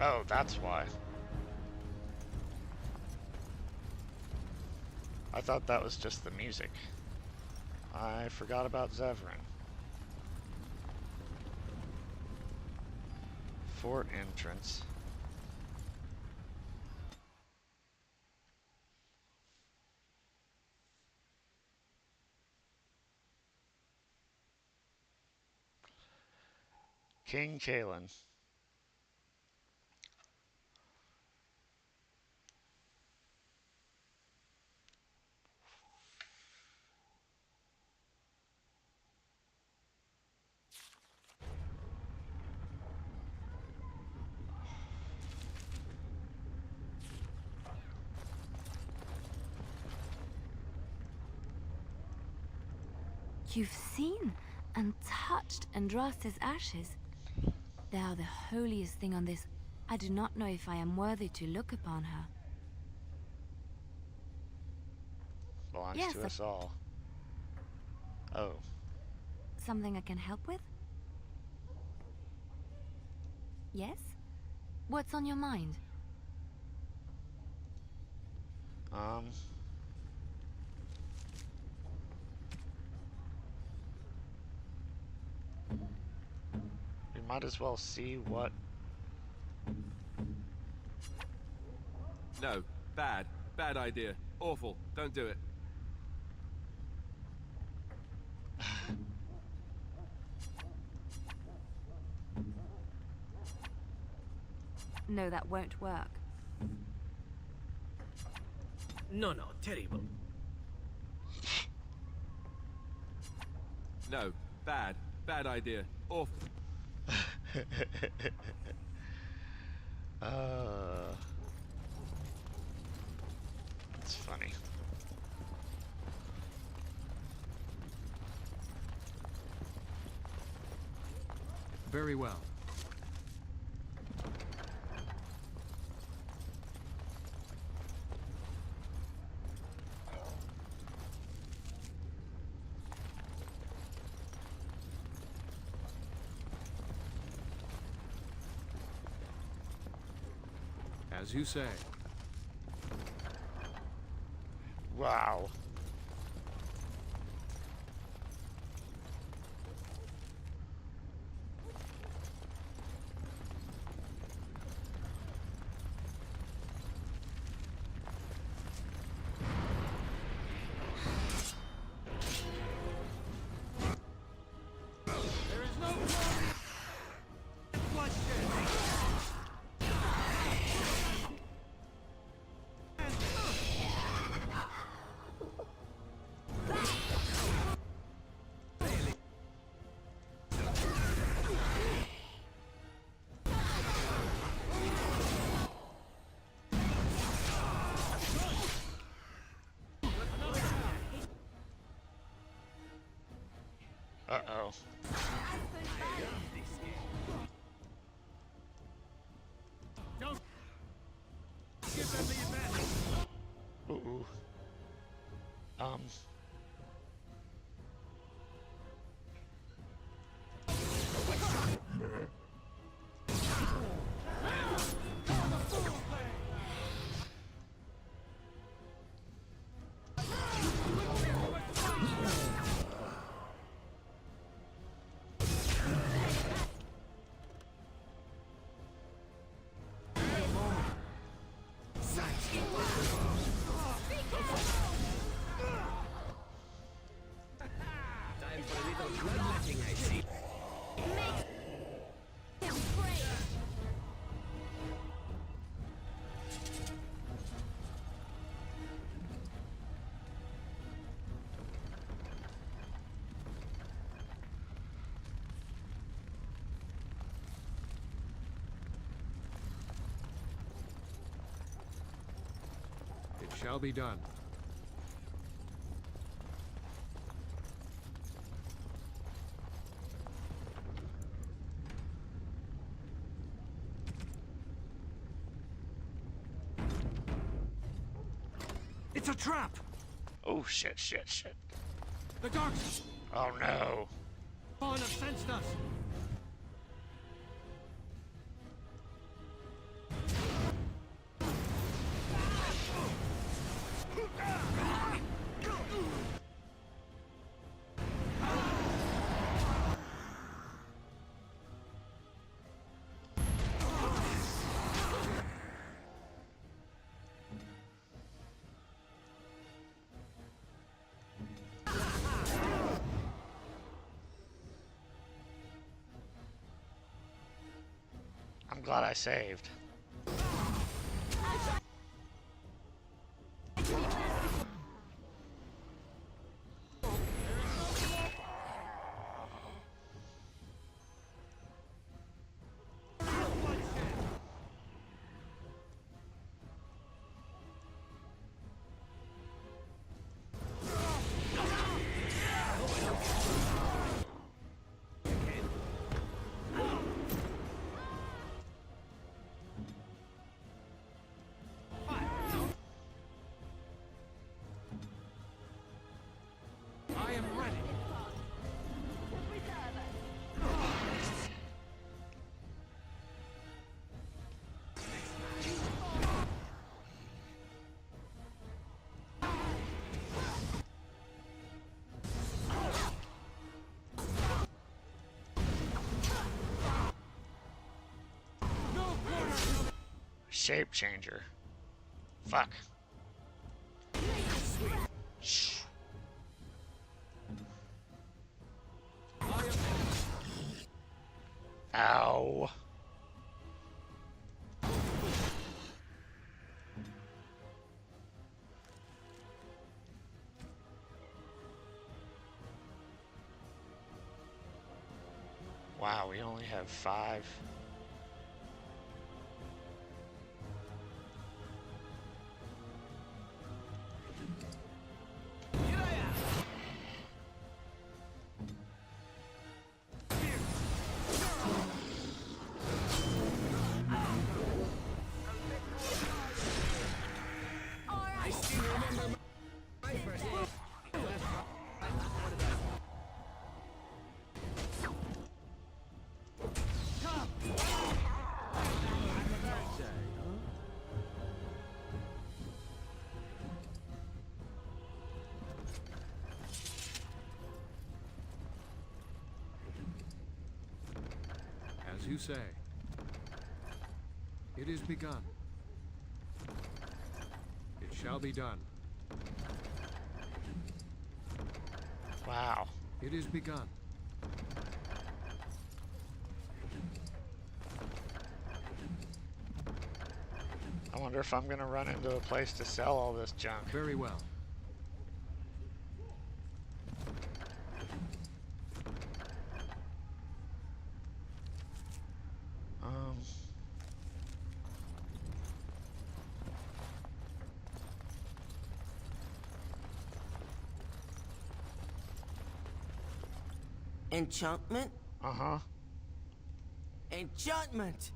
Oh, that's why. I thought that was just the music. I forgot about Zevran. Fort entrance. King Kalen. You've seen and touched Andraste's ashes. They are the holiest thing on this. I do not know if I am worthy to look upon her. Belongs to us all. Oh. Something I can help with? Yes? What's on your mind? We might as well see what... No. Bad. Bad idea. Awful. Don't do it. No, that won't work. No, terrible. No. Bad. Bad idea. Awful. That's funny. Very well. As you say. Wow. Uh-oh. Don't give them the advantage. Ooh. Time for a little bloodletting, I see. It shall be done. It's a trap! Oh, shit, shit, shit. The dogs! Oh, no. Spawn have sensed us! glad I saved. I am ready. Shape changer. Fuck. Shh. Ow. Wow, we only have 5. As you say. It is begun. It shall be done. Wow. It is begun. I wonder if I'm gonna run into a place to sell all this junk. Very well. Enchantment? Uh-huh. Enchantment!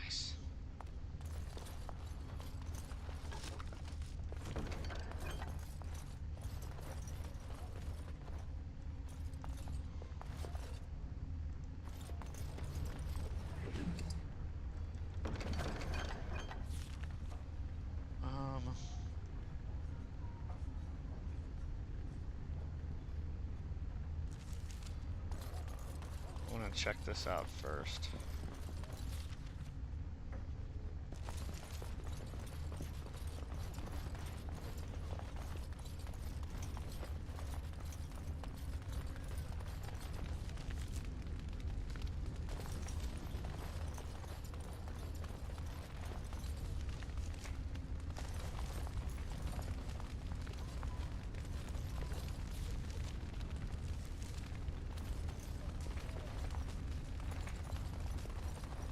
Nice. I want to check this out first.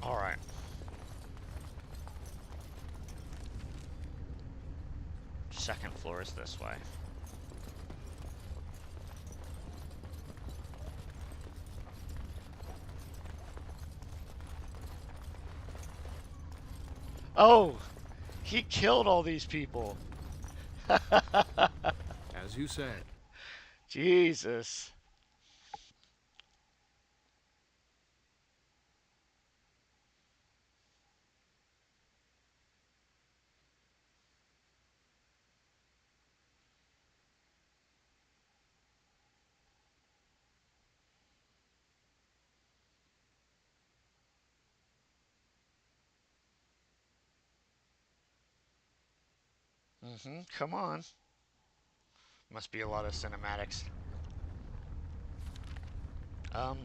All right. Second floor is this way. Oh, he killed all these people. As you say. Jesus. Come on. Must be a lot of cinematics. Um.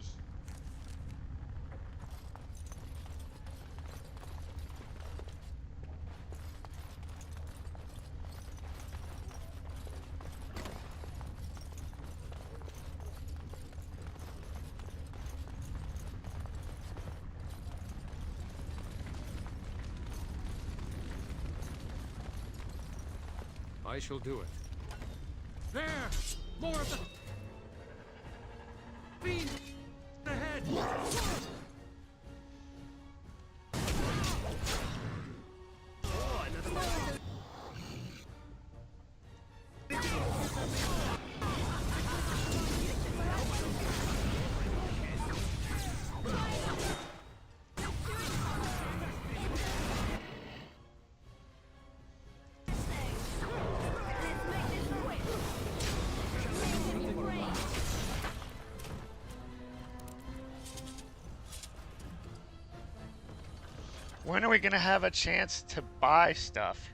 I shall do it. There! More of the fiend ahead! Oh, another When are we gonna have a chance to buy stuff?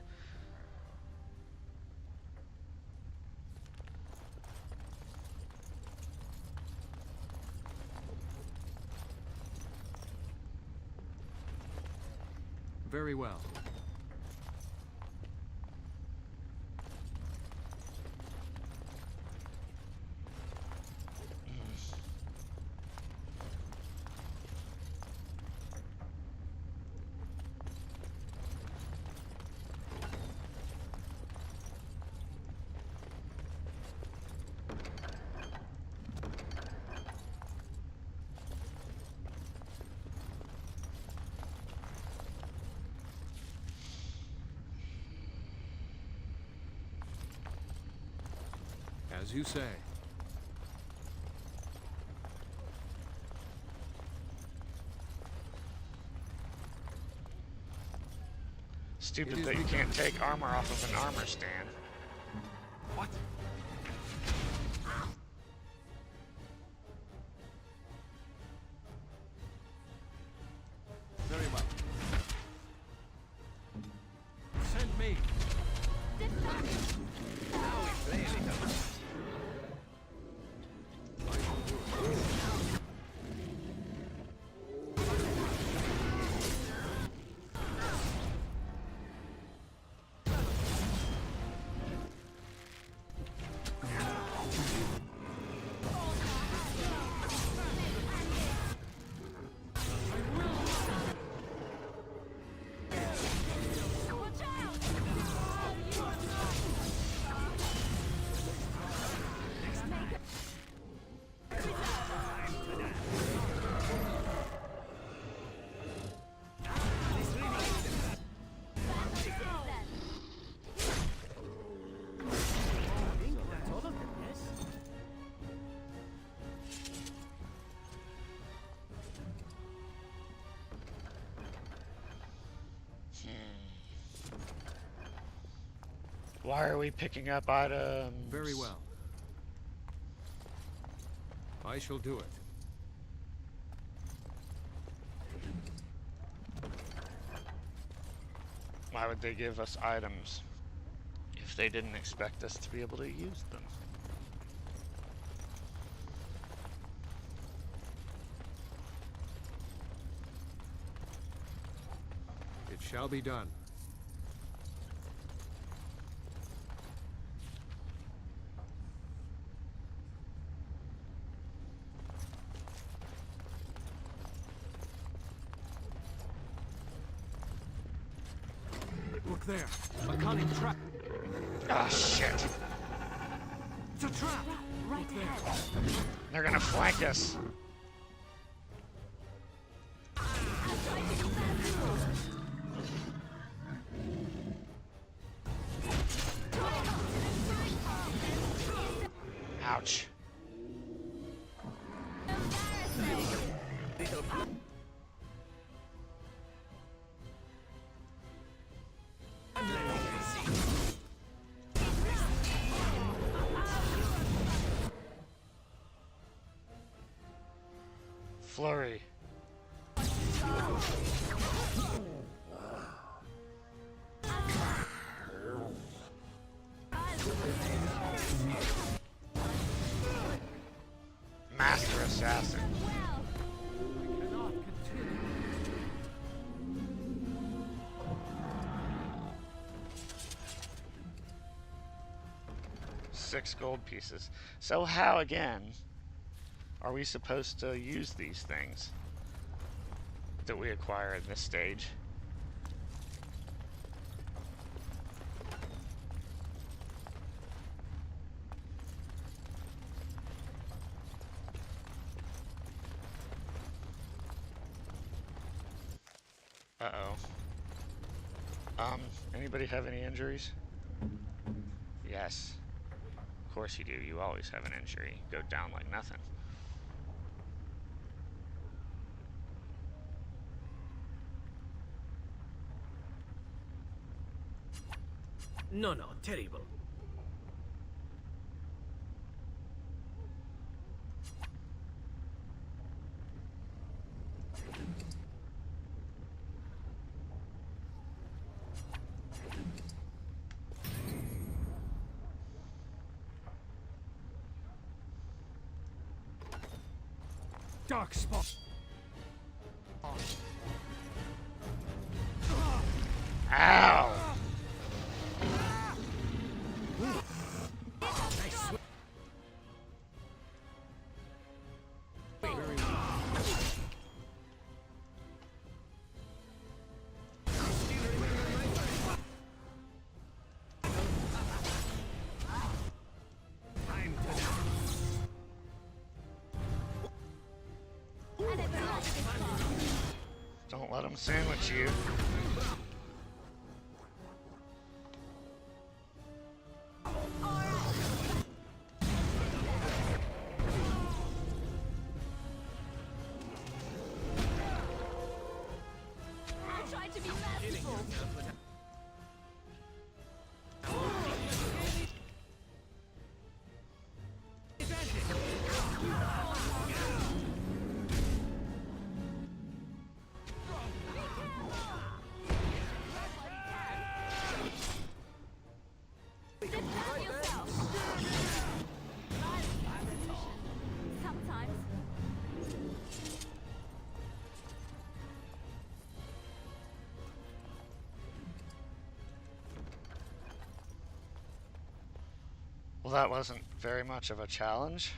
Very well. As you say. Stupid that you can't take armor off of an armor stand. What? Very well. Send me. Now we really don't. Why are we picking up items? Very well. I shall do it. Why would they give us items if they didn't expect us to be able to use them? It shall be done. Look there. A cunning trap. Ah, shit. It's a trap. Right ahead. They're gonna flank us. Ouch. Flurry. Master Assassin. Six gold pieces. So how, again, are we supposed to use these things that we acquire in this stage? Uh-oh. Anybody have any injuries? Yes. Of course you do. You always have an injury. Go down like nothing. No, no, terrible. Dark spot. Ow! Don't let them sandwich you. I tried to be merciful. Sometimes. Well, that wasn't very much of a challenge.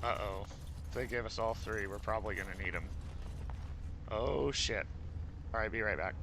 Uh-oh. If they gave us all three, we're probably gonna need them. Oh, shit. Alright, be right back.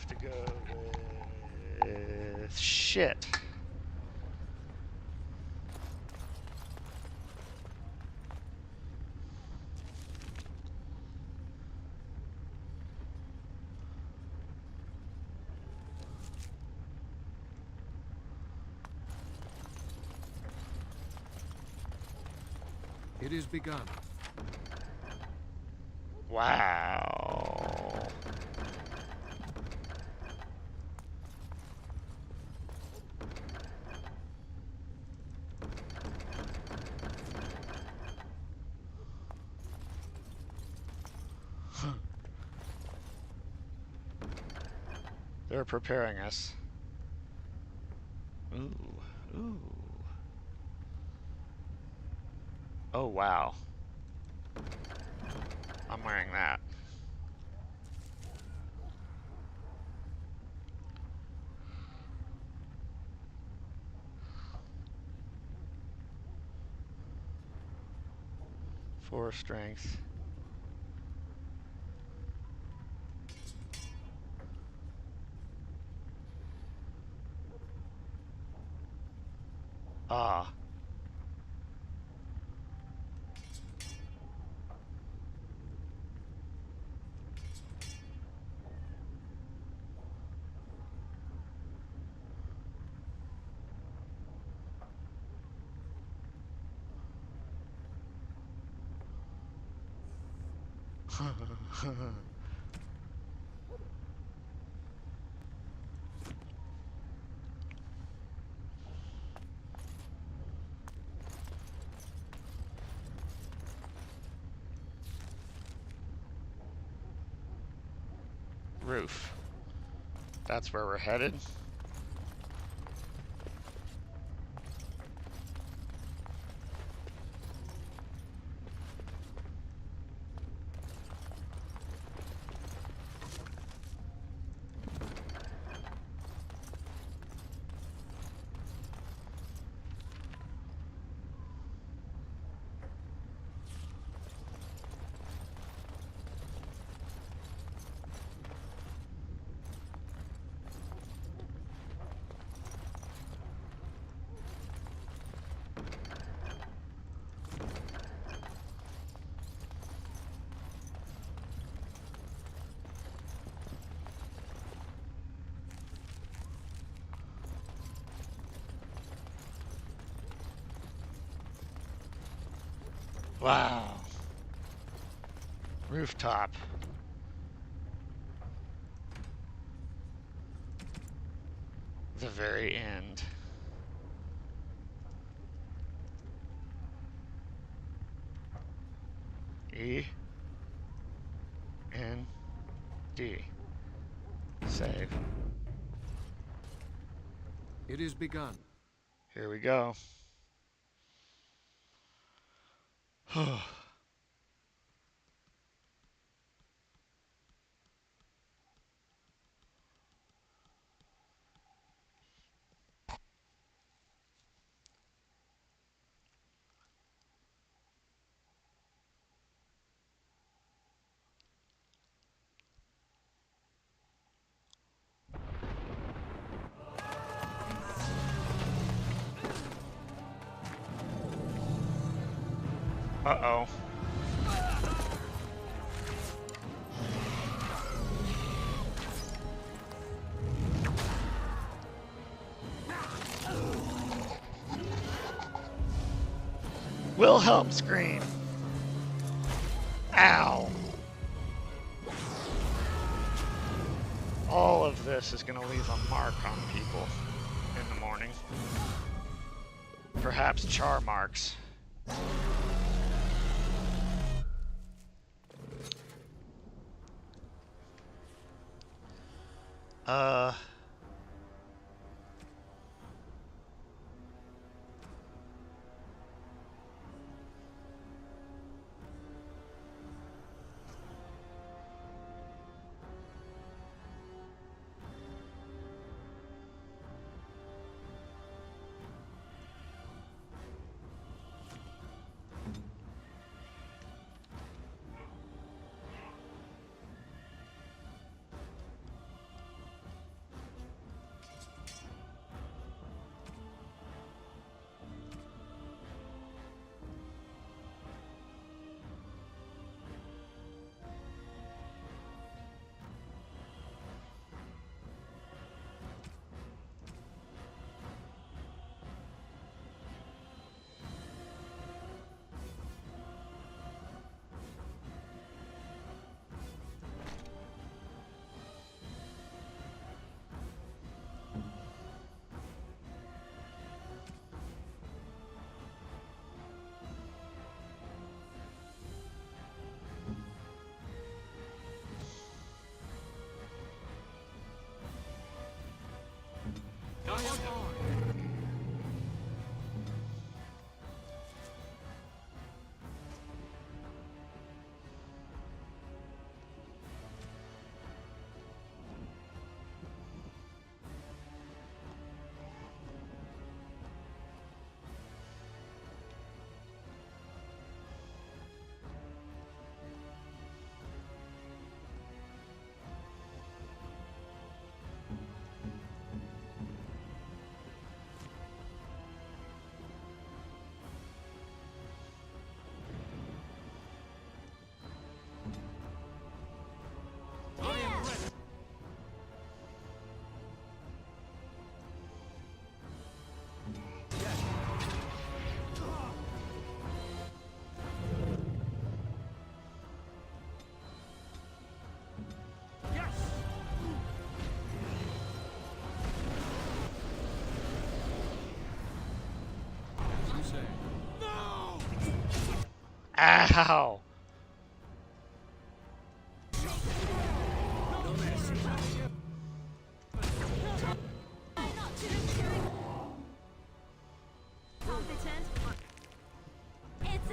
have to go with shit. It is begun. Wow. They're preparing us. Ooh, ooh. Oh, wow. I'm wearing that. Four strength. Ah. Roof. That's where we're headed. Wow. Rooftop. The very end. E. N. D. Save. It is begun. Here we go. Uh-oh. Wilhelm scream. Ow. All of this is going to leave a mark on people in the morning. Perhaps char marks. Ow! Competent. It's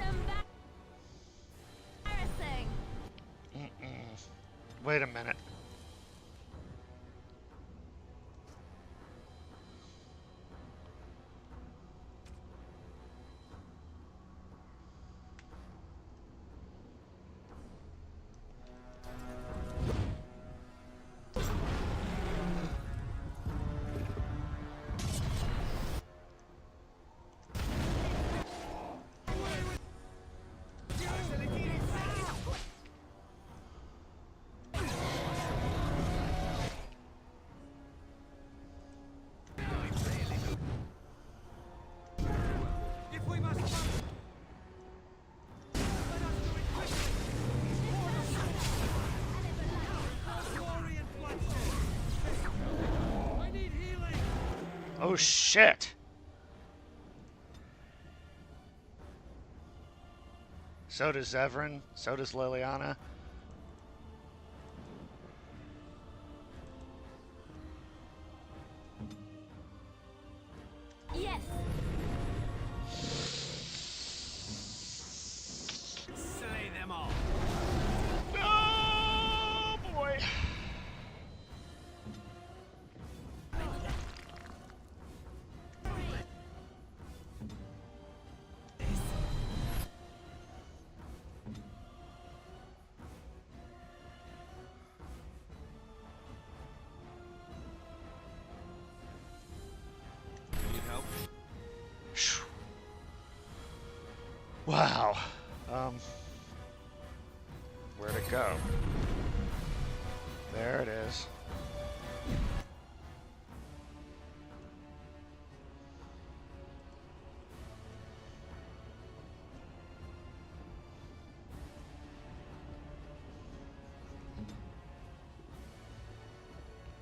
embarrassing. Wait a minute. Oh shit! So does Zevran, so does Liliana. Yes. Slay them all. Oh boy. Wow. Where'd it go? There it is.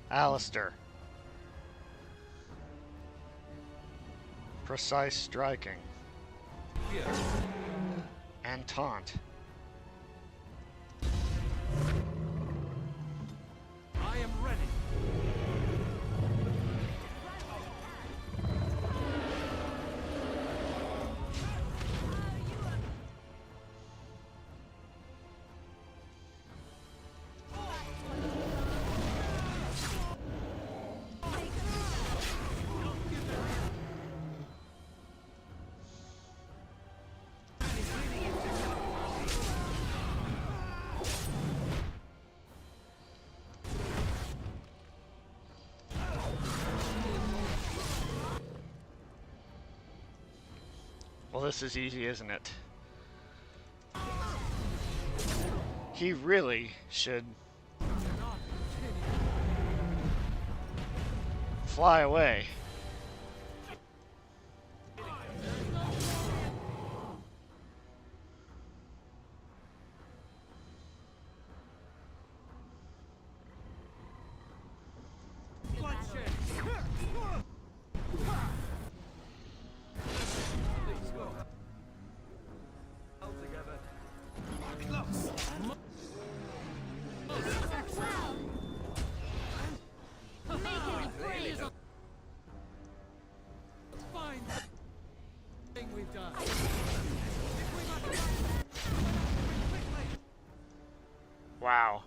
Alistair. Precise striking. And taunt. I am ready. Well, this is easy, isn't it? He really should fly away. Wow.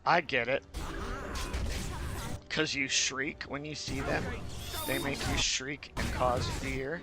I get it. 'Cause you shriek when you see them. They make you shriek and cause fear.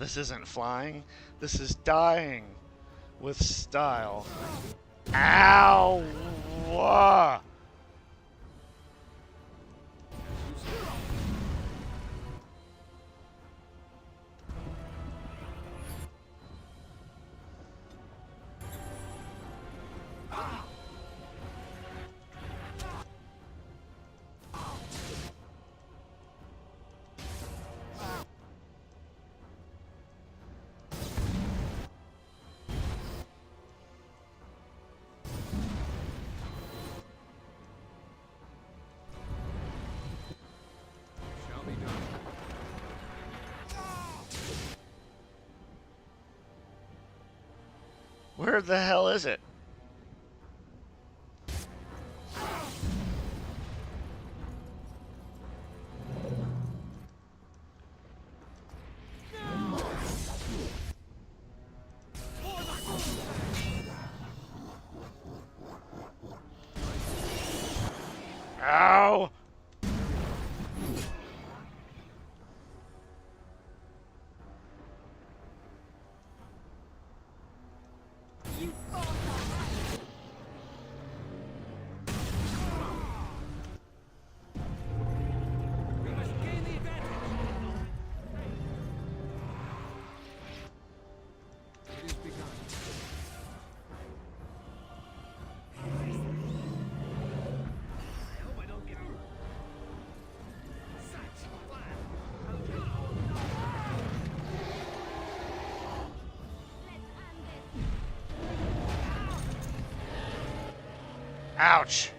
This isn't flying. This is dying with style. Ow! Whoa. Where the hell is it? Ow! Ouch.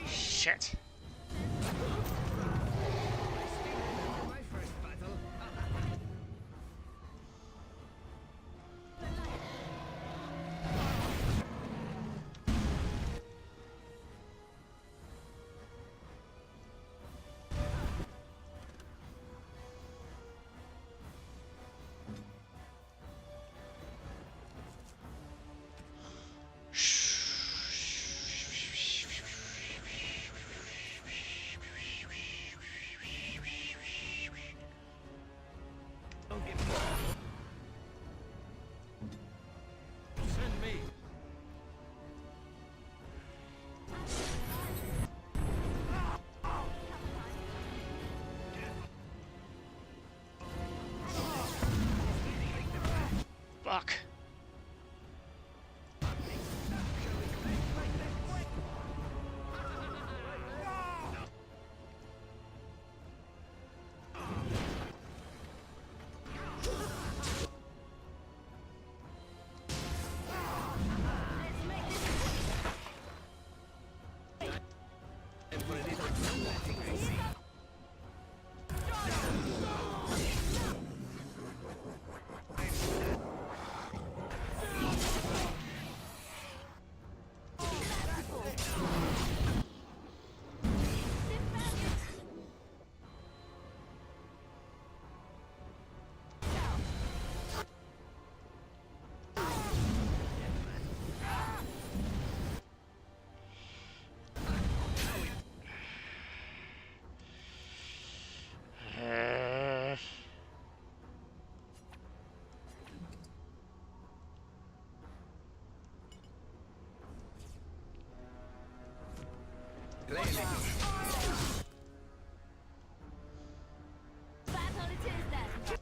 Shit. Send me. Fuck. Battle it is then.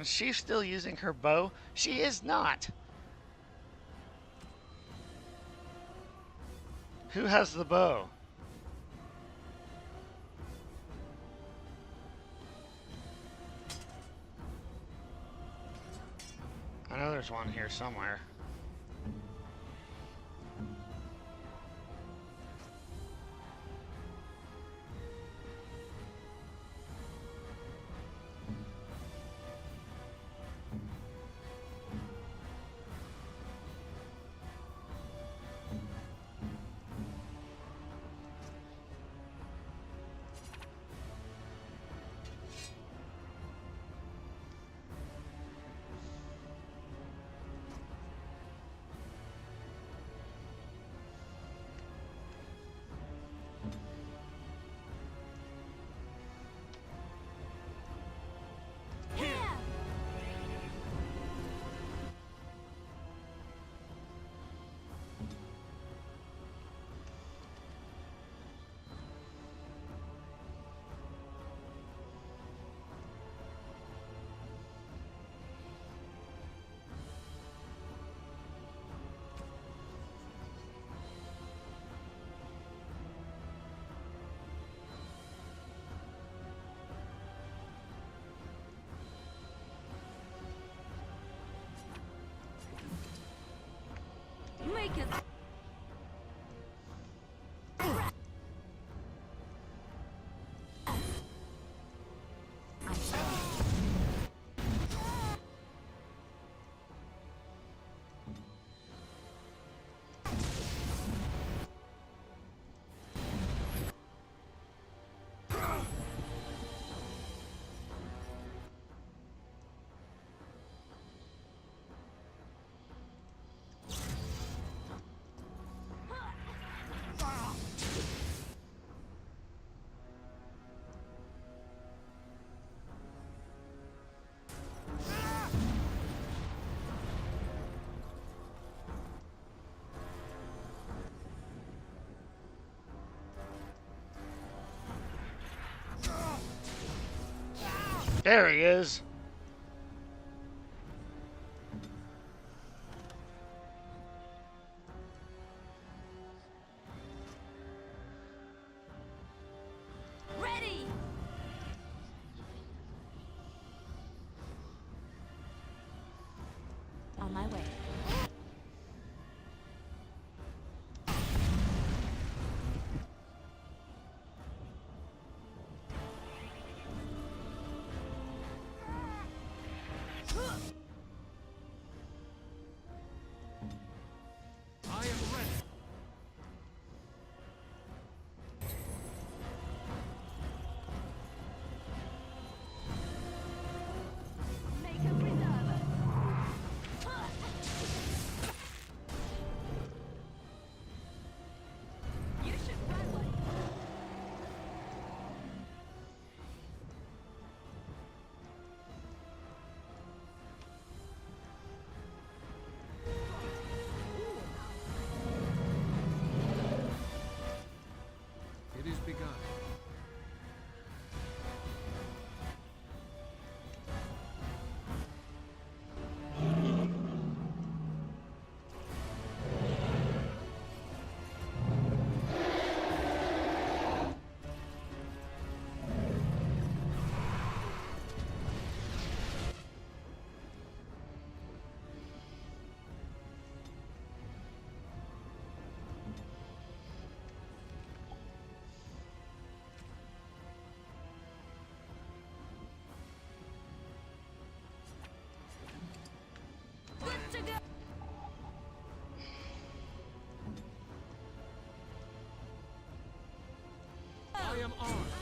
Is she still using her bow? She is not. Who has the bow? I know there's one here somewhere. Make it. There he is. Ready. On my way. I am ready. Make a preserver. You should run one. It is begun. Good to go. I am armed.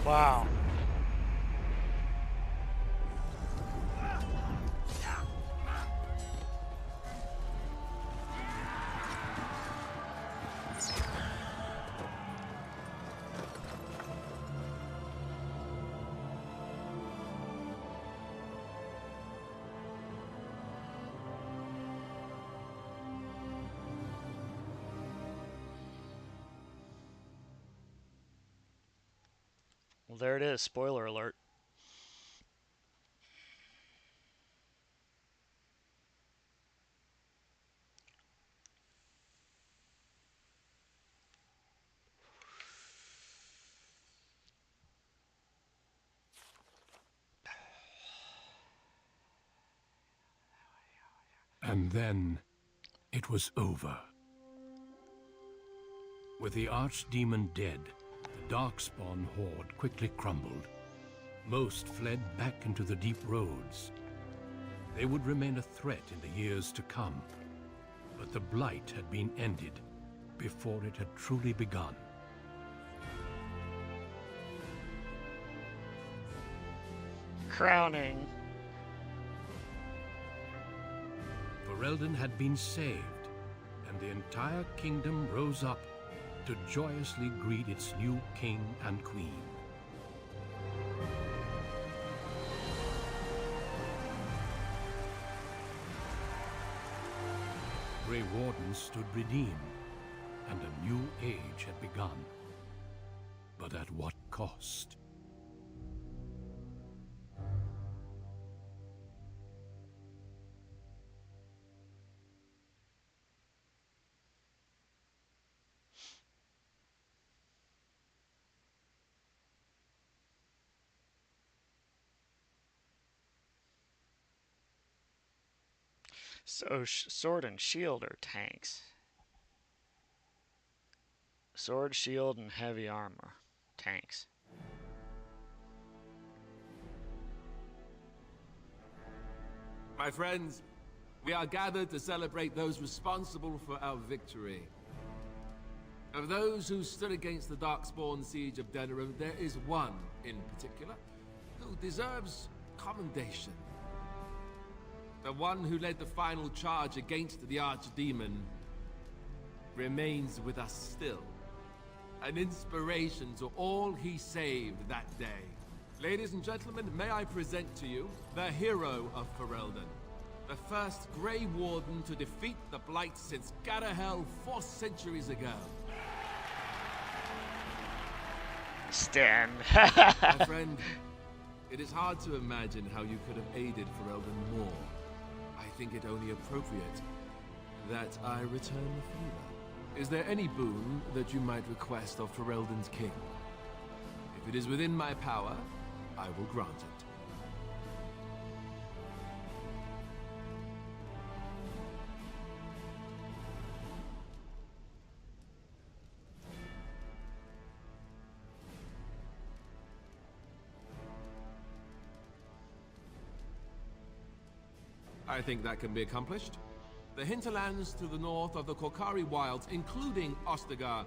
Wow. Well, there it is. Spoiler alert. And then it was over. With the archdemon dead, the Darkspawn horde quickly crumbled. Most fled back into the deep roads. They would remain a threat in the years to come. But the blight had been ended before it had truly begun. Crowning. Ferelden had been saved, and the entire kingdom rose up to joyously greet its new king and queen. Grey Wardens stood redeemed, and a new age had begun. But at what cost? So, sword and shield are tanks. Sword, shield, and heavy armor. Tanks. My friends, we are gathered to celebrate those responsible for our victory. Of those who stood against the Darkspawn siege of Denerim, there is one in particular who deserves commendation. The one who led the final charge against the Archdemon remains with us still. An inspiration to all he saved that day. Ladies and gentlemen, may I present to you the hero of Ferelden, the first Grey Warden to defeat the Blight since Garahel 4 centuries ago. Stan. My friend, it is hard to imagine how you could have aided Ferelden more. I think it only appropriate that I return the favor. Is there any boon that you might request of Ferelden's king? If it is within my power, I will grant it. I think that can be accomplished. The hinterlands to the north of the Korkari Wilds, including Ostagar,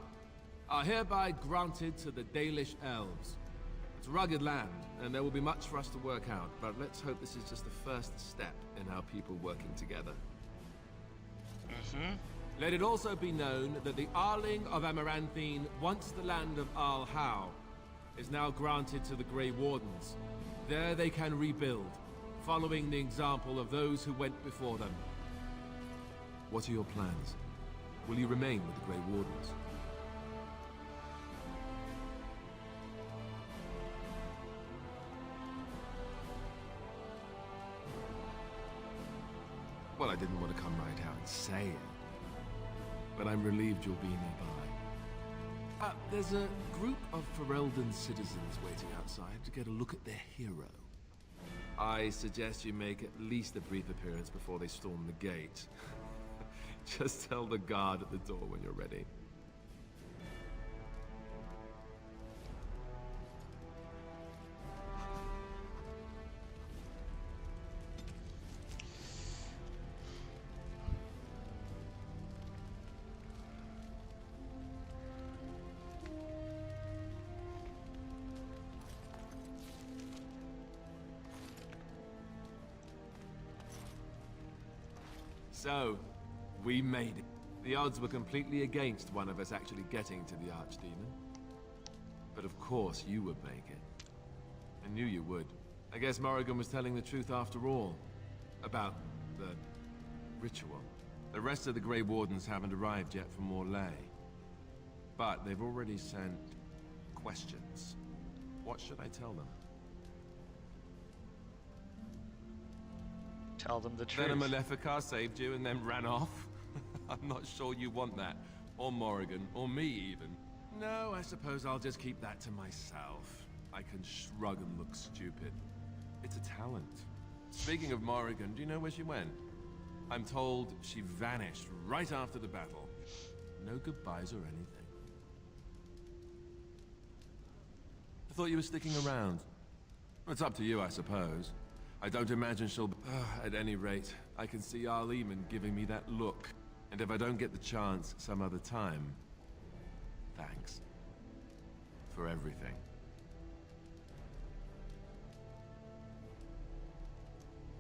are hereby granted to the Dalish elves. It's rugged land, and there will be much for us to work out, but let's hope this is just the first step in our people working together. Let it also be known that the Arling of Amaranthine, once the land of Al-How, is now granted to the Grey Wardens. There they can rebuild, following the example of those who went before them. What are your plans? Will you remain with the Grey Wardens? Well, I didn't want to come right out and say it, but I'm relieved you'll be nearby. There's a group of Ferelden citizens waiting outside to get a look at their hero. I suggest you make at least a brief appearance before they storm the gate. Just tell the guard at the door when you're ready. So, we made it. The odds were completely against one of us actually getting to the Archdemon. But of course you would make it. I knew you would. I guess Morrigan was telling the truth after all. About the ritual. The rest of the Grey Wardens haven't arrived yet from Morlaix. But they've already sent questions. What should I tell them? Tell them the Then a truth. Maleficar saved you and then ran off? I'm not sure you want that. Or Morrigan, or me even. No, I suppose I'll just keep that to myself. I can shrug and look stupid. It's a talent. Speaking of Morrigan, do you know where she went? I'm told she vanished right after the battle. No goodbyes or anything. I thought you were sticking around. It's up to you, I suppose. I don't imagine she'll... at any rate, I can see Arleman giving me that look. And if I don't get the chance some other time... thanks. For everything.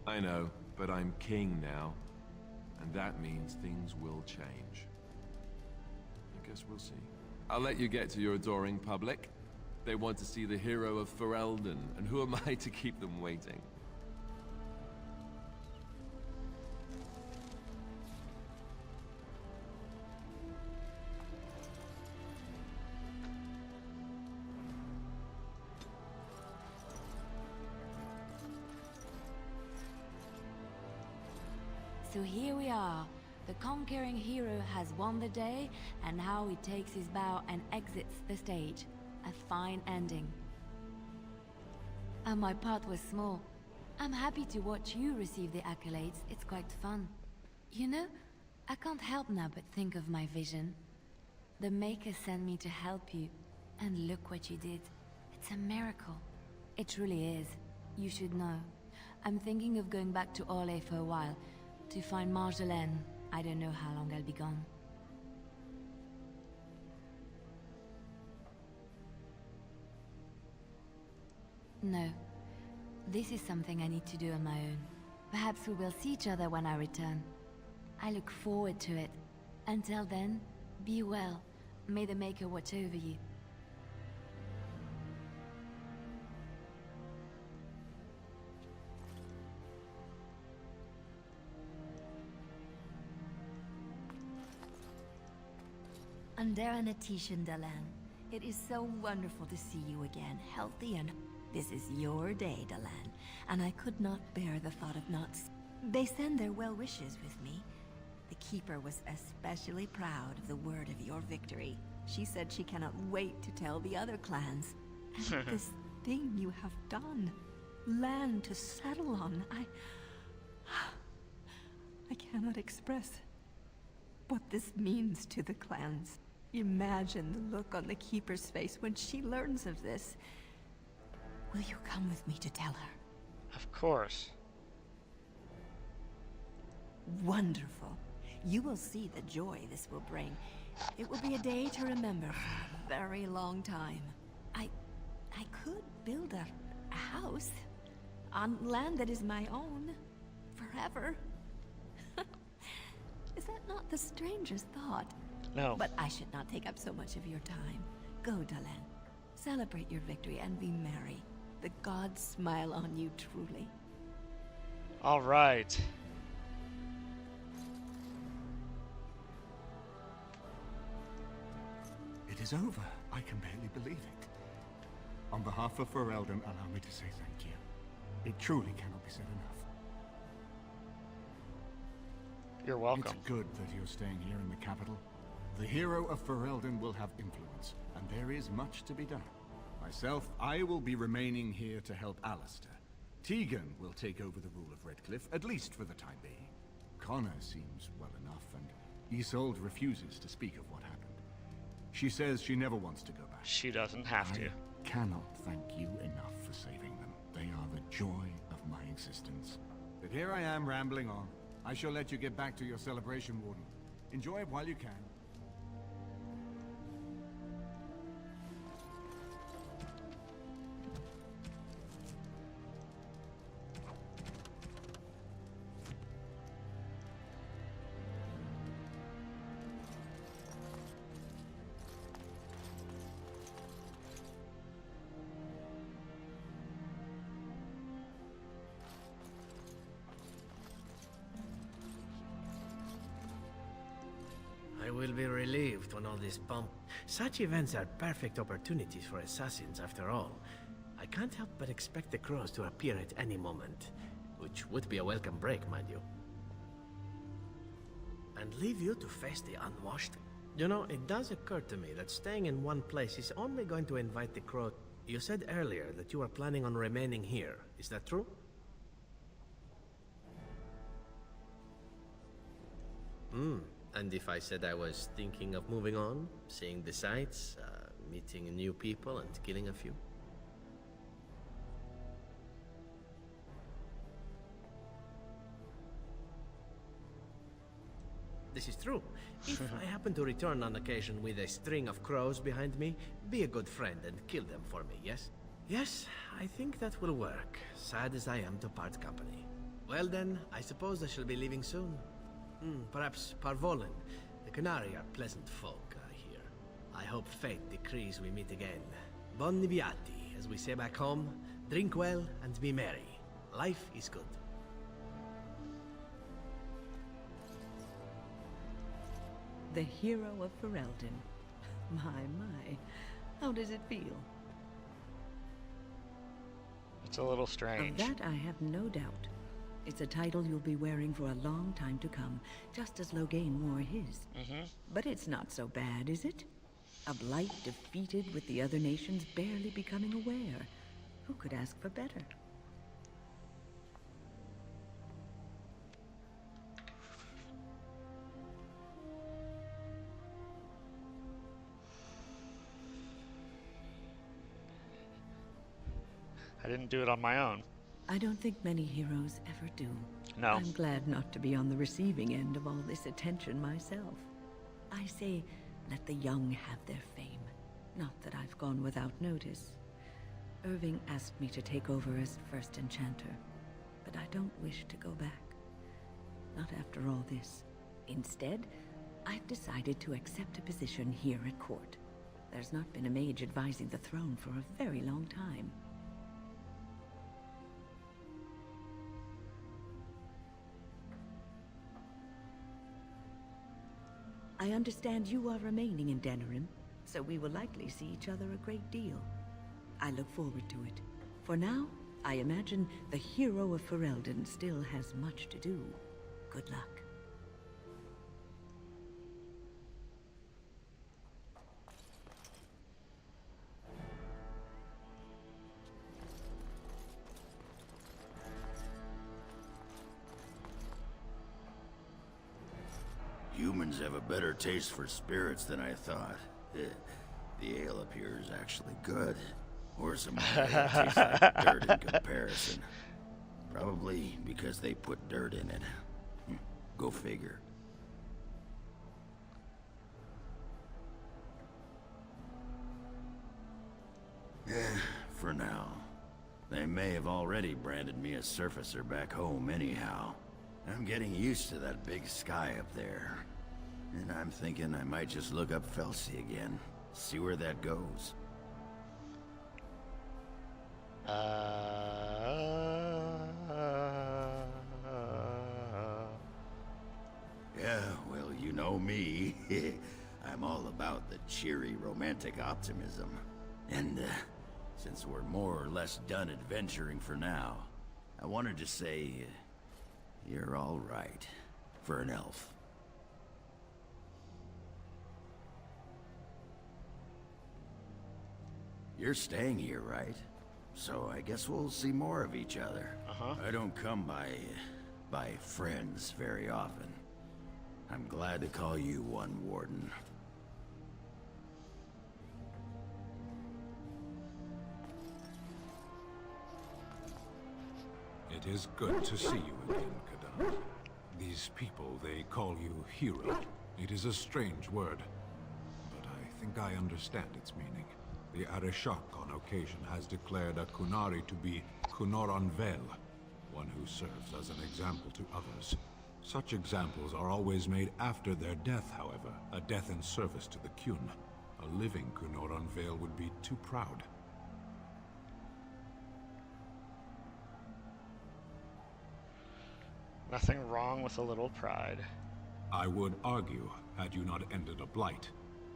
I know, but I'm king now. And that means things will change. I guess we'll see. I'll let you get to your adoring public. They want to see the hero of Ferelden, and who am I to keep them waiting? So here we are. The conquering hero has won the day, and now he takes his bow and exits the stage. A fine ending. And my part was small. I'm happy to watch you receive the accolades. It's quite fun. You know, I can't help now but think of my vision. The Maker sent me to help you, and look what you did. It's a miracle. It truly is. You should know. I'm thinking of going back to Orlais for a while, to find Marjolaine. I don't know how long I'll be gone. No. This is something I need to do on my own. Perhaps we will see each other when I return. I look forward to it. Until then, be well. May the Maker watch over you. Andera Natishan Dalan. It is so wonderful to see you again, healthy and... This is your day, Dalan, and I could not bear the thought of not... They send their well wishes with me. The Keeper was especially proud of the word of your victory. She said she cannot wait to tell the other clans. And this thing you have done. Land to settle on. I cannot express what this means to the clans. Imagine the look on the Keeper's face when she learns of this. Will you come with me to tell her? Of course. Wonderful. You will see the joy this will bring. It will be a day to remember for a very long time. I could build a house on land that is my own forever. Is that not the strangest thought? No. But I should not take up so much of your time. Go, Dalan. Celebrate your victory and be merry. The gods smile on you truly. All right. It is over. I can barely believe it. On behalf of Ferelden, allow me to say thank you. It truly cannot be said enough. You're welcome. It's good that you're staying here in the capital. The hero of Ferelden will have influence, and there is much to be done. Myself, I will be remaining here to help Alistair. Tegan will take over the rule of Redcliffe, at least for the time being. Connor seems well enough, and Isolde refuses to speak of what happened. She says she never wants to go back. She doesn't have to. I cannot thank you enough for saving them. They are the joy of my existence. But here I am rambling on. I shall let you get back to your celebration, Warden. Enjoy it while you can. I will be relieved when all this bump... Such events are perfect opportunities for assassins, after all. I can't help but expect the crows to appear at any moment, which would be a welcome break, mind you. And leave you to face the unwashed. You know, it does occur to me that staying in one place is only going to invite the crow. You said earlier that you are planning on remaining here. Is that true? And if I said I was thinking of moving on, seeing the sights, meeting new people and killing a few? This is true. If I happen to return on occasion with a string of crows behind me, be a good friend and kill them for me, yes? Yes, I think that will work, sad as I am to part company. Well then, I suppose I shall be leaving soon. Perhaps Parvolen. The Canary are pleasant folk, I hear. I hope fate decrees we meet again. Bon viati, as we say back home. Drink well and be merry. Life is good. The hero of Ferelden. My. How does it feel? It's a little strange. Of that I have no doubt. It's a title you'll be wearing for a long time to come, just as Loghain wore his. But it's not so bad, is it? A blight defeated with the other nations barely becoming aware. Who could ask for better? I didn't do it on my own. I don't think many heroes ever do. No. I'm glad not to be on the receiving end of all this attention myself. I say, let the young have their fame. Not that I've gone without notice. Irving asked me to take over as first enchanter, but I don't wish to go back. Not after all this. Instead, I've decided to accept a position here at court. There's not been a mage advising the throne for a very long time. I understand you are remaining in Denerim, so we will likely see each other a great deal. I look forward to it. For now, I imagine the hero of Ferelden still has much to do. Good luck. Humans have a better taste for spirits than I thought. The ale up here is actually good. Or some ale tastes like dirt in comparison. Probably because they put dirt in it. Go figure. For now. They may have already branded me a surfacer back home anyhow. I'm getting used to that big sky up there. And I'm thinking I might just look up Felsi again. See where that goes. Yeah, well, you know me. I'm all about the cheery, romantic optimism. And, since we're more or less done adventuring for now, I wanted to say, you're all right, for an elf. You're staying here, right? So I guess we'll see more of each other. I don't come by friends very often. I'm glad to call you one, Warden. It is good to see you again, Kadar. These people, they call you hero. It is a strange word, but I think I understand its meaning. The Arishok on occasion has declared a Kunari to be Kunoran Vel, one who serves as an example to others. Such examples are always made after their death, however, a death in service to the Kyun. A living Kunoran Vel would be too proud. Nothing wrong with a little pride. I would argue, had you not ended a blight,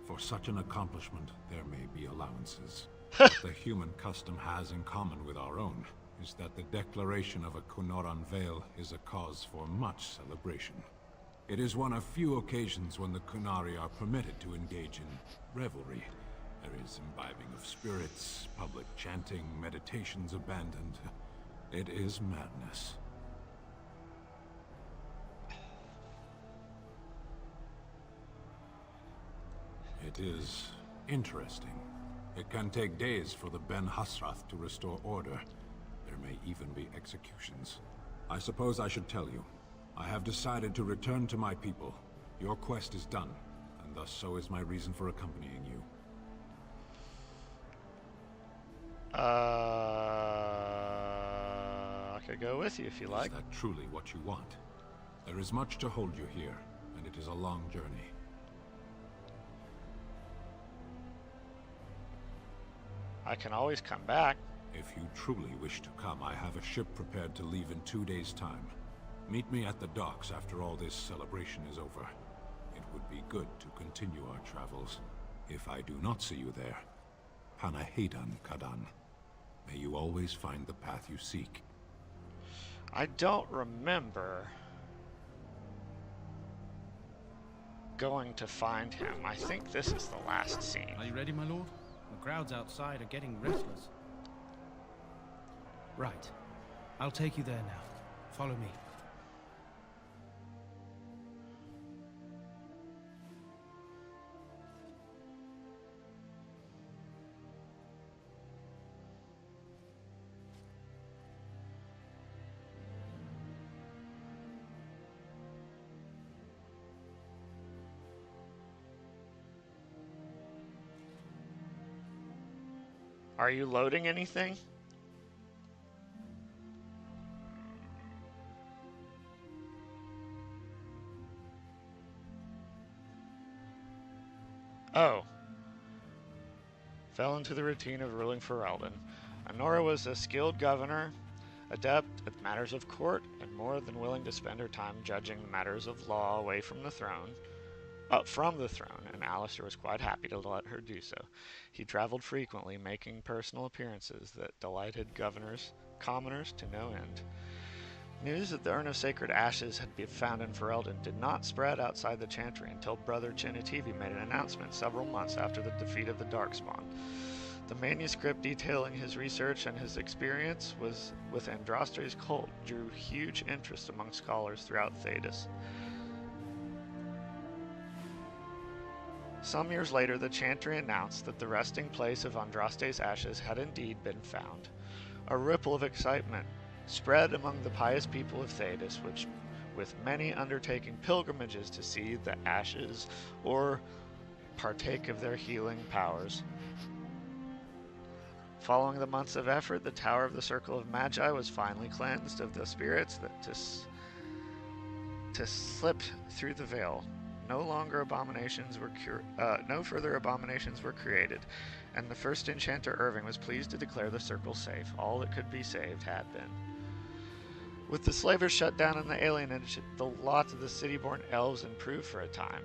for such an accomplishment there may be allowances. What the human custom has in common with our own is that the declaration of a Kunoran Veil is a cause for much celebration. It is one of few occasions when the Kunari are permitted to engage in revelry. There is imbibing of spirits, public chanting, meditations abandoned. It is madness. It is interesting. It can take days for the Ben Hasrath to restore order. There may even be executions. I suppose I should tell you. I have decided to return to my people. Your quest is done, and thus so is my reason for accompanying you. I could go with you if you like. Is that truly what you want? There is much to hold you here, and it is a long journey. I can always come back. If you truly wish to come, I have a ship prepared to leave in 2 days' time. Meet me at the docks after all this celebration is over. It would be good to continue our travels. If I do not see you there, Panahedan Kadan. May you always find the path you seek. I don't remember going to find him. I think this is the last scene. Are you ready, my lord? The crowds outside are getting restless. Right. I'll take you there now. Follow me. Are you loading anything? Oh. Fell into the routine of ruling Ferelden. Honora was a skilled governor, adept at matters of court, and more than willing to spend her time judging matters of law away from the throne. And Alistair was quite happy to let her do so. He traveled frequently, making personal appearances that delighted commoners to no end. News that the Urn of Sacred Ashes had been found in Ferelden did not spread outside the Chantry until Brother Chinativi made an announcement several months after the defeat of the Darkspawn. The manuscript detailing his research and his experience with Andraste's cult drew huge interest among scholars throughout Thedas. Some years later, the Chantry announced that the resting place of Andraste's ashes had indeed been found. A ripple of excitement spread among the pious people of Thedas, with many undertaking pilgrimages to see the ashes or partake of their healing powers. Following the months of effort, the Tower of the Circle of Magi was finally cleansed of the spirits that to slip through the veil. No further abominations were created, and the first enchanter Irving was pleased to declare the circle safe. All that could be saved had been. With the slavers shut down in the alienage, the lot of the city-born elves improved for a time.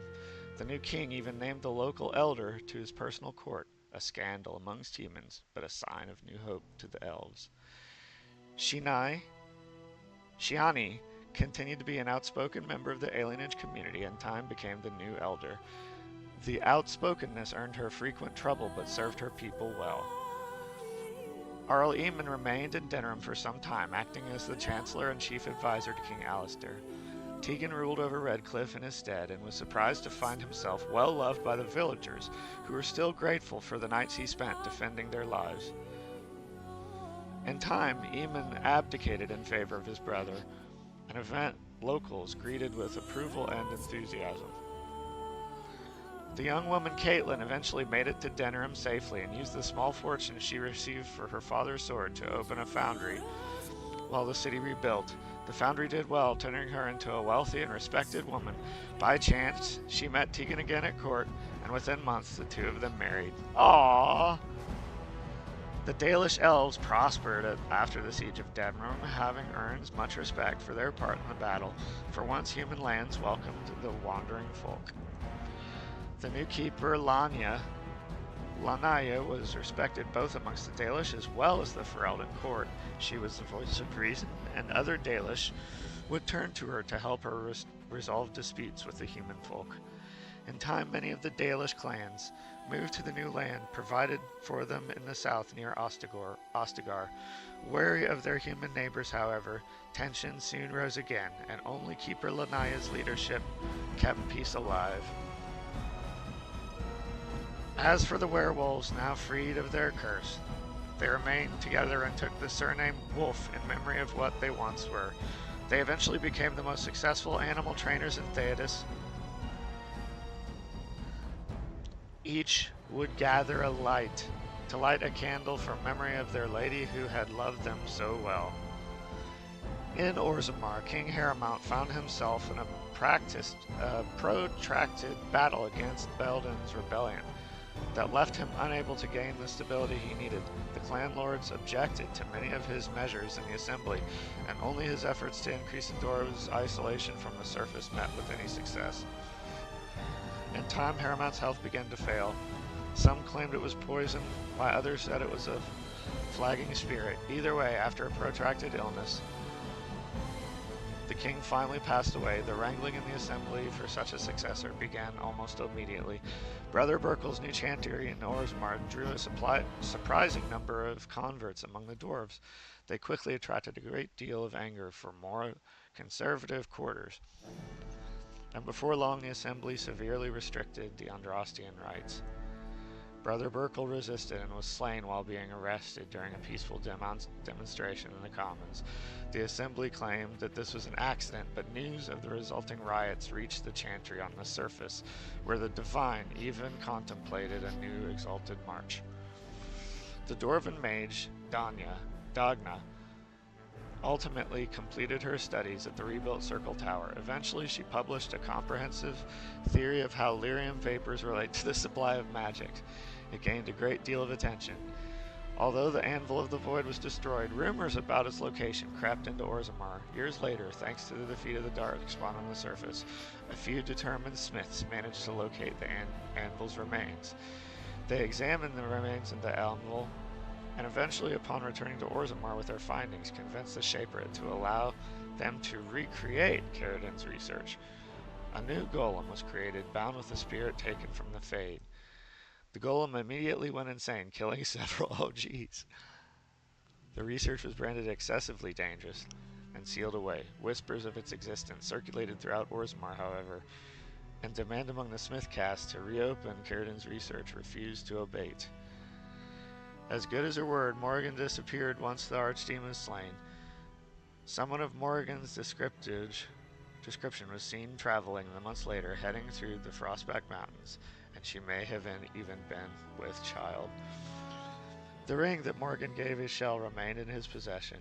The new king even named the local elder to his personal court, a scandal amongst humans, but a sign of new hope to the elves. Shiani continued to be an outspoken member of the alienage community, and time became the new elder. The outspokenness earned her frequent trouble, but served her people well. Arl Eamon remained in Denerim for some time, acting as the Chancellor and Chief Advisor to King Alistair. Tegan ruled over Redcliffe in his stead, and was surprised to find himself well loved by the villagers, who were still grateful for the nights he spent defending their lives. In time, Eamon abdicated in favor of his brother, an event locals greeted with approval and enthusiasm. The young woman Caitlin eventually made it to Denerim safely and used the small fortune she received for her father's sword to open a foundry while the city rebuilt. The foundry did well, turning her into a wealthy and respected woman. By chance, she met Tegan again at court, and within months the two of them married. Aww! The Dalish elves prospered after the siege of Denram, having earned much respect for their part in the battle. For once, human lands welcomed the wandering folk. The new keeper, Lanaya, was respected both amongst the Dalish as well as the Ferelden court. She was the voice of reason, and other Dalish would turn to her to help her resolve disputes with the human folk. In time, many of the Dalish clans moved to the new land provided for them in the south near Ostagar. Wary of their human neighbors, however, tension soon rose again, and only Keeper Lanaya's leadership kept peace alive. As for the werewolves, now freed of their curse, they remained together and took the surname Wolf in memory of what they once were. They eventually became the most successful animal trainers in Theodas. Each would gather a light to light a candle for memory of their lady who had loved them so well. In Orzammar, King Haramount found himself in a protracted battle against Belden's rebellion that left him unable to gain the stability he needed. The clan lords objected to many of his measures in the assembly, and only his efforts to increase Endor's isolation from the surface met with any success. In time, Haramount's health began to fail. Some claimed it was poison, while others said it was a flagging spirit. Either way, after a protracted illness, the king finally passed away. The wrangling in the assembly for such a successor began almost immediately. Brother Burkel's new chantery in Orzammar drew a surprising number of converts among the dwarves. They quickly attracted a great deal of anger from more conservative quarters, and before long the assembly severely restricted the Andrastian rites. Brother Burkel resisted and was slain while being arrested during a peaceful demonstration in the Commons. The assembly claimed that this was an accident, but news of the resulting riots reached the chantry on the surface, where the divine even contemplated a new exalted march. The dwarven mage, Dagna, ultimately completed her studies at the rebuilt Circle Tower. Eventually, she published a comprehensive theory of how lyrium vapors relate to the supply of magic. It gained a great deal of attention. Although the Anvil of the Void was destroyed, rumors about its location crept into Orzammar. Years later, thanks to the defeat of the Darkspawn on the surface, a few determined smiths managed to locate the Anvil's remains. They examined the remains of the Anvil, and eventually, upon returning to Orzammar with their findings, convinced the Shaper to allow them to recreate Caridin's research. A new golem was created, bound with a spirit taken from the Fade. The golem immediately went insane, killing several OGs. The research was branded excessively dangerous and sealed away. Whispers of its existence circulated throughout Orzammar, however, and demand among the Smith caste to reopen Caridin's research refused to abate. As good as her word, Morrigan disappeared once the archdemon was slain. Someone of Morrigan's description was seen traveling the months later, heading through the Frostback Mountains, and she may have even been with child. The ring that Morgan gave Ishel remained in his possession.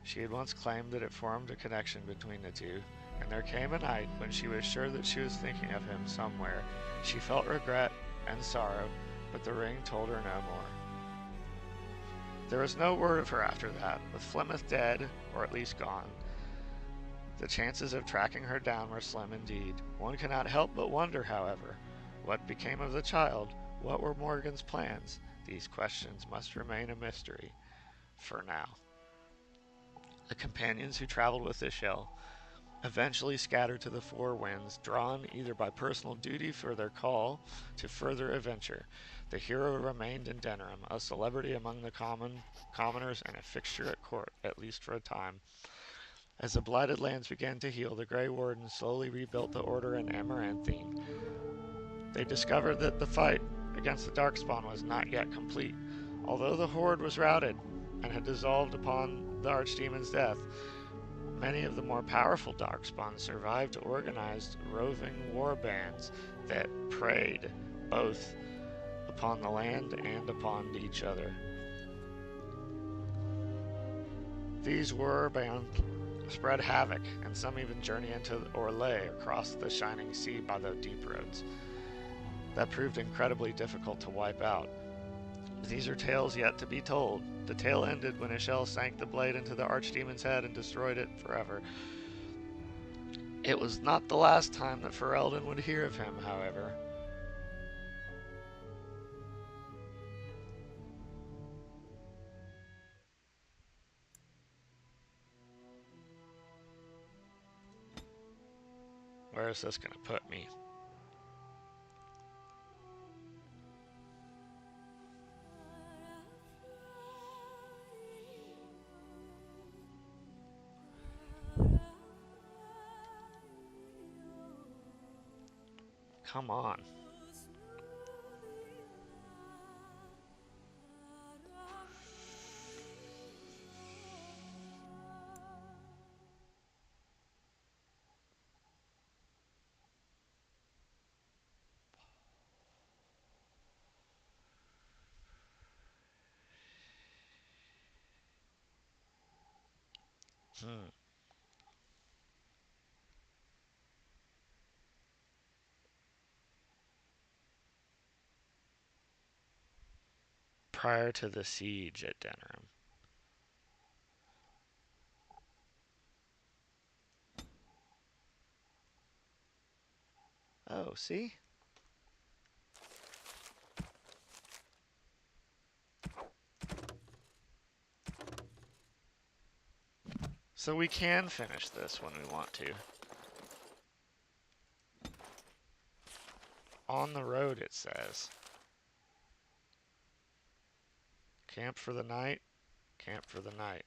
She had once claimed that it formed a connection between the two, and there came a night when she was sure that she was thinking of him somewhere. She felt regret and sorrow, but the ring told her no more. There was no word of her after that. With Flemeth dead, or at least gone, the chances of tracking her down were slim indeed. One cannot help but wonder, however, what became of the child? What were Morgan's plans? These questions must remain a mystery for now. The companions who traveled with Ishel eventually scattered to the four winds, drawn either by personal duty for their call to further adventure. The hero remained in Denerim, a celebrity among the commoners and a fixture at court, at least for a time. As the blighted lands began to heal, the Grey Wardens slowly rebuilt the Order in Amaranthine. They discovered that the fight against the Darkspawn was not yet complete. Although the Horde was routed and had dissolved upon the Archdemon's death, many of the more powerful Darkspawn survived organized roving war bands that preyed both upon the land and upon each other. These war bands spread havoc, and some even journey into Orlais across the shining sea by the deep roads. That proved incredibly difficult to wipe out. These are tales yet to be told. The tale ended when a shell sank the blade into the archdemon's head and destroyed it forever. It was not the last time that Ferelden would hear of him, however. Where is this going to put me? Come on. Prior to the siege at Denerim. Oh, see? So we can finish this when we want to. On the road, it says. Camp for the night. Camp for the night.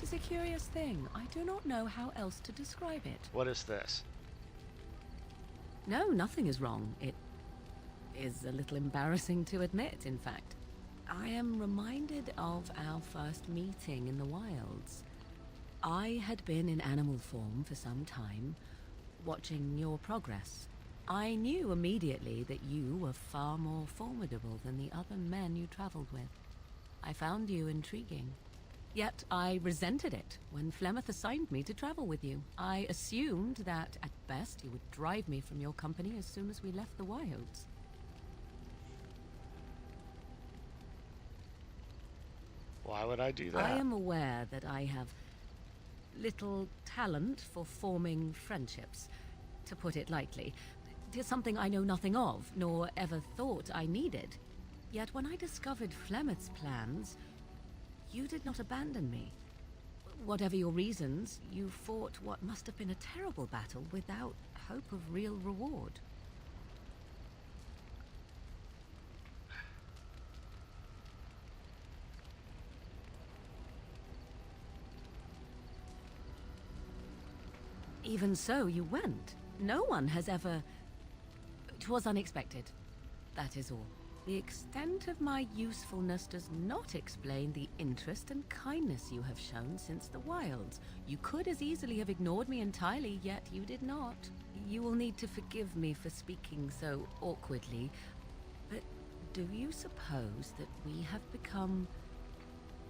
It's a curious thing. I do not know how else to describe it. What is this? No, nothing is wrong. It is a little embarrassing to admit, in fact. I am reminded of our first meeting in the wilds. I had been in animal form for some time, watching your progress. I knew immediately that you were far more formidable than the other men you traveled with. I found you intriguing. Yet I resented it when Flemeth assigned me to travel with you. I assumed that, at best, you would drive me from your company as soon as we left the wilds. Why would I do that? I am aware that I have little talent for forming friendships, to put it lightly. It is something I know nothing of, nor ever thought I needed. Yet when I discovered Flemeth's plans, you did not abandon me. Whatever your reasons, you fought what must have been a terrible battle without hope of real reward. Even so, you went. No one has ever... 'Twas unexpected. That is all. The extent of my usefulness does not explain the interest and kindness you have shown since the wilds. You could as easily have ignored me entirely, yet you did not. You will need to forgive me for speaking so awkwardly, but do you suppose that we have become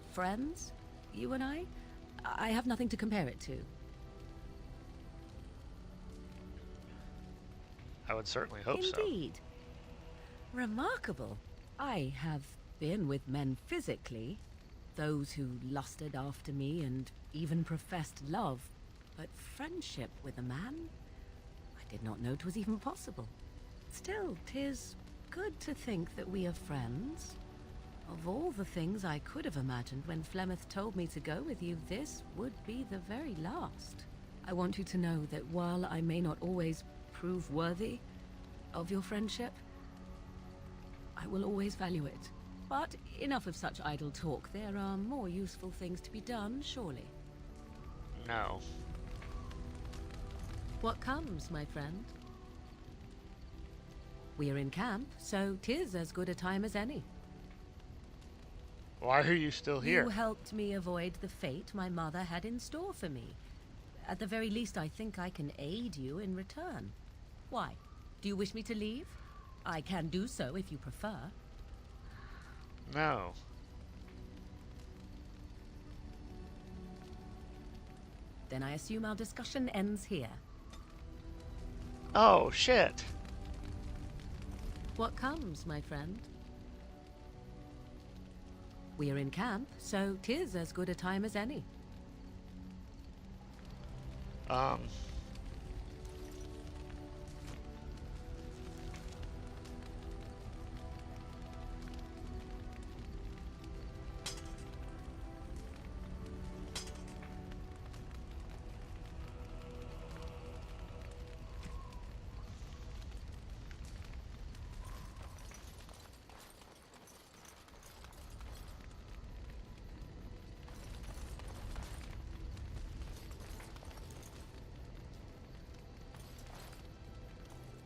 friends, you and I? I have nothing to compare it to. I would certainly hope so. Indeed. Remarkable. I have been with men physically, those who lusted after me and even professed love, but friendship with a man? I did not know 'twas even possible. Still, 'tis good to think that we are friends. Of all the things I could have imagined when Flemeth told me to go with you, this would be the very last. I want you to know that while I may not always prove worthy of your friendship, I will always value it. But enough of such idle talk. There are more useful things to be done, surely. No. What comes, my friend? We are in camp, so 'tis as good a time as any. Why are you still here? You helped me avoid the fate my mother had in store for me. At the very least, I think I can aid you in return. Why? Do you wish me to leave? I can do so if you prefer. No. Then I assume our discussion ends here. Oh, shit. What comes, my friend? We are in camp, so 'tis as good a time as any.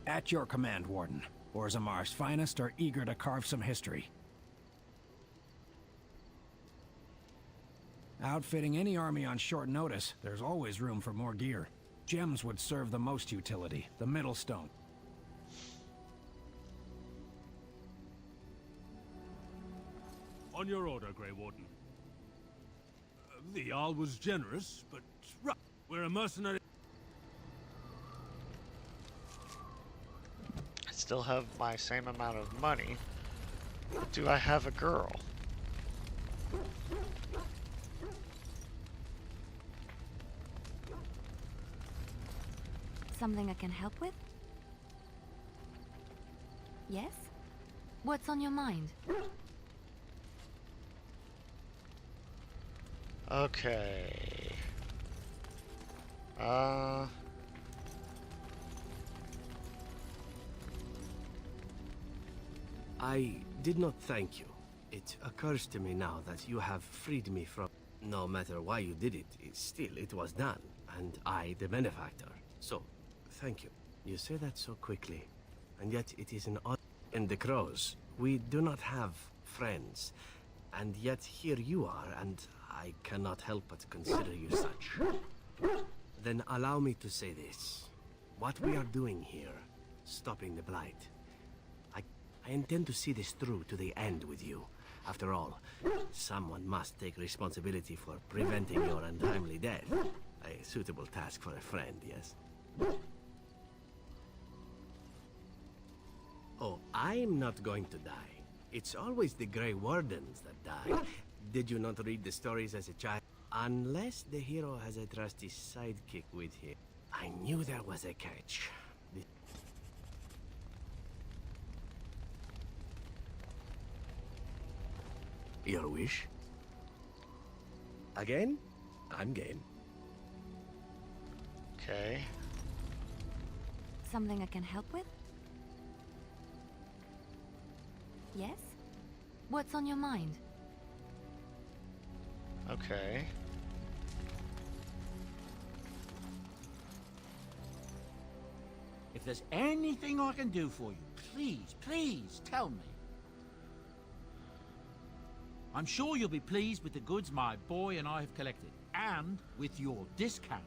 At your command, Warden. Orzamar's finest are eager to carve some history. Outfitting any army on short notice, there's always room for more gear. Gems would serve the most utility, the middle stone. On your order, Grey Warden. The Jarl was generous, but right, we're a mercenary. I still have my same amount of money. Do I have a girl? Something I can help with? Yes? What's on your mind? Okay. I did not thank you. It occurs to me now that you have freed me from... No matter why you did it, it was done, and I the benefactor. So, thank you. You say that so quickly, and yet it is an odd... In the Crows, we do not have friends, and yet here you are, and I cannot help but consider you such. Then allow me to say this. What we are doing here, stopping the Blight, I intend to see this through to the end with you. After all, someone must take responsibility for preventing your untimely death. A suitable task for a friend, yes? Oh, I'm not going to die. It's always the Grey Wardens that die. Did you not read the stories as a child? Unless the hero has a trusty sidekick with him. I knew there was a catch. Your wish? Again? I'm game. Okay. Something I can help with? Yes? What's on your mind? Okay. If there's anything I can do for you, please, please tell me. I'm sure you'll be pleased with the goods my boy and I have collected, and with your discount.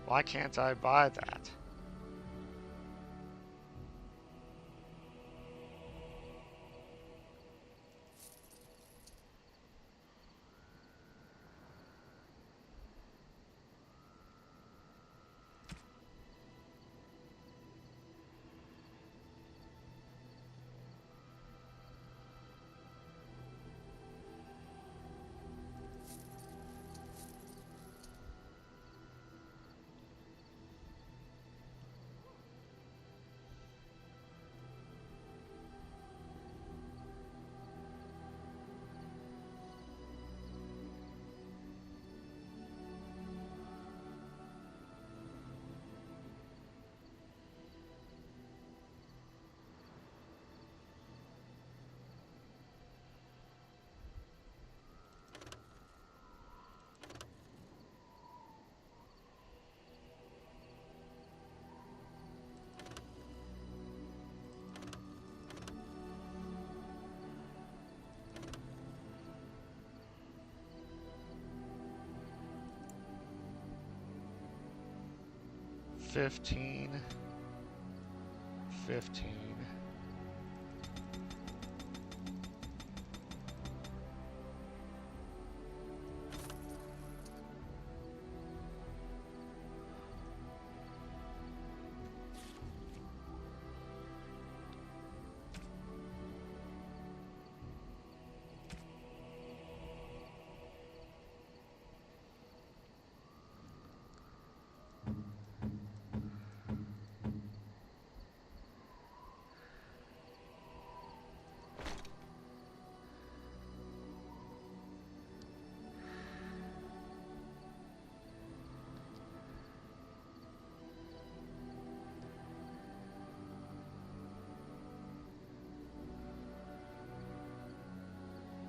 Why can't I buy that? $15.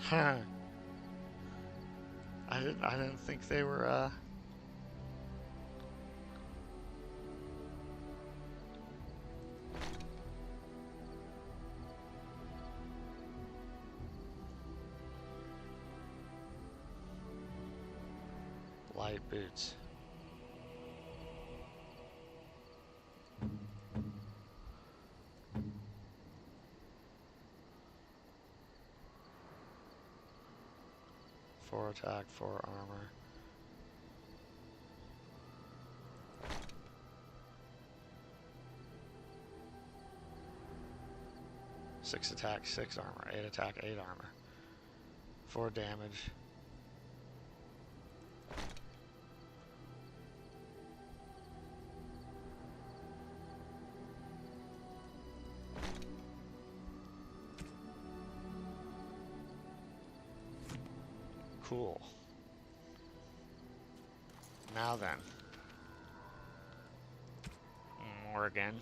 Huh. I didn't think they were light boots. Four attack, 4 armor. Six attack, 6 armor. 8 attack, 8 armor. 4 damage. Cool. Now then. More again.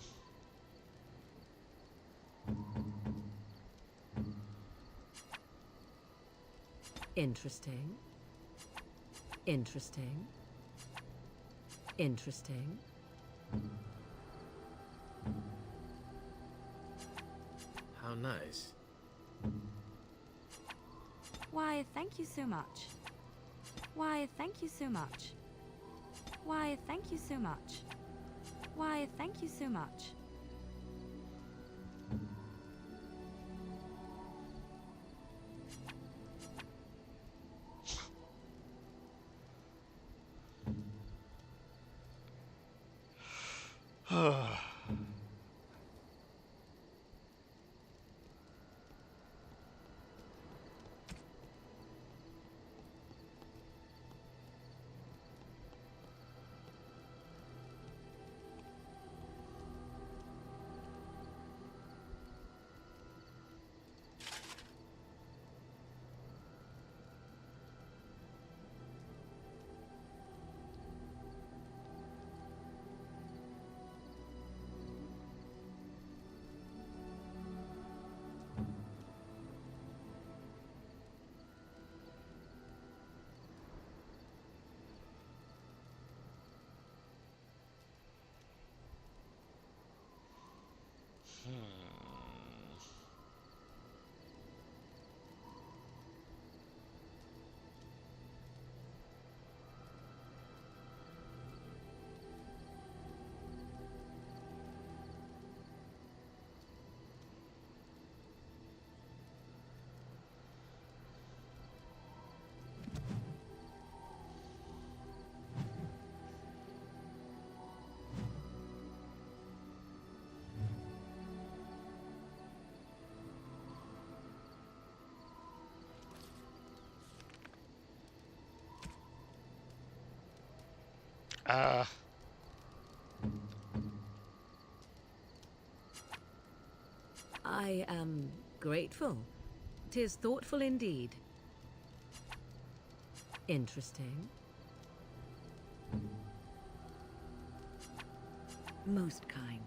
Interesting. Interesting. Interesting. How nice. Why, thank you so much. Why, thank you so much. Why, thank you so much. Why, thank you so much. Uh, I am grateful. 'Tis thoughtful indeed. Interesting. Most kind.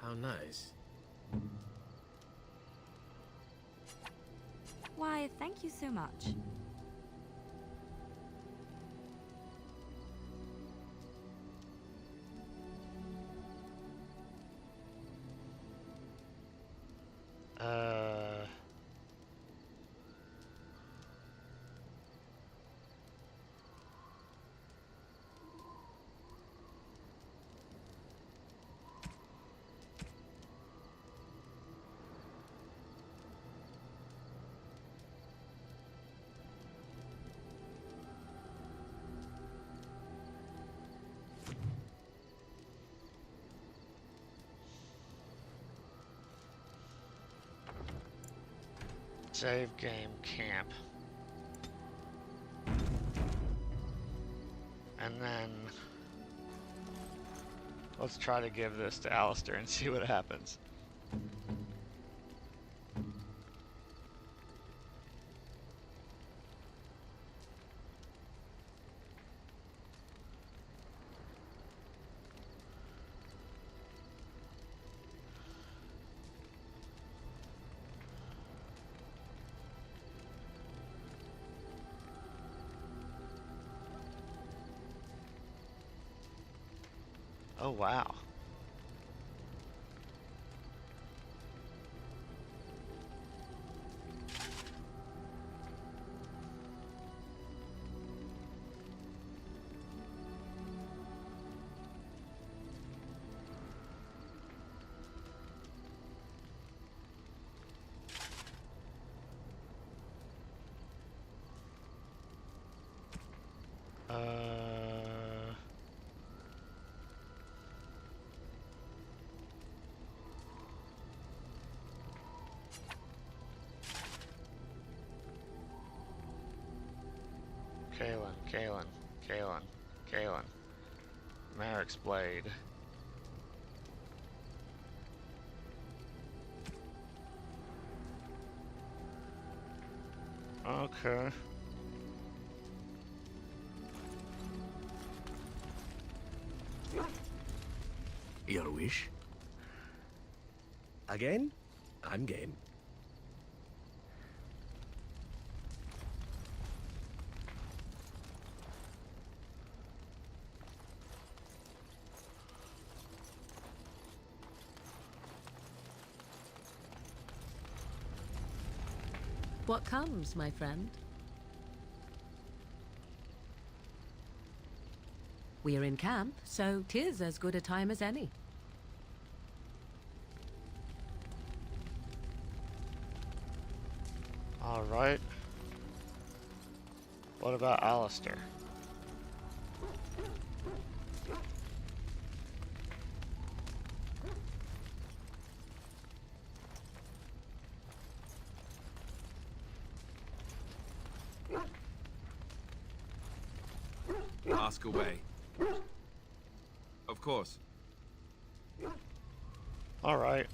How nice. Why, thank you so much. uh, Save game camp. And then let's try to give this to Alistair and see what happens. Oh, wow. Kalen. Merrick's blade. Okay. Your wish? Again? I'm game. What comes, my friend? We're in camp, so 'tis as good a time as any. Alright. What about Alistair? Ask away. Of course. Alright.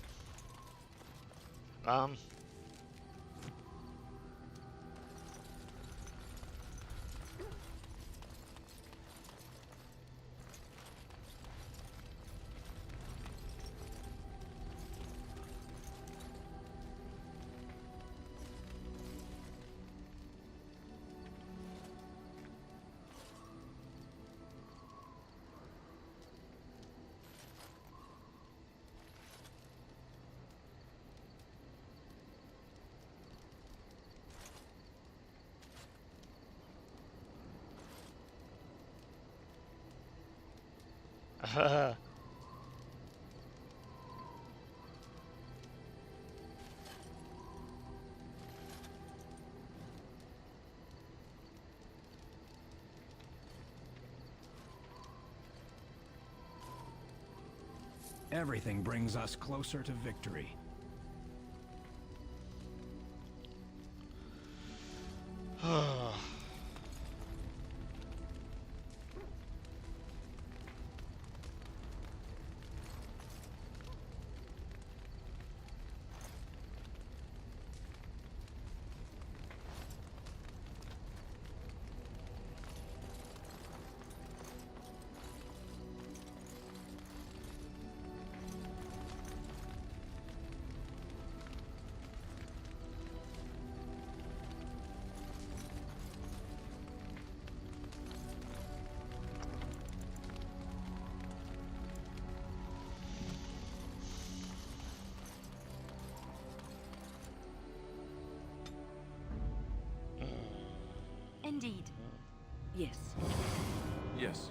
Everything brings us closer to victory. Yes. Yes.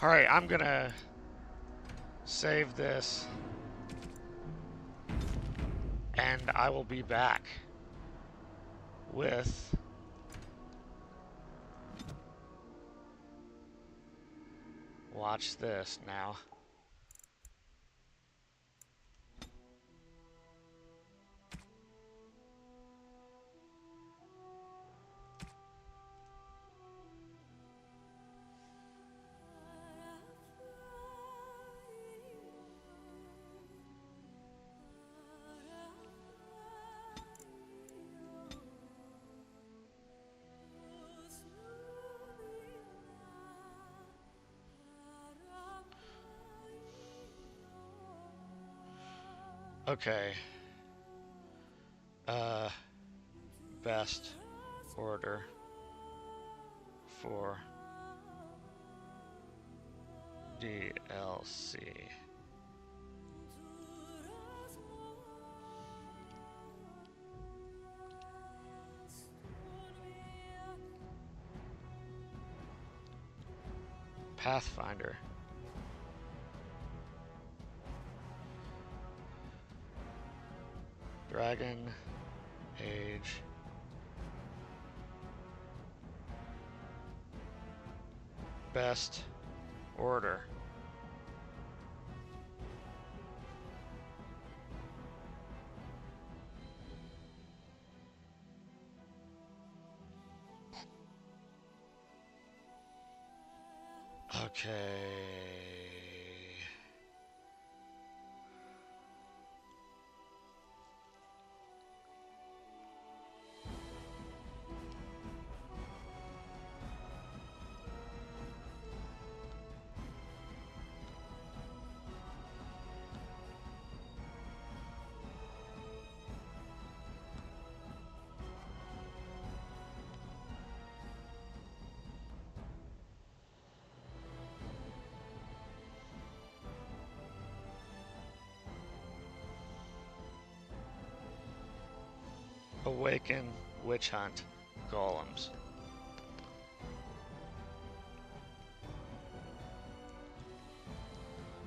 Alright, I'm gonna save this. And I will be back with watch this now. Okay. Best order for DLC. Pathfinder. Dragon Age. Best order. Okay. Awaken Witch Hunt Golems.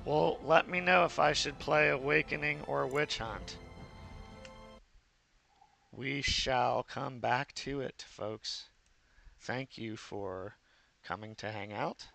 Well, let me know if I should play Awakening or Witch Hunt. We shall come back to it, folks. Thank you for coming to hang out.